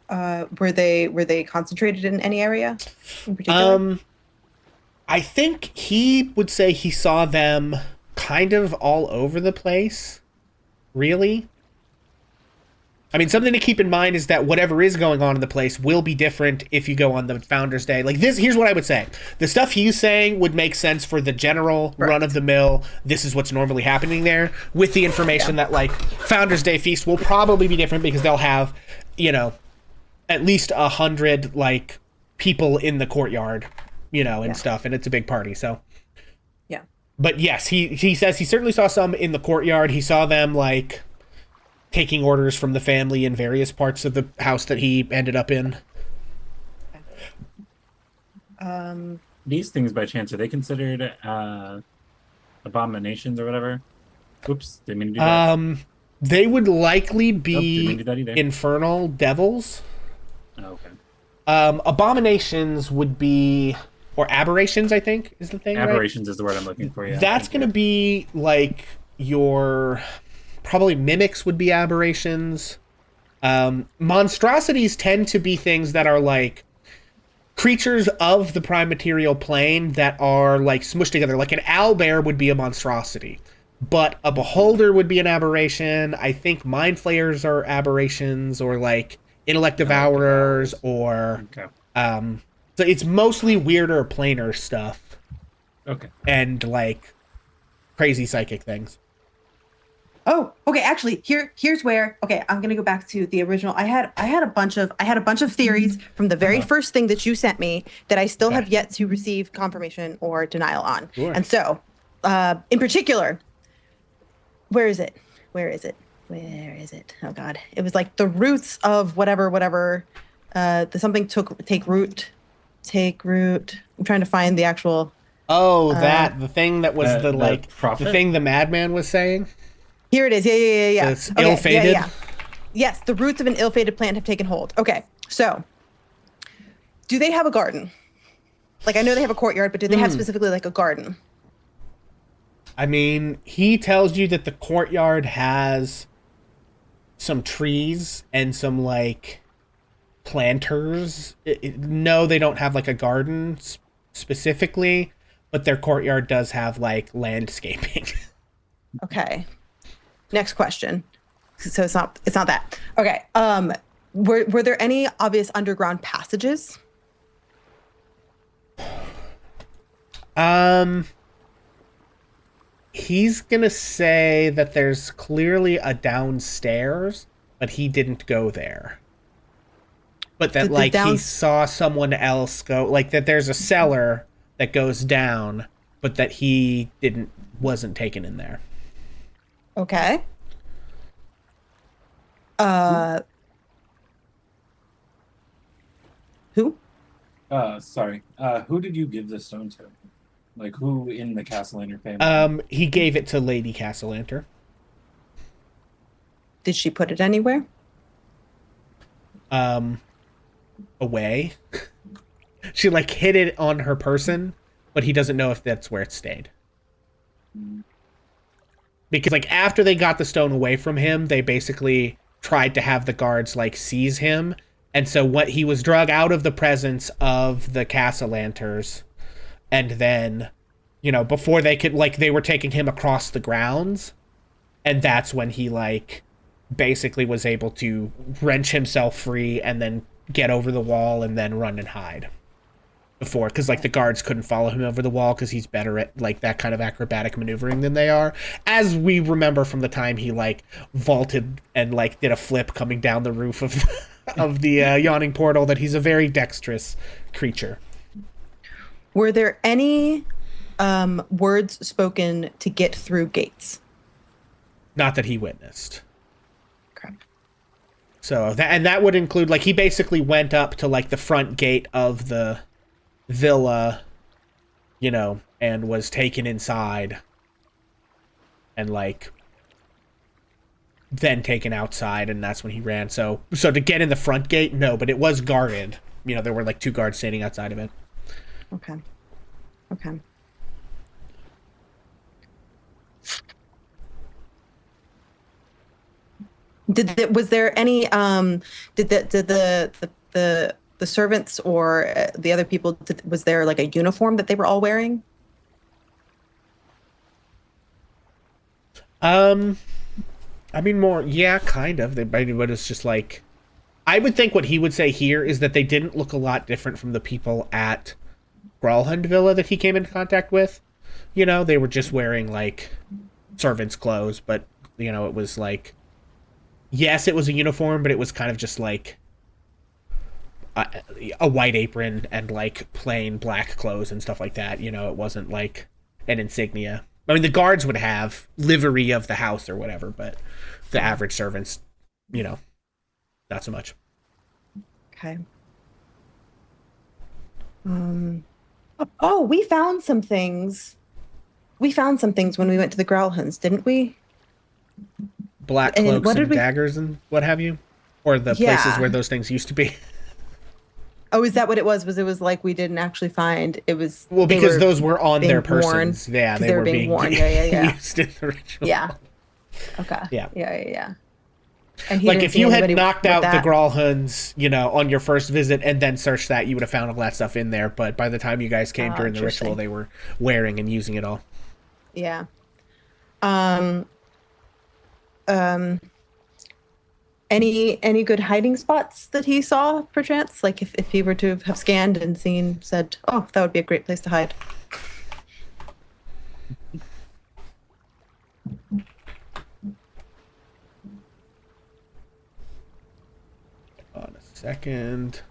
Were they concentrated in any area in particular? I think he would say he saw them kind of all over the place. Really? I mean, something to keep in mind is that whatever is going on in the place will be different if you go on the Founders Day. Like this, here's what I would say. The stuff he's saying would make sense for the general run-of-the-mill, this is what's normally happening there, with the information that, like, Founders Day Feast will probably be different because they'll have, you know, at least 100, like, people in the courtyard, you know, and stuff, and it's a big party, so... But yes, he says he certainly saw some in the courtyard. He saw them, like, taking orders from the family in various parts of the house that he ended up in. These things, by chance, are they considered abominations or whatever? Oops, didn't mean to do that. They would likely Didn't mean be to do that either. infernal devils. Oh, okay. Abominations would be... Or aberrations, I think, is the thing, Aberrations is the word I'm looking for, yeah. That's going to be, like, your... Probably mimics would be aberrations. Monstrosities tend to be things that are, like, creatures of the prime material plane that are, like, smushed together. Like, an owlbear would be a monstrosity. But a beholder would be an aberration. I think mind flayers are aberrations, or, like, intellect devourers, or... Okay. So it's mostly weirder, planar stuff. Okay. And, like, crazy psychic things. Oh, okay. Actually, here's where. Okay, I'm gonna go back to the original. I had a bunch of theories from the very first thing that you sent me that I still have yet to receive confirmation or denial on. Sure. And so, in particular, where is it? Oh God, it was like the roots of whatever. The something take root. I'm trying to find the actual Oh, the thing that was the prophet? thing the madman was saying. Here it is. Yeah. It's Okay, ill-fated. Yeah. Yes, the roots of an ill-fated plant have taken hold. Okay, so do they have a garden? Like, I know they have a courtyard, but do they have specifically like a garden? I mean, he tells you that the courtyard has some trees and some like planters. No, they don't have like a garden specifically, but their courtyard does have like landscaping. Okay. Next question. So it's not that. Okay. Were there any obvious underground passages? He's gonna say that there's clearly a downstairs, but he didn't go there. But that he saw someone else go, like that there's a cellar that goes down, but that he wasn't taken in there. Okay. Who? Sorry. Who did you give the stone to? Like, who in the Castellanter family? He gave it to Lady Castellanter. Did she put it anywhere? Away. She like hid it on her person, but he doesn't know if that's where it stayed. Because like after they got the stone away from him, they basically tried to have the guards like seize him. And so what he was drug out of the presence of the Castellanters, and then, you know, before they could, like, they were taking him across the grounds, and that's when he like basically was able to wrench himself free and then get over the wall and then run and hide. Before, because like the guards couldn't follow him over the wall because he's better at like that kind of acrobatic maneuvering than they are, as we remember from the time he like vaulted and like did a flip coming down the roof of of the yawning portal, that he's a very dexterous creature. Were there any words spoken to get through gates? Not that he witnessed. Okay. So that would include, like, he basically went up to like the front gate of the villa, you know, and was taken inside and like then taken outside, and that's when he ran. So to get in the front gate, no, but it was guarded. You know, there were like 2 guards standing outside of it. Okay. Was there any did the servants or the other people, was there like a uniform that they were all wearing? I mean, more, yeah, kind of. But it's just like, I would think what he would say here is that they didn't look a lot different from the people at Gralhund Villa that he came into contact with. You know, they were just wearing like servants' clothes, but you know, it was like, yes, it was a uniform, but it was kind of just like a white apron and like plain black clothes and stuff like that. You know, it wasn't like an insignia. I mean, the guards would have livery of the house or whatever, but the average servants, you know, not so much. Okay. Oh, we found some things. We found some things when we went to the Growlhounds, didn't we? Black cloaks and daggers and what have you? Or the places where those things used to be. Oh, is that what it was? Was it was like we didn't actually find it was? Well, because those were on their persons. Yeah, they were being worn. Yeah. Used in the ritual. Yeah. Okay. Yeah. And like if you had knocked out the Gralhunds, you know, on your first visit and then searched that, you would have found all that stuff in there. But by the time you guys came during the ritual, they were wearing and using it all. Yeah. Any good hiding spots that he saw, perchance? Like if he were to have scanned and said, oh, that would be a great place to hide. On a second.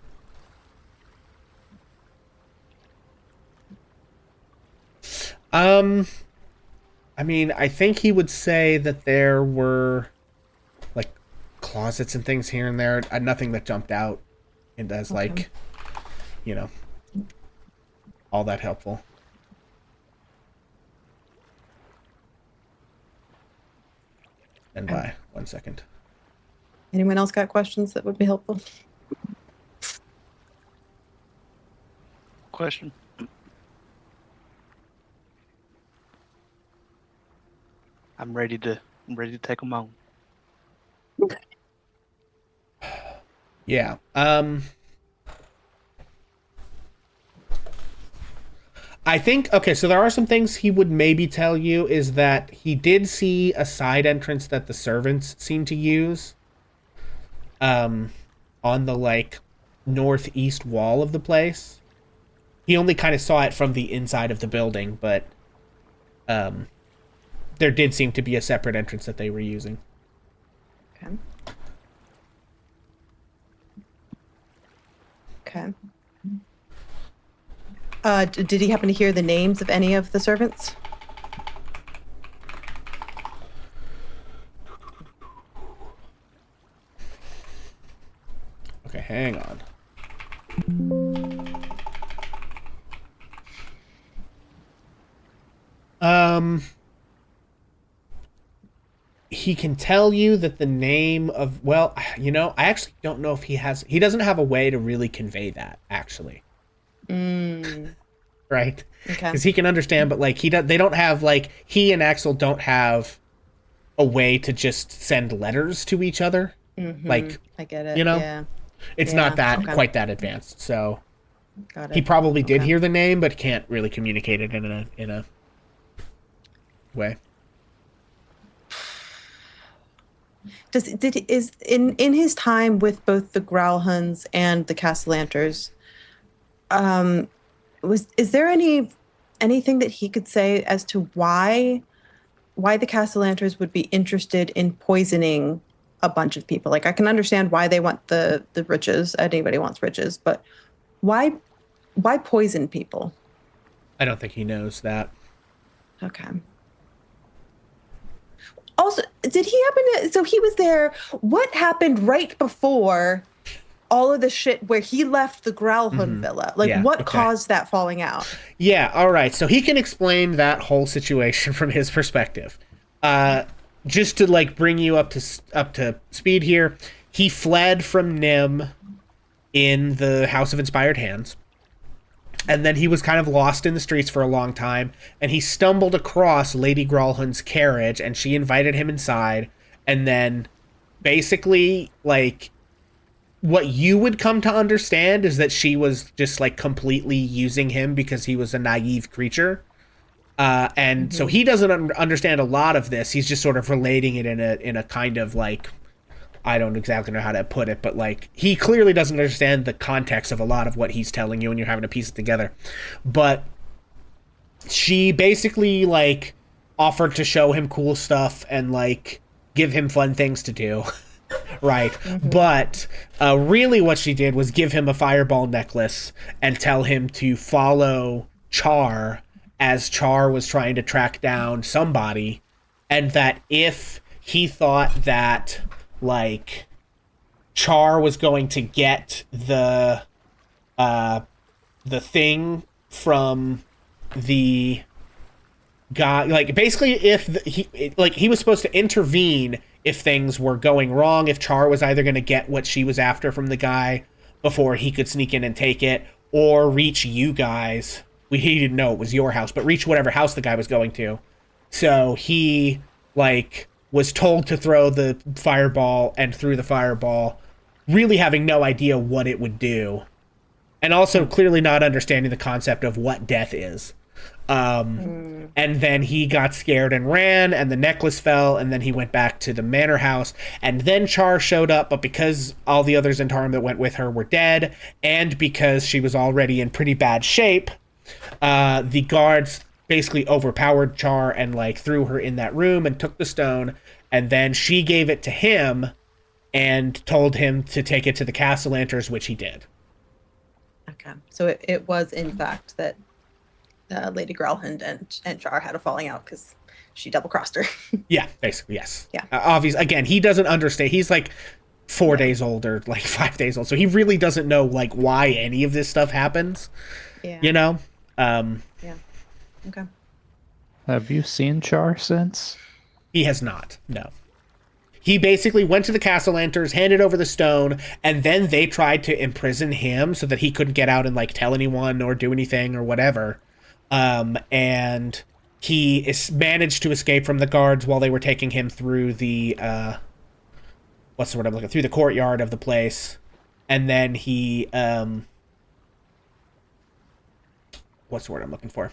I mean, I think he would say that there were like closets and things here and there. Nothing that jumped out and as like, you know, all that helpful. Stand by 1 second. Anyone else got questions that would be helpful? Question. I'm ready to take them on. Yeah. I think, okay, so there are some things he would maybe tell you is that he did see a side entrance that the servants seem to use on the, like, northeast wall of the place. He only kind of saw it from the inside of the building, but there did seem to be a separate entrance that they were using. Okay. Okay. Did he happen to hear the names of any of the servants? Okay, hang on. He can tell you that the name of, well, you know, I actually don't know if he doesn't have a way to really convey that, actually. Right? Okay. Because he can understand, but like they don't have, like, he and Axel don't have a way to just send letters to each other. Like, I get it. you know, Yeah. it's Yeah, not that okay. quite that advanced. So Got it. he probably did Okay. hear the name, but can't really communicate it in a way. Is in his time with both the Growlhuns and the Castellanters, is there anything that he could say as to why the Castellanters would be interested in poisoning a bunch of people? Like, I can understand why they want the riches. Anybody wants riches, but why poison people? I don't think he knows that. Okay. Also, did he happen to? So he was there. What happened right before all of the shit where he left the Growlhund villa? Like, Yeah, what okay. caused that falling out? Yeah, all right. So he can explain that whole situation from his perspective. Just to, like, bring you up to speed here, he fled from Nim in the House of Inspired Hands. And then he was kind of lost in the streets for a long time, and he stumbled across Lady Growlhund's carriage, and she invited him inside, and then basically, like, what you would come to understand is that she was just, like, completely using him because he was a naive creature. And so he doesn't understand a lot of this. He's just sort of relating it in a kind of, like, I don't exactly know how to put it, but, like, he clearly doesn't understand the context of a lot of what he's telling you, and you're having to piece it together. But she basically, like, offered to show him cool stuff and, like, give him fun things to do. Right. But really what she did was give him a fireball necklace and tell him to follow Char as Char was trying to track down somebody, and that if he thought that, like, Char was going to get the thing from the guy, like, basically if he was supposed to intervene if things were going wrong, if Char was either going to get what she was after from the guy before he could sneak in and take it, or reach you guys. He didn't know it was your house, but reach whatever house the guy was going to. So he, like, was told to throw the fireball, and threw the fireball, really having no idea what it would do. And also clearly not understanding the concept of what death is. And then he got scared and ran, and the necklace fell, and then he went back to the manor house, and then Char showed up, but because all the others in Tarim that went with her were dead, and because she was already in pretty bad shape, the guards basically overpowered Char and, like, threw her in that room and took the stone, and then she gave it to him and told him to take it to the Castellanters, which he did. Okay. So it was, in fact, that Lady Growlhund and Char had a falling out because she double-crossed her. Yeah, basically, yes. Yeah. Obviously, again, he doesn't understand. He's, like, 4 days old or, like, 5 days old, so he really doesn't know, like, why any of this stuff happens. Yeah. You know? Yeah. Okay. Have you seen Char since? He has not, no. He basically went to the Castellanters, handed over the stone, and then they tried to imprison him so that he couldn't get out and like tell anyone or do anything or whatever. And he managed to escape from the guards while they were taking him through the what's the word I'm looking, through the courtyard of the place, and then he what's the word I'm looking for?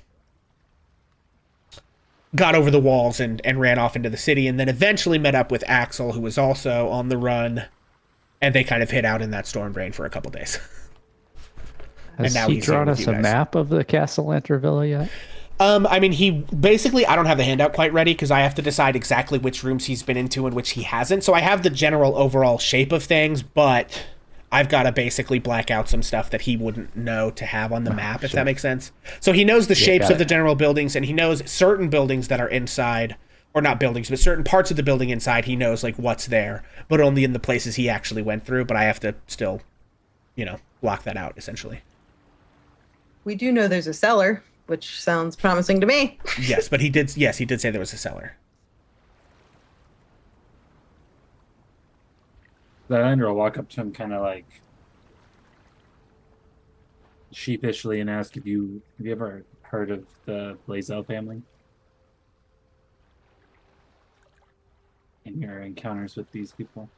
Got over the walls and ran off into the city, and then eventually met up with Axel, who was also on the run, and they kind of hid out in that storm drain for a couple days. Has he drawn us a map of the Castellanter Villa yet? I mean, he basically, I don't have the handout quite ready because I have to decide exactly which rooms he's been into and which he hasn't. So I have the general overall shape of things, but I've got to basically black out some stuff that he wouldn't know to have on the map, if that makes sense. So he knows the shapes of the general buildings, and he knows certain buildings that are inside, or not buildings, but certain parts of the building inside, he knows like what's there, but only in the places he actually went through. But I have to still, block that out, essentially. We do know there's a cellar, which sounds promising to me. Yes, but he did say there was a cellar. Andrew will walk up to him kind of like sheepishly and ask have you ever heard of the Blazel family? In your encounters with these people?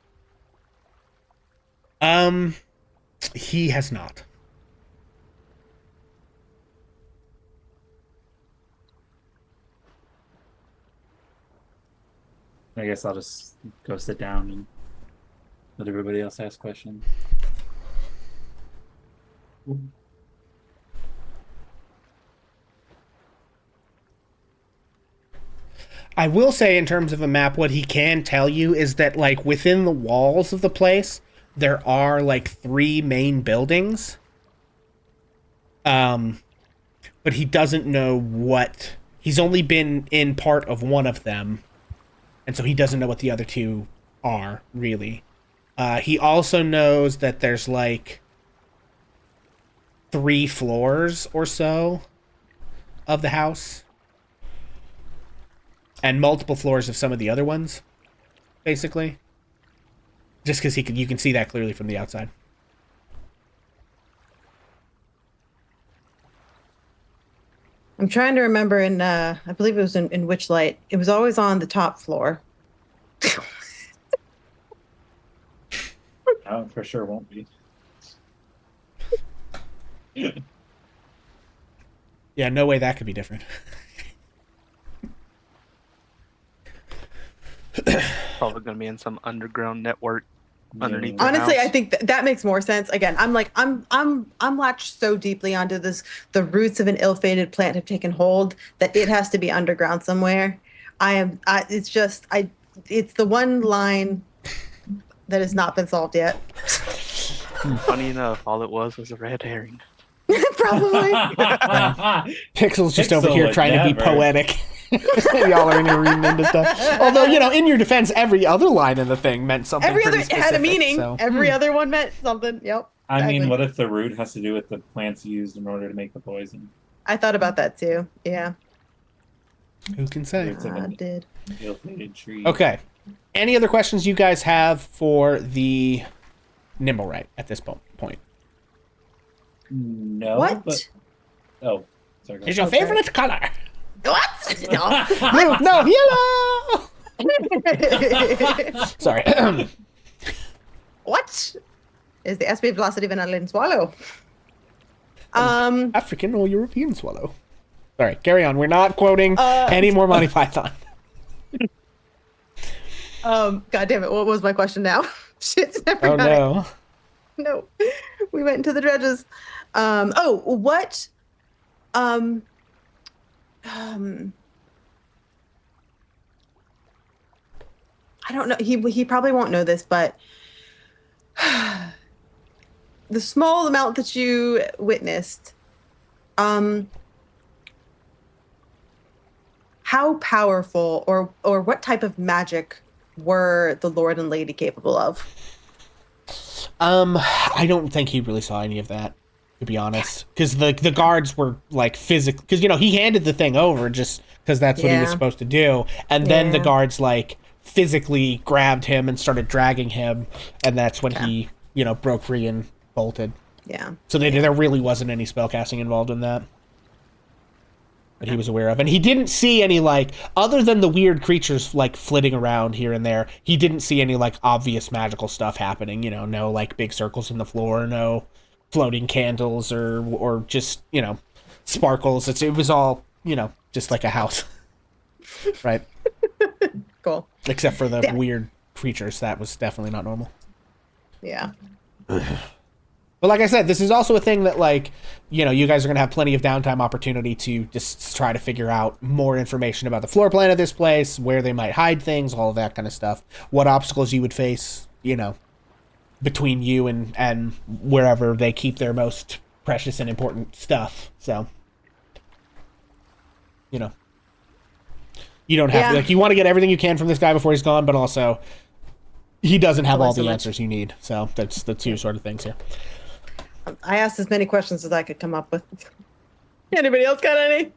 He has not. I guess I'll just go sit down and let everybody else ask questions. I will say, in terms of a map, what he can tell you is that, like, within the walls of the place, there are, like, 3 main buildings. But he doesn't know what... He's only been in part of one of them, and so he doesn't know what the other 2 are, really. He also knows that there's, like, 3 floors or so of the house. And multiple floors of some of the other ones, basically. Just because you can see that clearly from the outside. I'm trying to remember I believe it was in Witchlight. It was always on the top floor. Oh, for sure won't be. Yeah, no way that could be different. Probably going to be in some underground network underneath. Honestly, house. I think that makes more sense. Again, I'm latched so deeply onto this. The roots of an ill-fated plant have taken hold that it has to be underground somewhere. It's the one line that has not been solved yet. Funny enough, all it was a red herring. Probably. Pixel's just Pixel over here would trying to be never. poetic. Y'all are in here reading into stuff. Although, in your defense, every other line in the thing meant something Every other pretty it had a specific, meaning. so- Every other one meant something. Yep. I mean, exactly. what if the root has to do with the plants used in order to make the poison? I thought about that too. Yeah. Who can say? Roots of I an did. ill-fated tree. Okay. Any other questions you guys have for the Nimblewright at this point? No. What? But... Oh, sorry. go Is ahead. your favorite color? What? No. Blue? No, yellow! Sorry. What is the SP velocity of an Atlantean swallow? African or European swallow. Sorry, carry on. We're not quoting any more Monty Python. God damn it! What was my question now? Shit, never Oh, mind. no. No, we went into the dredges. What? I don't know. He probably won't know this, but the small amount that you witnessed, how powerful or what type of magic were the Lord and Lady capable of? I don't think he really saw any of that, to be honest. Because the guards were, like, physical... Because, he handed the thing over just because that's what he was Yeah. supposed to do. And then the Yeah. guards, like, physically grabbed him and started dragging him, and that's when he, broke free and bolted. Yeah. So there really wasn't any spellcasting involved in that that he was aware of. And he didn't see any, other than the weird creatures, flitting around here and there, he didn't see any, obvious magical stuff happening. No, big circles in the floor, no floating candles or just, sparkles. It was all, just like a house. Right? Cool. Except for the weird creatures. That was definitely not normal. Yeah. But like I said, this is also a thing that, you guys are going to have plenty of downtime opportunity to just try to figure out more information about the floor plan of this place, where they might hide things, all of that kind of stuff. What obstacles you would face, between you and wherever they keep their most precious and important stuff. So, you don't have to, you want to get everything you can from this guy before he's gone, but also he doesn't have all the answers you need. So that's the two sort of things here. I asked as many questions as I could come up with. Anybody else got any?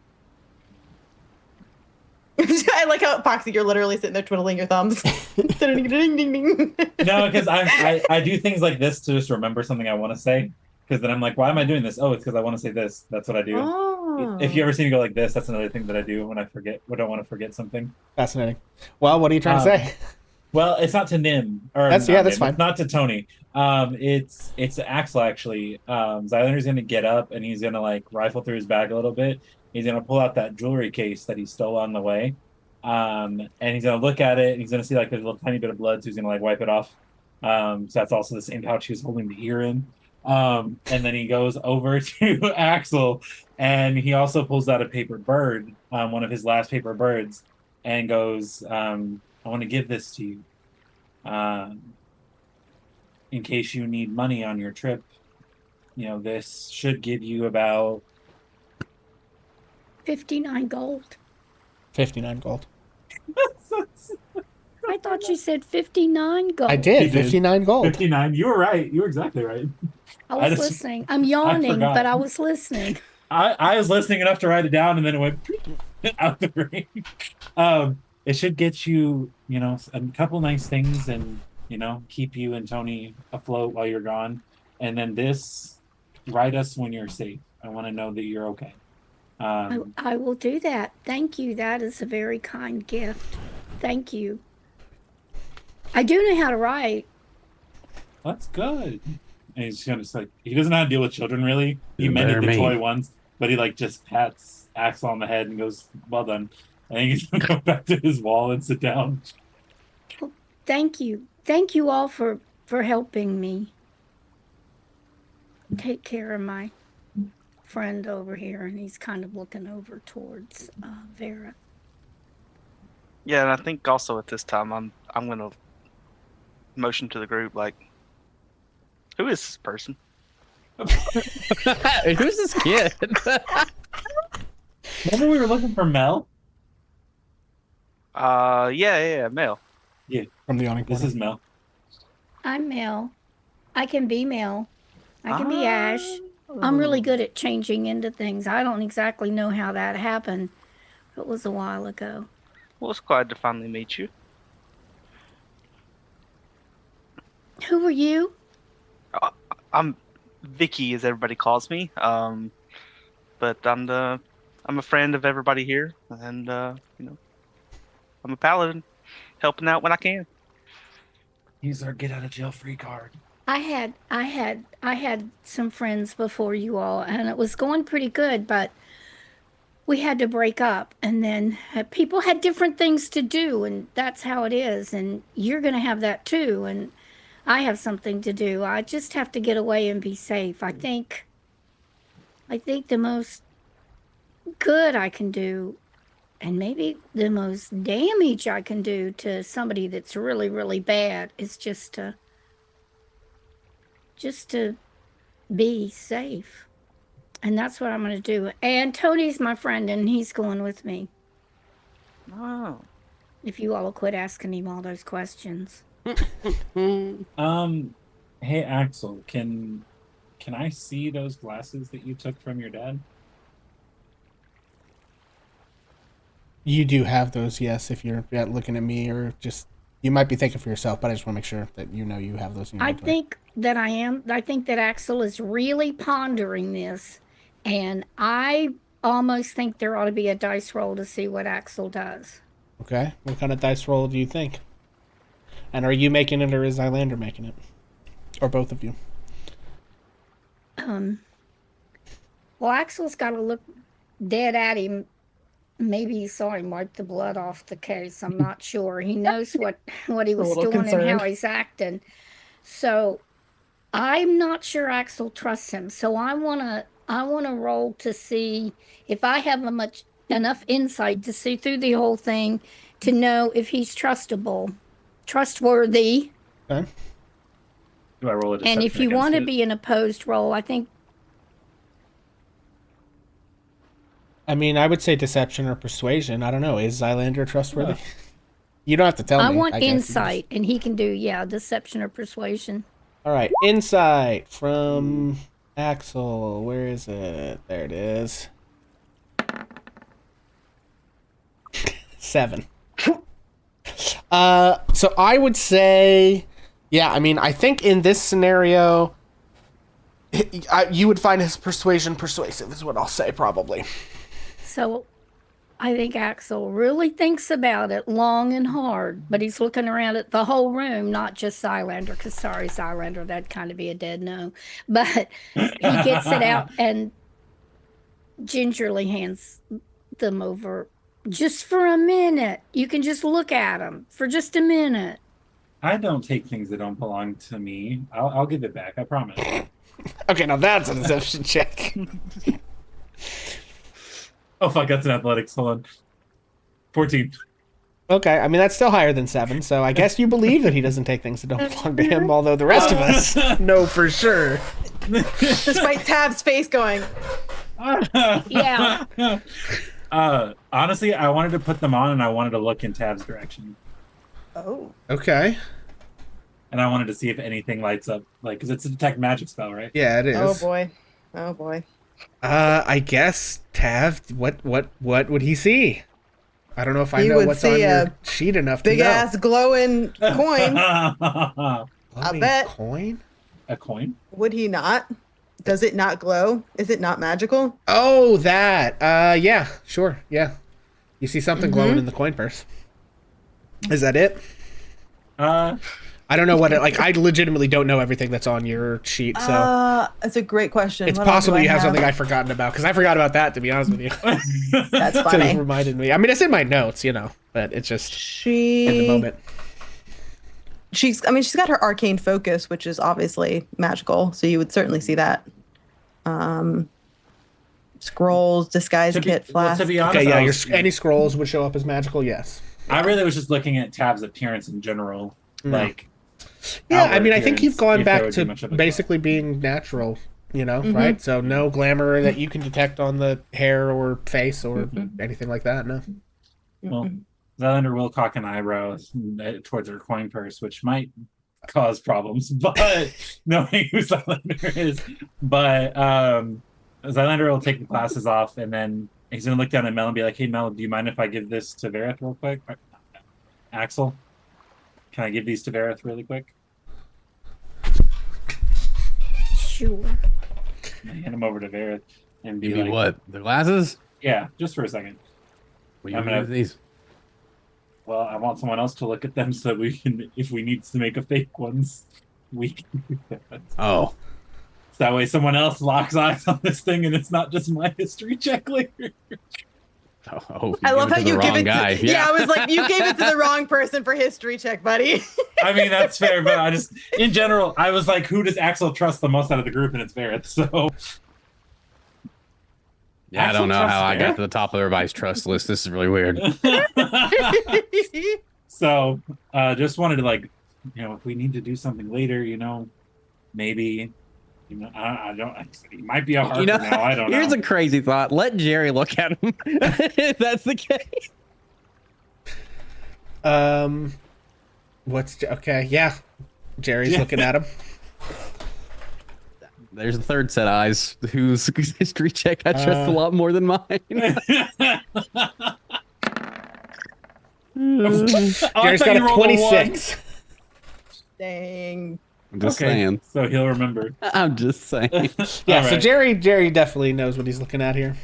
I like how, Poxy, you're literally sitting there twiddling your thumbs. Ding, ding, ding, ding. No, because I do things like this to just remember something I want to say. Because then I'm like, why am I doing this? Oh, it's because I want to say this. That's what I do. Oh. If you ever see me go like this, that's another thing that I do when I don't want to forget something. Fascinating. Well, what are you trying to say? Well, it's not to Nim. That's Nim, fine. It's not to Tony. It's to Axel, actually. Xylander's going to get up and he's going to rifle through his bag a little bit. He's going to pull out that jewelry case that he stole on the way. And he's going to look at it and he's going to see there's a little tiny bit of blood. So he's going to wipe it off. So that's also the same pouch he was holding the ear in. And then he goes over to Axel and he also pulls out a paper bird, one of his last paper birds, and goes, I want to give this to you in case you need money on your trip. This should give you about 59 gold. 59 gold. I thought you said 59 gold. I did. 59 gold. 59. You were right. You were exactly right. I was listening. I'm yawning, but I was listening. I was listening enough to write it down, and then it went out the ring. It should get you, a couple nice things and, keep you and Tony afloat while you're gone. And then this, write us when you're safe. I want to know that you're okay. I will do that. Thank you. That is a very kind gift. Thank you. I do know how to write. That's good. And he's just he doesn't know how to deal with children, really. He mended the toy ones, but he just pats Axel on the head and goes, well done. I think he's going to go back to his wall and sit down. Well, thank you. Thank you all for helping me take care of my friend over here. And he's kind of looking over towards Vera. Yeah, and I think also at this time I'm going to motion to the group who is this person? Who's this kid? Remember we were looking for Mel? Yeah, Mel. Yeah. From the awning. This is Mel. I'm Mel. I can be Mel. I can be Ash. I'm really good at changing into things. I don't exactly know how that happened. It was a while ago. Well, it's glad to finally meet you. Who are you? I'm Vicky, as everybody calls me. But I'm a friend of everybody here, and I'm a paladin, helping out when I can. He's our get out of jail free card. I had some friends before you all, and it was going pretty good, but we had to break up, and then people had different things to do, and that's how it is, and you're going to have that too, and I have something to do. I just have to get away and be safe. I think the most good I can do, and maybe the most damage I can do to somebody that's really, really bad, is just to be safe. And that's what I'm going to do. And Tony's my friend, and he's going with me. Oh. If you all will quit asking him all those questions. Hey Axel, can I see those glasses that you took from your dad? You do have those, yes, if you're looking at me or just You might be thinking for yourself, but I just want to make sure that you know you have those in your I inventory. think that I am. I think that Axel is really pondering this, and I almost think there ought to be a dice roll to see what Axel does. Okay. What kind of dice roll do you think? And are you making it or is Zylander making it? Or both of you? Well, Axel's got to look dead at him. Maybe he saw him wipe the blood off the case. I'm not sure. He knows what he was little doing and how concerned. he's acting. So I'm not sure Axel trusts him. So I wanna roll to see if I have enough insight to see through the whole thing to know if he's trustworthy. Okay. Do I roll a And deception if you against want to it? be an opposed roll, I think I mean, I would say deception or persuasion. I don't know. Is Zylander trustworthy? You don't have to tell me. I want guess. You can insight, and he can do deception or persuasion. All right, insight from Axel. Where is it? There it is. 7. So I would say, yeah. I mean, I think in this scenario, you would find his persuasion persuasive. Is what I'll say, probably. So I think Axel really thinks about it long and hard, but he's looking around at the whole room, not just Zylander, because sorry, Zylander, that'd kind of be a dead no. But he gets it out and gingerly hands them over just for a minute. You can just look at them for just a minute. I don't take things that don't belong to me. I'll give it back. I promise. Okay, now that's a deception check. Oh fuck, that's an athletics. Hold on. 14. Okay, I mean that's still higher than 7, so I guess you believe that he doesn't take things that don't belong to him, although the rest of us know for sure. Despite Tab's face going, Yeah. Honestly, I wanted to put them on and I wanted to look in Tab's direction. oh, Okay. And I wanted to see if anything lights up, like, because it's a detect magic spell, right? Yeah, it is. oh boy, oh boy. I guess Tav, what would he see? I don't know if I He know would what's on see your a sheet enough to Big know. ass glowing coin. A Glowing bet. coin? coin? Would he not? Does it not glow? Is it not magical? Oh, that. Yeah, sure, yeah. You see something glowing in the coin purse. Is that it? I don't know what it, like, I legitimately don't know everything that's on your sheet, so That's a great question. it's What else do possible I you have something I've forgotten about, because I forgot about that, to be honest with you. That's So it funny. reminded me. I mean, it's in my notes, but it's just in the moment. She's got her arcane focus, which is obviously magical, so you would certainly see that. Scrolls, disguise kit, flask. To be honest, Okay, yeah, I any scrolls would show up as magical, yes. really was just looking at Tab's appearance in general. Like, Yeah, I outward mean, I think you've appearance, gone if there back would be to much of a basically being natural, right? So no glamour that you can detect on the hair or face or anything like that, no. Well, Zylander will cock an eyebrow towards her coin purse, which might cause problems, but knowing who Zylander is. But Zylander will take the glasses off and then he's going to look down at Mel and be like, hey, Mel, do you mind if I give this to Vareth real quick? Axel, can I give these to Vareth really quick? Sure. I hand them over to Vareth and be You mean like, what? The glasses? yeah, just for a second. What you I'm doing gonna- with these? Well, I want someone else to look at them so that we can, if we need to make a fake ones, we can do that. Oh, So that way someone else locks eyes on this thing and it's not just my history check later. I love how you give it guy. to. Yeah, I was like, you gave it to the wrong person for history check, buddy. I mean, that's fair, but I just, in general, I was like, who does Axel trust the most out of the group? And it's Vareth, so. Yeah, I Axel don't know trusts how I got Vareth? to the top of everybody's trust list. This is really weird. So, just wanted to, like, if we need to do something later, maybe, I don't, he might be a Harper now, I don't know. Here's a crazy thought. Let Jerry look at him. If that's the case. Okay, yeah. Jerry's looking at him. There's a third set of eyes whose history check I trust a lot more than mine. I Jerry's thought got you a rolled a 26. Dang. I'm just Okay, saying. so he'll remember. I'm just saying. Yeah, All so right. Jerry definitely knows what he's looking at here.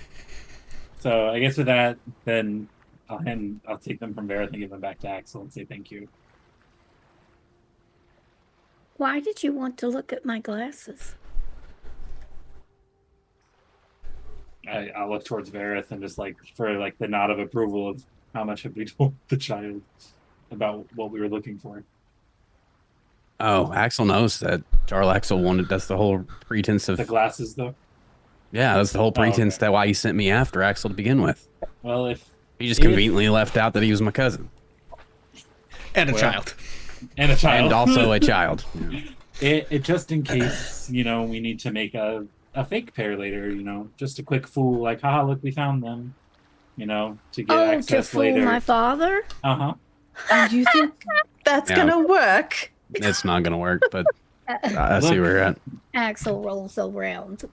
So I guess with that, then I'll take them from Verith and give them back to Axel and say thank you. Why did you want to look at my glasses? I'll look towards Verith and just like for like the nod of approval of how much have we told the child about what we were looking for. Oh, Axel knows that Jarl Axel wanted. That's the whole pretense of. The glasses, though. Yeah, that's the whole pretense okay. that why he sent me after Axel to begin with. Well, if He just conveniently left out that he was my cousin And a Well, child. and a child, and also a child. Yeah. it just in case we need to make a fake pair later. Just a quick fool like, haha, look, we found them. To get Oh, to access fool later. my father? Uh-huh. And you think that's Yeah. gonna work? It's not gonna work, but I see where you're at. Axel rolls around,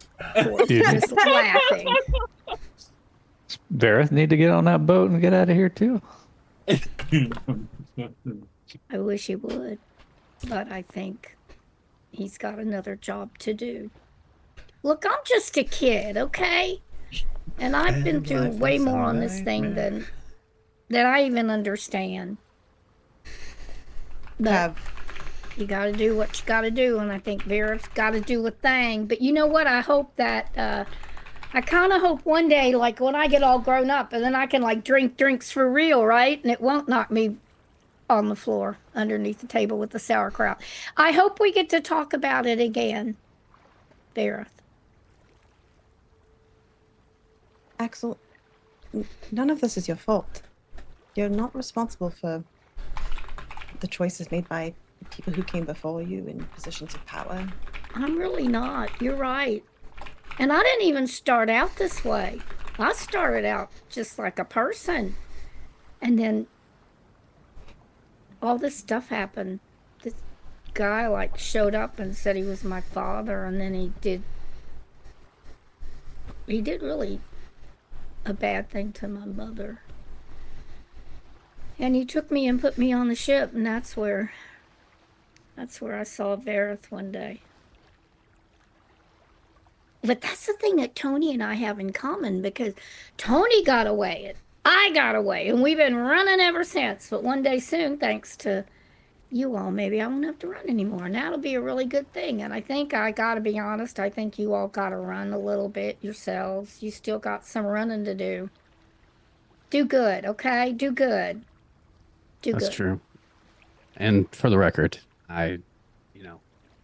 Dude. just laughing. Verith need to get on that boat and get out of here too. I wish he would, but I think he's got another job to do. Look, I'm just a kid, okay? And I've been And through life way is a more on this thing than I even understand. But you got to do what you got to do, and I think Vera's got to do a thing. But you know what? I hope that I kind of hope one day, like when I get all grown up, and then I can like drink drinks for real, right? And it won't knock me on the floor underneath the table with the sauerkraut. I hope we get to talk about it again, Vera. Axel, none of this is your fault. You're not responsible for the choices made by people who came before you in positions of power. I'm really not. You're right. And I didn't even start out this way. I started out just like a person. And then all this stuff happened. This guy like showed up and said he was my father, and then he did really a bad thing to my mother. And he took me and put me on the ship, and that's where I saw Verith one day. But that's the thing that Tony and I have in common, because Tony got away and I got away, and we've been running ever since. But one day soon, thanks to you all, maybe I won't have to run anymore, and that'll be a really good thing. And I think I gotta be honest, I think you all gotta run a little bit yourselves. You still got some running to do. Do good, okay? Do good. That's true. And for the record,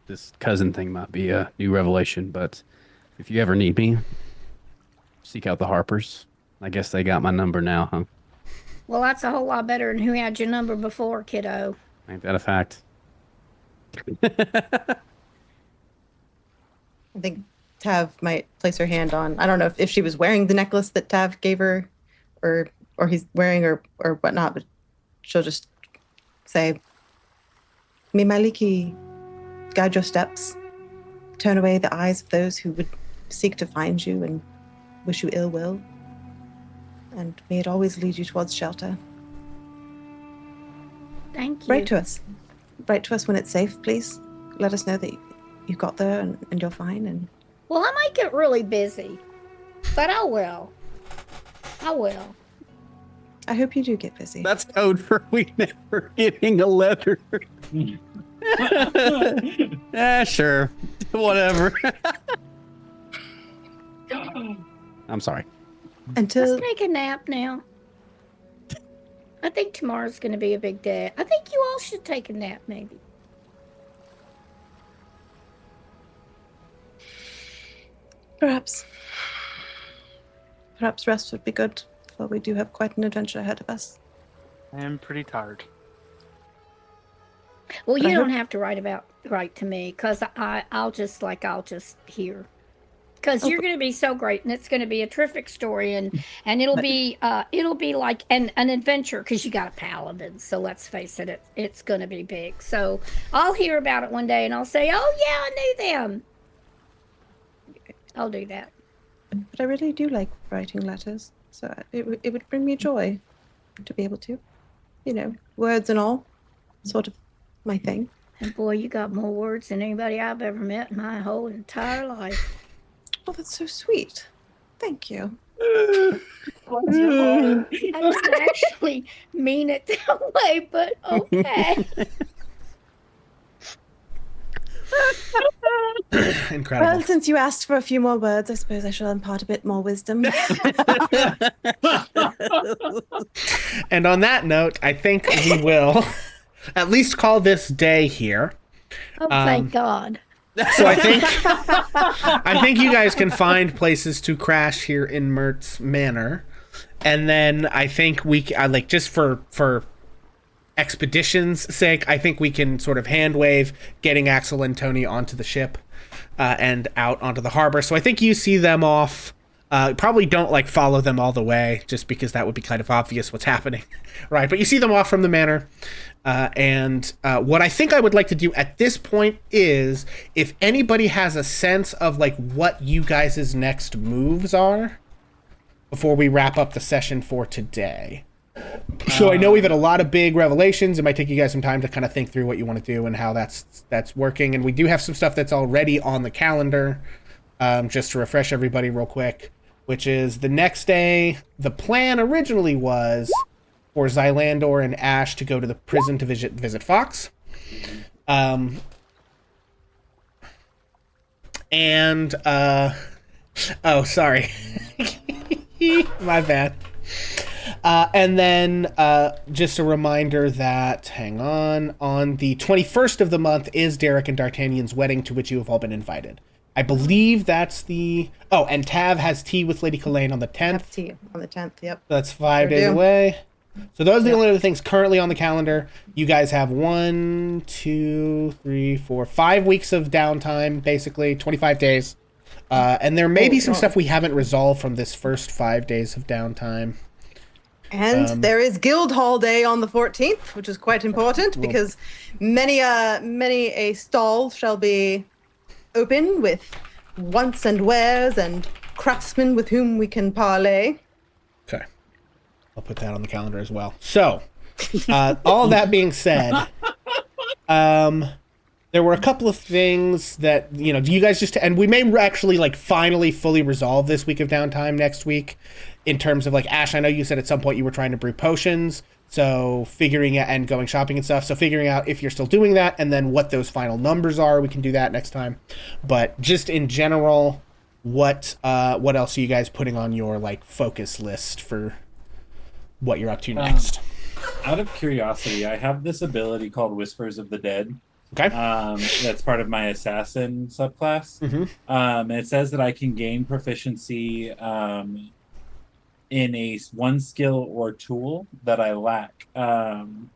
this cousin thing might be a new revelation, but if you ever need me, seek out the Harpers. I guess they got my number now, huh? Well, that's a whole lot better than who had your number before, kiddo. Ain't that a fact? I think Tav might place her hand on. I don't know if she was wearing the necklace that Tav gave her, or he's wearing, or whatnot. But she'll just say, "May Maliki guide your steps. Turn away the eyes of those who would seek to find you and wish you ill will. And may it always lead you towards shelter." Thank you. Write to us. Write to us when it's safe, please. Let us know that you got there and you're fine. And Well, I might get really busy, but I will. I will. I hope you do get busy. That's code for we never getting a letter. Sure. Whatever. I'm sorry. Until Let's take a nap now. I think tomorrow's going to be a big day. I think you all should take a nap, maybe. perhaps rest would be good, for we do have quite an adventure ahead of us. I am pretty tired. Well, you I don't hope- have to write to me, because I'll just hear. Because you're going to be so great, and it's going to be a terrific story, and it'll be like an adventure, because you got a paladin. So let's face it, it's going to be big. So I'll hear about it one day, and I'll say, "Oh yeah, I knew them." I'll do that. But I really do like writing letters, so it would bring me joy to be able to. words and all. Sort of my thing. And boy, you got more words than anybody I've ever met in my whole entire life. Oh, that's so sweet. Thank you. I didn't actually mean it that way, but okay. Incredible. Well, since you asked for a few more words, I suppose I shall impart a bit more wisdom. And on that note, I think we will at least call this day here. Oh, thank God. So I think you guys can find places to crash here in Mertz Manor, and then I think we like, just for expedition's sake, I think we can sort of hand wave getting Axel and Tony onto the ship and out onto the harbor. So I think you see them off. Probably don't like follow them all the way, just because that would be kind of obvious what's happening, right? But you see them off from the manor. And what I think I would like to do at this point is, if anybody has a sense of like what you guys' next moves are before we wrap up the session for today. So I know we've had a lot of big revelations. It might take you guys some time to kind of think through what you want to do and how that's working. And we do have some stuff that's already on the calendar, just to refresh everybody real quick, which is the next day. The plan originally was for Xylandor and Ash to go to the prison to visit Fox. Oh, sorry. My bad. And then just a reminder that, hang on the 21st of the month is Derek and D'Artagnan's wedding, to which you have all been invited. I believe that's the... Oh, and Tav has tea with Lady Kalain on the 10th. Have tea on the 10th, yep. That's 5 days away. So those are the only other things currently on the calendar. You guys have 1, 2, 3, 4, 5 weeks of downtime, basically, 25 days. And there may be some stuff we haven't resolved from this first 5 days of downtime. And there is Guildhall Day on the 14th, which is quite important because many a stall shall be open with wants and wares and craftsmen with whom we can parley. Okay. I'll put that on the calendar as well. So, all that being said, there were a couple of things that, do you guys just... And we may actually, like, finally fully resolve this week of downtime next week in terms of, like, Ash, I know you said at some point you were trying to brew potions, so figuring out and going shopping and stuff, so figuring out if you're still doing that and then what those final numbers are, we can do that next time. But just in general, what else are you guys putting on your, like, focus list for what you're up to next? Out of curiosity, I have this ability called Whispers of the Dead. Okay. That's part of my assassin subclass. Mm-hmm. And it says that I can gain proficiency in one skill or tool that I lack. Can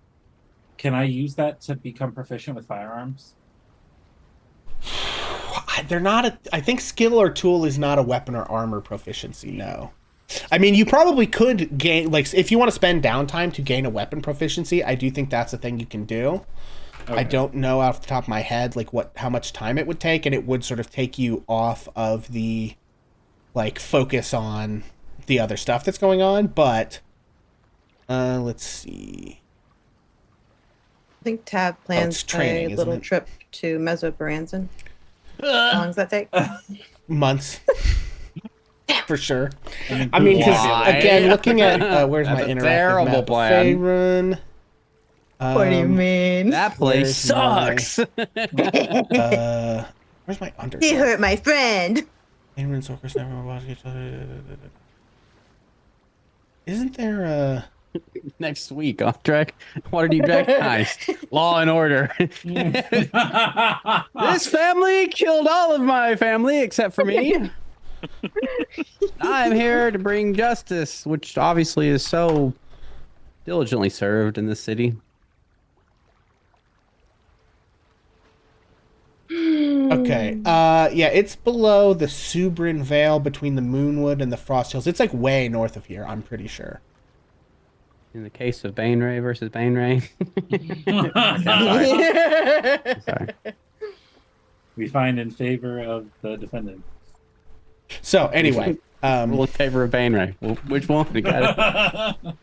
I use that to become proficient with firearms? They're not I think skill or tool is not a weapon or armor proficiency, no. I mean, you probably could gain, like, if you want to spend downtime to gain a weapon proficiency, I do think that's a thing you can do. Okay. I don't know off the top of my head, like, how much time it would take, and it would sort of take you off of the, like, focus on the other stuff that's going on, but let's see. I think Tav plans training, a little trip to Mesobaranzan. How long does that take? Months. For sure. I mean, because, again, looking at, where's my interactive terrible map? plan. Faerun. What do you mean? That place sucks. Where's my under? He hurt my friend. Isn't there a... Next week off track, Waterdeep Jack Heist, Law and Order. This family killed all of my family except for me. I'm here to bring justice, which obviously is so diligently served in this city. Okay. Yeah, it's below the Subrin Vale between the Moonwood and the Frost Hills. It's like way north of here, I'm pretty sure. In the case of Bainray versus Bainray. Sorry. We find in favor of the defendant. So anyway, rule in favor of Bainray. Well, which one? We got it.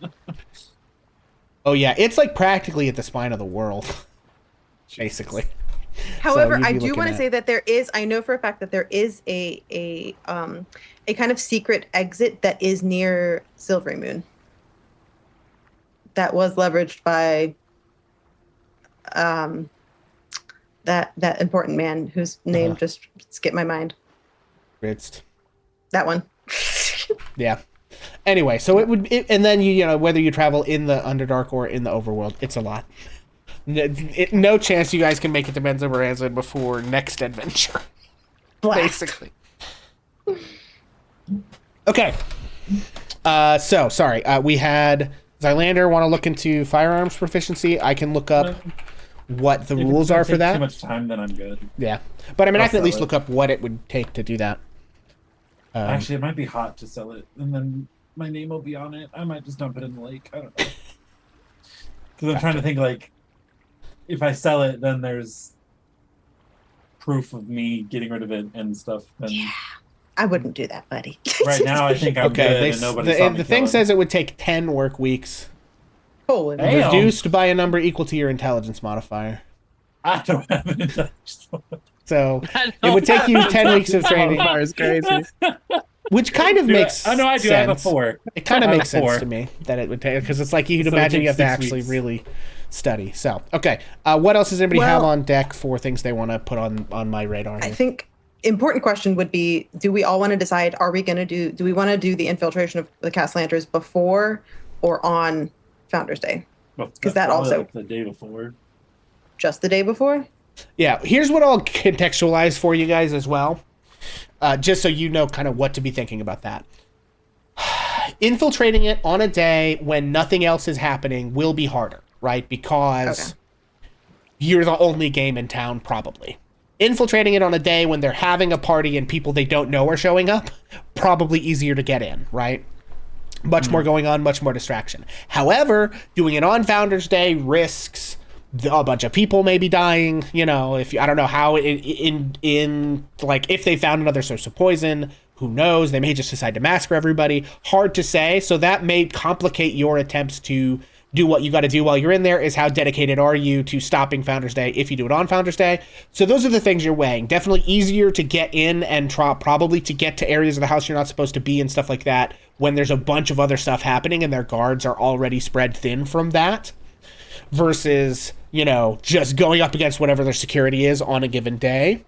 Oh yeah, it's like practically at the spine of the world, basically. However, you'd I be do looking want to at- say that there is. I know for a fact that there is a kind of secret exit that is near Silvery Moon. That was leveraged by that important man whose name just skipped my mind. Ritz. That one. Yeah. Anyway, so and then you know whether you travel in the Underdark or in the Overworld, it's a lot. No chance you guys can make it to Menza Baranza before next adventure. Blast. Basically. Okay. So sorry. We had Zylander want to look into firearms proficiency. I can look up what the If it's rules gonna are for take that. Too much time, then I'm good. Yeah, but I mean, I I'll can at sell least it. look up what it would take to do that. Actually, it might be hot to sell it, and then my name will be on it. I might just dump it in the lake. I don't know. Because I'm trying to think, like, if I sell it, then there's proof of me getting rid of it and stuff. And I wouldn't do that, buddy. right now, I think I'm Okay, good, and nobody saw me the thing kill it. says it would take 10 work weeks, Holy Hey. Damn. reduced by a number equal to your intelligence modifier. I don't have an intelligence. So it would take you 10 weeks of training, Is crazy. which kind of makes I know I do. I have a sense. 4. It kind of I have makes a 4. sense to me that it would take, because it's like you'd So it imagine you have takes to 6 actually weeks. really study. So, okay. What else does anybody have Well- on deck for things they want to put on my radar I here? think important question would be: do we all want to decide? Are we going to do we want to do the infiltration of the Castlanters before or on Founders Day? Because that also- like the day before. Just the day before? Yeah, here's what I'll contextualize for you guys as well, just so you know kind of what to be thinking about that. Infiltrating it on a day when nothing else is happening will be harder, right? Because you're the only game in town, probably. Infiltrating it on a day when they're having a party and people they don't know are showing up, probably easier to get in, right? Much more going on, much more distraction. However, doing it on Founders Day risks a bunch of people maybe dying. You know, I don't know how in like if they found another source of poison, who knows? They may just decide to massacre everybody. Hard to say. So that may complicate your attempts to do what you got to do while you're in there. Is how dedicated are you to stopping Founders Day if you do it on Founders Day? So those are the things you're weighing. Definitely easier to get in and probably to get to areas of the house you're not supposed to be and stuff like that when there's a bunch of other stuff happening and their guards are already spread thin from that, versus, you know, just going up against whatever their security is on a given day.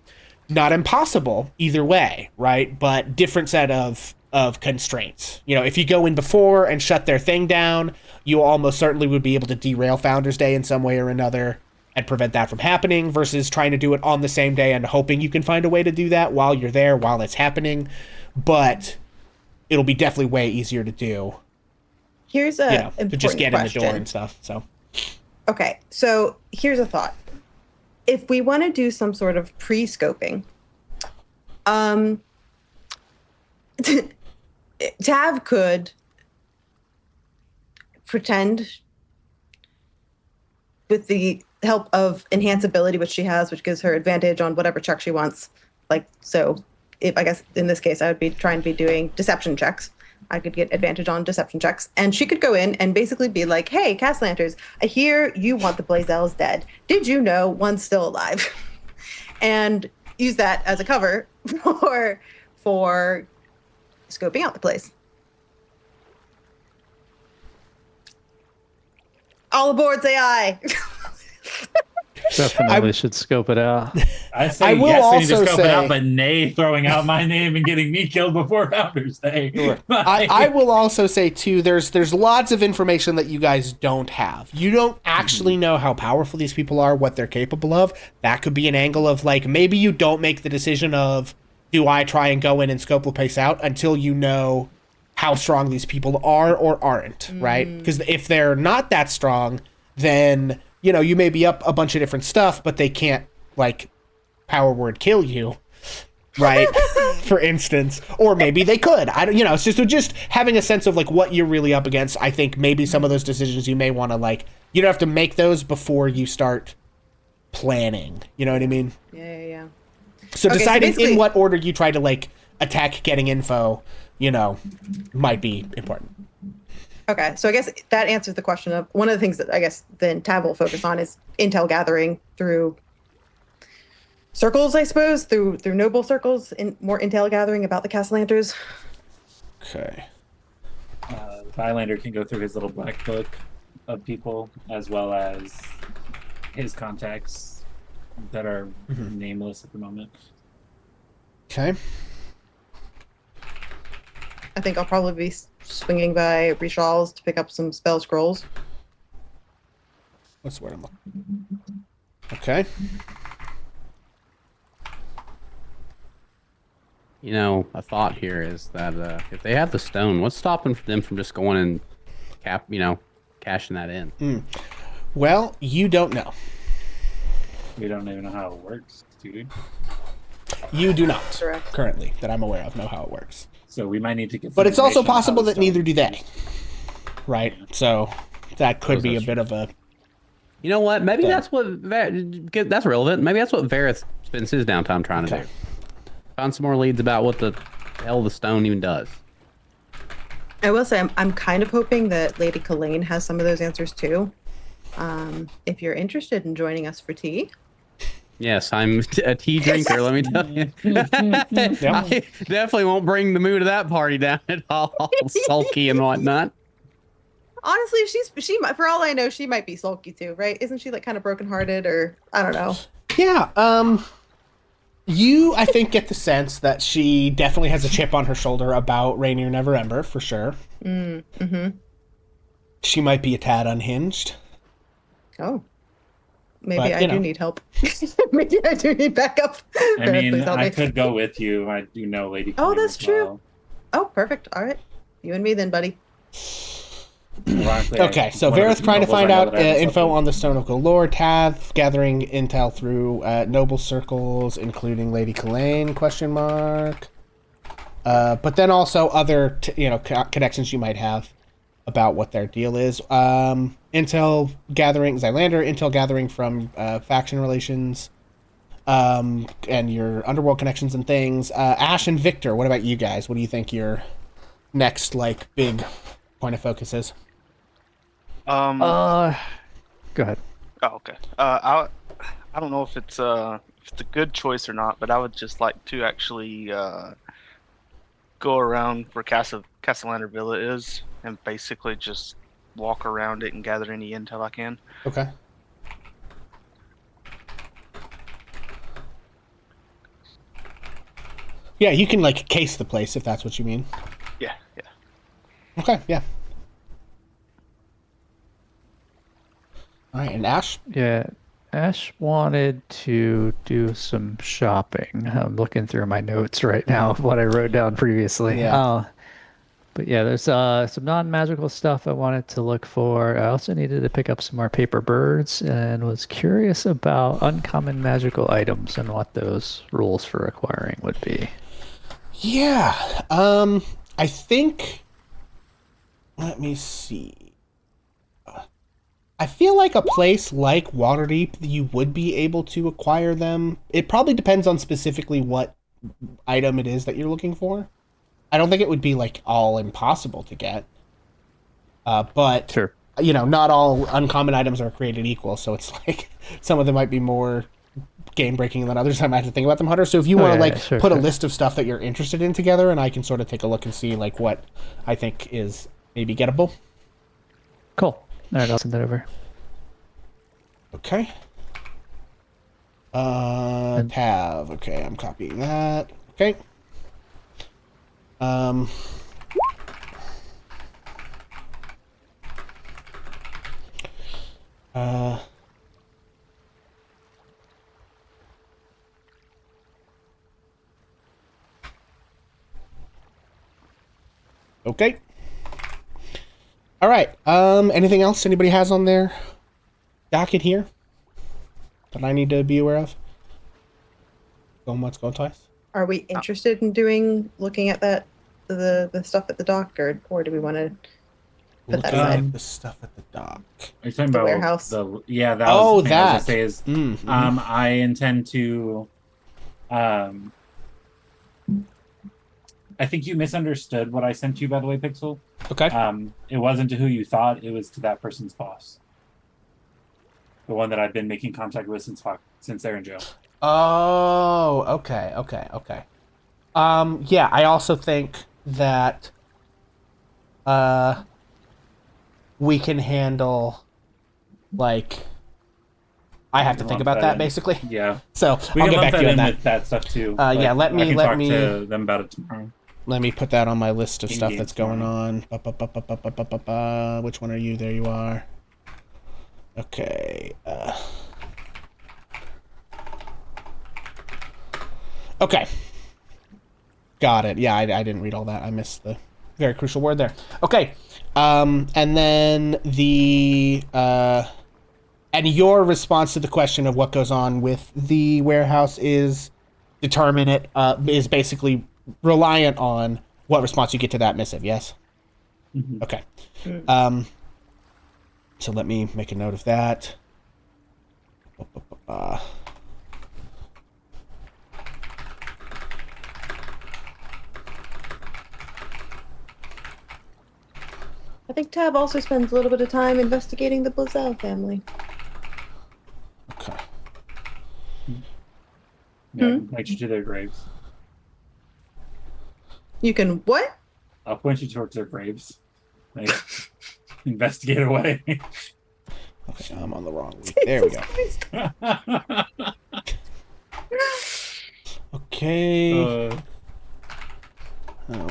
Not impossible either way, right? But different set of constraints. You know, if you go in before and shut their thing down, you almost certainly would be able to derail Founders Day in some way or another and prevent that from happening, versus trying to do it on the same day and hoping you can find a way to do that while you're there, while it's happening. But it'll be definitely way easier to do, Here's a you know, to just get in the door question. and stuff. So Okay, so here's a thought. If we want to do some sort of pre-scoping, Tav could pretend, with the help of enhance ability, which she has, which gives her advantage on whatever check she wants. Like, so if I guess in this case, I would be trying to be doing deception checks. I could get advantage on deception checks. And she could go in and basically be like, hey, Castlanters, I hear you want the Blazels dead. Did you know one's still alive? And use that as a cover for scoping out the place. All aboard, say aye. Definitely should scope it out. I say I will yes, we need to also scope it out, say- but nay, throwing out my name and getting me killed before Founders Day. I will also say too, there's lots of information that you guys don't have. You don't actually know how powerful these people are, what they're capable of. That could be an angle of, like, maybe you don't make the decision of, do I try and go in and scope the place out, until you know how strong these people are or aren't, right? Because if they're not that strong, then, you know, you may be up a bunch of different stuff, but they can't, like, power word kill you, right? For instance. Or maybe they could. I don't, you know, it's just having a sense of, like, what you're really up against. I think maybe some of those decisions you may want to, like, you don't have to make those before you start planning. You know what I mean? Yeah. So Okay, so deciding basically- in what order you try to, like, attack getting info, you know, might be important. Okay, so I guess that answers the question of one of the things that I guess then Tab will focus on is intel gathering through circles, I suppose, through noble circles, in more intel gathering about the Castellanters. Okay. The Highlander can go through his little black book of people, as well as his contacts that are nameless at the moment. Okay. I think I'll probably be swinging by Richal's to pick up some spell scrolls. What's the word I'm looking? Okay. You know, a thought here is that if they have the stone, what's stopping them from just going and cashing that in? Well, you don't know. We don't even know how it works, dude. You do not Correct. currently, that I'm aware of, know how it works. So we might need to get. But it's also information on how possible the that neither stone do they. is used. Right? So that could be a That's bit of a. You know what? Maybe Yeah. that's what that's relevant. Maybe that's what Vareth spends his downtime trying to Okay. do. Find some more leads about what the hell the stone even does. I will say I'm kind of hoping that Lady Kalaine has some of those answers too. If you're interested in joining us for tea. Yes, I'm a tea drinker. Let me tell you. I definitely won't bring the mood of that party down at all, sulky and whatnot. Honestly, she might, for all I know, she might be sulky too, right? Isn't she like kind of brokenhearted, or I don't know? Yeah. You, I think, get the sense that she definitely has a chip on her shoulder about Rainier Neverember, for sure. Mm-hmm. She might be a tad unhinged. Oh. Maybe But, I you do know. need help. Maybe I do need backup. I Barrett, mean, please help I me. could go with you. I do know Lady. Oh, Kalaine that's as true. well. Oh, perfect. All right. You and me then, buddy. Ironically, Okay, so one of the Vareth two trying to nobles I find know out that I have info something. on the Stone of Galore. Tav gathering intel through noble circles, including Lady Kalaine, question mark. But then also other, connections you might have about what their deal is. Intel gathering, Zylander, intel gathering from faction relations, and your underworld connections and things. Ash and Victor, what about you guys? What do you think your next, big point of focus is? Go ahead. Oh, okay. I don't know if it's a good choice or not, but I would just like to actually go around where Castellander Villa is and basically just walk around it and gather any intel I can. Okay. Yeah, you can case the place if that's what you mean. Yeah. Okay, yeah. All right, and Ash? Yeah, Ash wanted to do some shopping. I'm looking through my notes right now of what I wrote down previously. Yeah. But yeah, there's some non-magical stuff I wanted to look for. I also needed to pick up some more paper birds and was curious about uncommon magical items and what those rules for acquiring would be. Yeah. I think. Let me see. I feel like a place like Waterdeep, you would be able to acquire them. It probably depends on specifically what item it is that you're looking for. I don't think it would be all impossible to get. But Sure. Not all uncommon items are created equal, so it's some of them might be more game breaking than others. I might have to think about them, Hunter. So if you want to Sure, put a sure. list of stuff that you're interested in together, and I can sort of take a look and see what I think is maybe gettable. Cool. All right, I'll send that over. Okay. Tab. Okay, I'm copying that. Okay. Okay. All right. Anything else anybody has on their docket here that I need to be aware of? Going once, going twice. Are we interested in looking at the stuff at the dock, or do we want to put that Looking aside? at the stuff at the dock. Are you talking The about warehouse? Yeah, that Oh, was the thing I was gonna that. say is Mm-hmm. I intend to I think you misunderstood what I sent you, by the way, Pixel. Okay. It wasn't to who you thought, it was to that person's boss. The one that I've been making contact with since they're in jail. Oh, okay. Yeah, I also think that we can handle, like, I have to think about that, basically. Yeah. So We I'll can get back lump to you on that in that. with that stuff too. Yeah, I can talk let to them about it tomorrow. Let me put that on my list of stuff In-game that's going on. Which one are you? There you are. Okay. Okay. Got it. Yeah, I didn't read all that. I missed the very crucial word there. Okay. And then and your response to the question of what goes on with the warehouse is is basically reliant on what response you get to that missive, yes? Mm-hmm. Okay. So let me make a note of that. I think Tab also spends a little bit of time investigating the Blazell family. Okay. Yeah, I can point you to their graves. You can what? I'll point you towards their graves. Like, investigate away. Okay, I'm on the wrong week. There we go. Okay. Oh.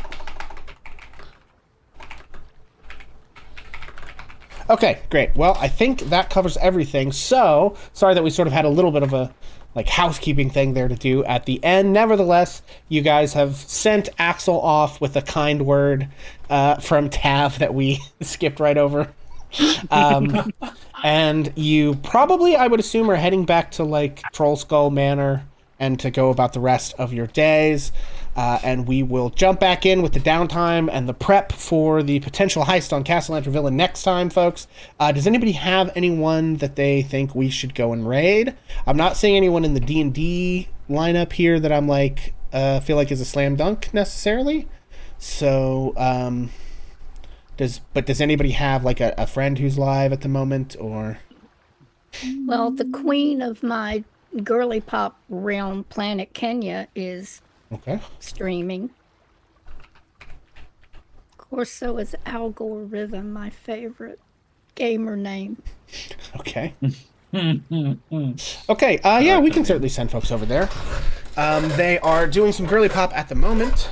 Okay, great. Well, I think that covers everything. So, sorry that we sort of had a little bit of a housekeeping thing there to do at the end. Nevertheless, you guys have sent Axel off with a kind word from Tav that we skipped right over. And you probably, I would assume, are heading back to Troll Skull Manor and to go about the rest of your days. And we will jump back in with the downtime and the prep for the potential heist on Castle Lantern Villa next time, folks. Does anybody have anyone that they think we should go and raid? I'm not seeing anyone in the D&D lineup here that I'm feel like is a slam dunk necessarily. So, does anybody have a friend who's live at the moment, or? Well, the queen of my girly pop realm, Planet Kenya, is streaming. Of course, so is Algorithm, my favorite gamer name. Okay. Okay, yeah, we can certainly send folks over there. They are doing some girly pop at the moment.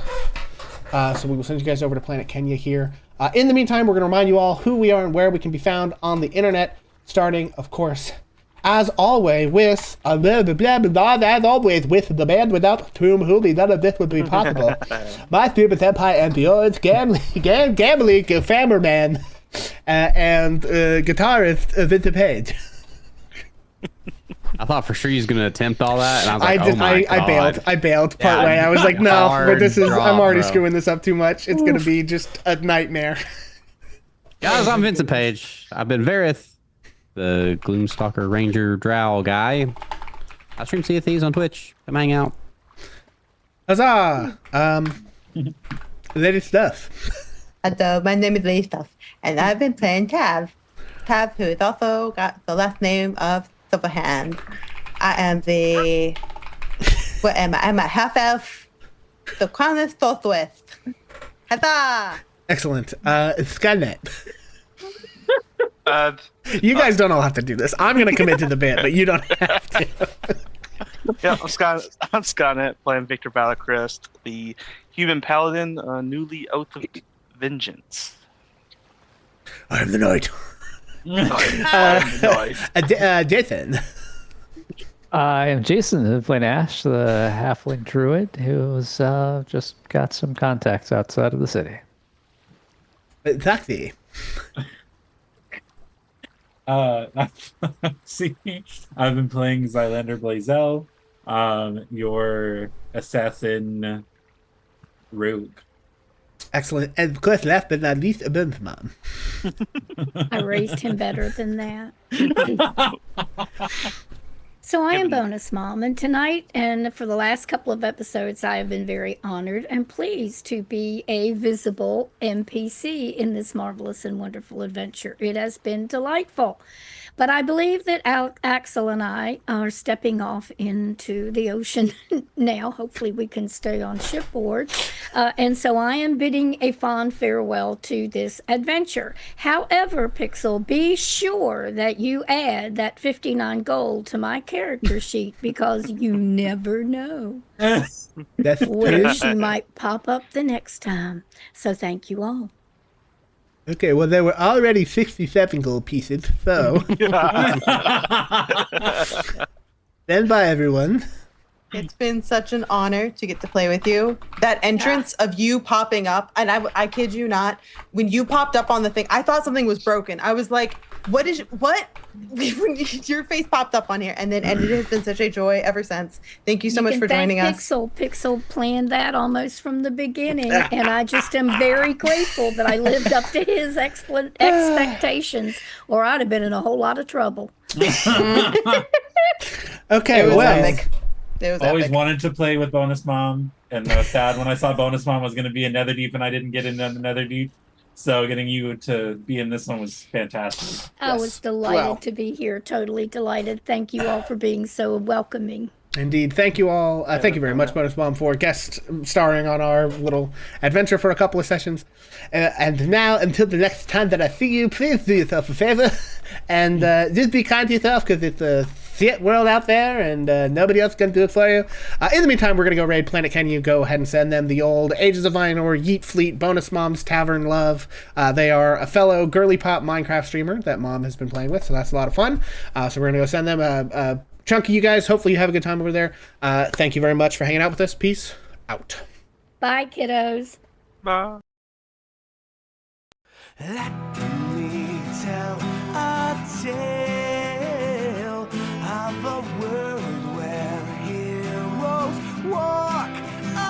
So we will send you guys over to Planet Kenya here. In the meantime, we're going to remind you all who we are and where we can be found on the internet, starting, of course, as always, with as always, with the man without whom none of this would be possible. My stupid empire and yours, gambling farmer man, and guitarist Vincent Page. I thought for sure he was going to attempt all that, and I was like, I bailed partway. I was like, no, but I'm already screwing this up too much. It's going to be just a nightmare. Guys, I'm Vincent Page. I've been Verith, the Gloomstalker Ranger Drow guy. I stream Sea of Thieves on Twitch. Come hang out. Huzzah! Lady Stuff. Hello, my name is Lady Stuff, and I've been playing Tav. Tav, who has also got the last name of Silverhand. I am what am I? I'm a half-elf, the crown is Northwest. Huzzah! Excellent. Skynet. You guys don't all have to do this. I'm going to commit to the bit, but you don't have to. Yeah, I'm Skynet playing Victor Balacrest, the human paladin, newly Oath of Vengeance. I am the knight. Jason. I am Jason, playing Ash, the halfling druid, who's just got some contacts outside of the city. Exactly. See, I've been playing Xylander Blazell, your assassin rogue. Excellent. And of course, last but not least, a Bumsman. I raised him better than that. So I am Given- Bonus Mom, and tonight and for the last couple of episodes, I have been very honored and pleased to be a visible NPC in this marvelous and wonderful adventure. It has been delightful. But I believe that Axel and I are stepping off into the ocean now. Hopefully, we can stay on shipboard. And so I am bidding a fond farewell to this adventure. However, Pixel, be sure that you add that 59 gold to my character sheet because you never know That's where true. she might pop up the next time. So thank you all. Okay, well, there were already 67 gold pieces, so stand by, everyone. It's been such an honor to get to play with you. That entrance of you popping up, and I kid you not, when you popped up on the thing, I thought something was broken. I was like, what? When your face popped up on here, and it has been such a joy ever since. Thank you so much can for joining thank us. Pixel planned that almost from the beginning, and I just am very grateful that I lived up to his expectations, or I'd have been in a whole lot of trouble. Okay, It was well, epic. It was Always epic. wanted to play with Bonus Mom, and I was sad when I saw Bonus Mom was going to be in Netherdeep, and I didn't get into Netherdeep. So getting you to be in this one was fantastic. I was Yes. delighted Well. to be here, totally delighted. Thank you all for being so welcoming. Indeed. Thank you all. Thank you very much, Bonus Mom, for guest starring on our little adventure for a couple of sessions. And now, until the next time that I see you, please do yourself a favor and just be kind to yourself because it's a shit world out there and nobody else is going to do it for you. In the meantime, we're going to go raid Planet Kenya. Go ahead and send them the old Ages of Lionor, Yeet Fleet, Bonus Mom's Tavern Love. They are a fellow girly pop Minecraft streamer that Mom has been playing with, so that's a lot of fun. So we're going to go send them a chunk of you guys. Hopefully you have a good time over there. Thank you very much for hanging out with us. Peace out. Bye, kiddos. Bye. Let me tell a tale of a world where heroes walk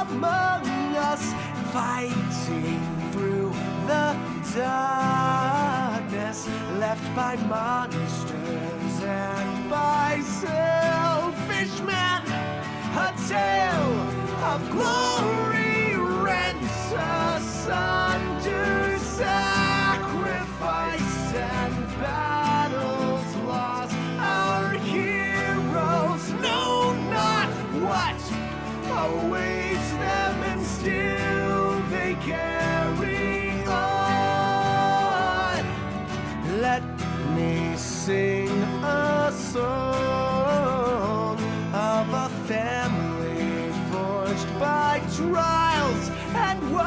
among us, fighting through the darkness left by monsters and by selfish men. A tale of glory rents asunder, sacrifice and battles lost. Our heroes know not what awaits them, and still they carry on. Let me sing a song of a family forged by trials and woe.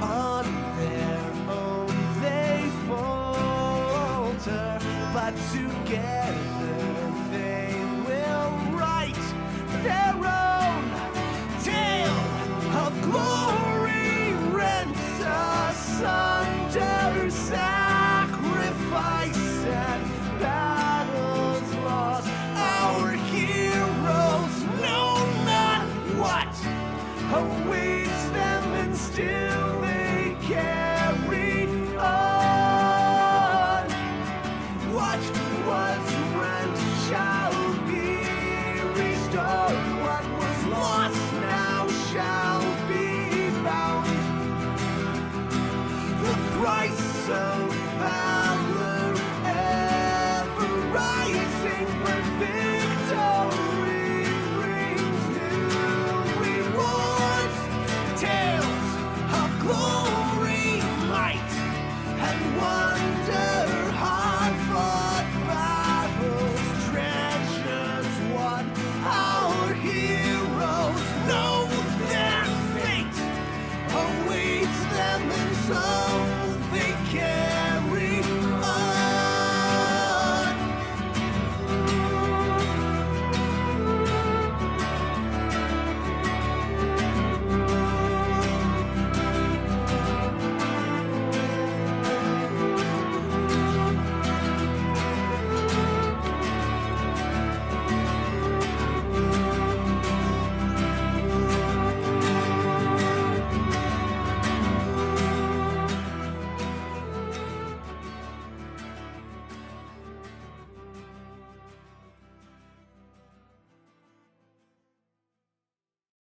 On their own they falter, but together they will write their own tale of glory, rent asunder, sacrifice and battles lost. Our heroes know not what awaits them, and still they carry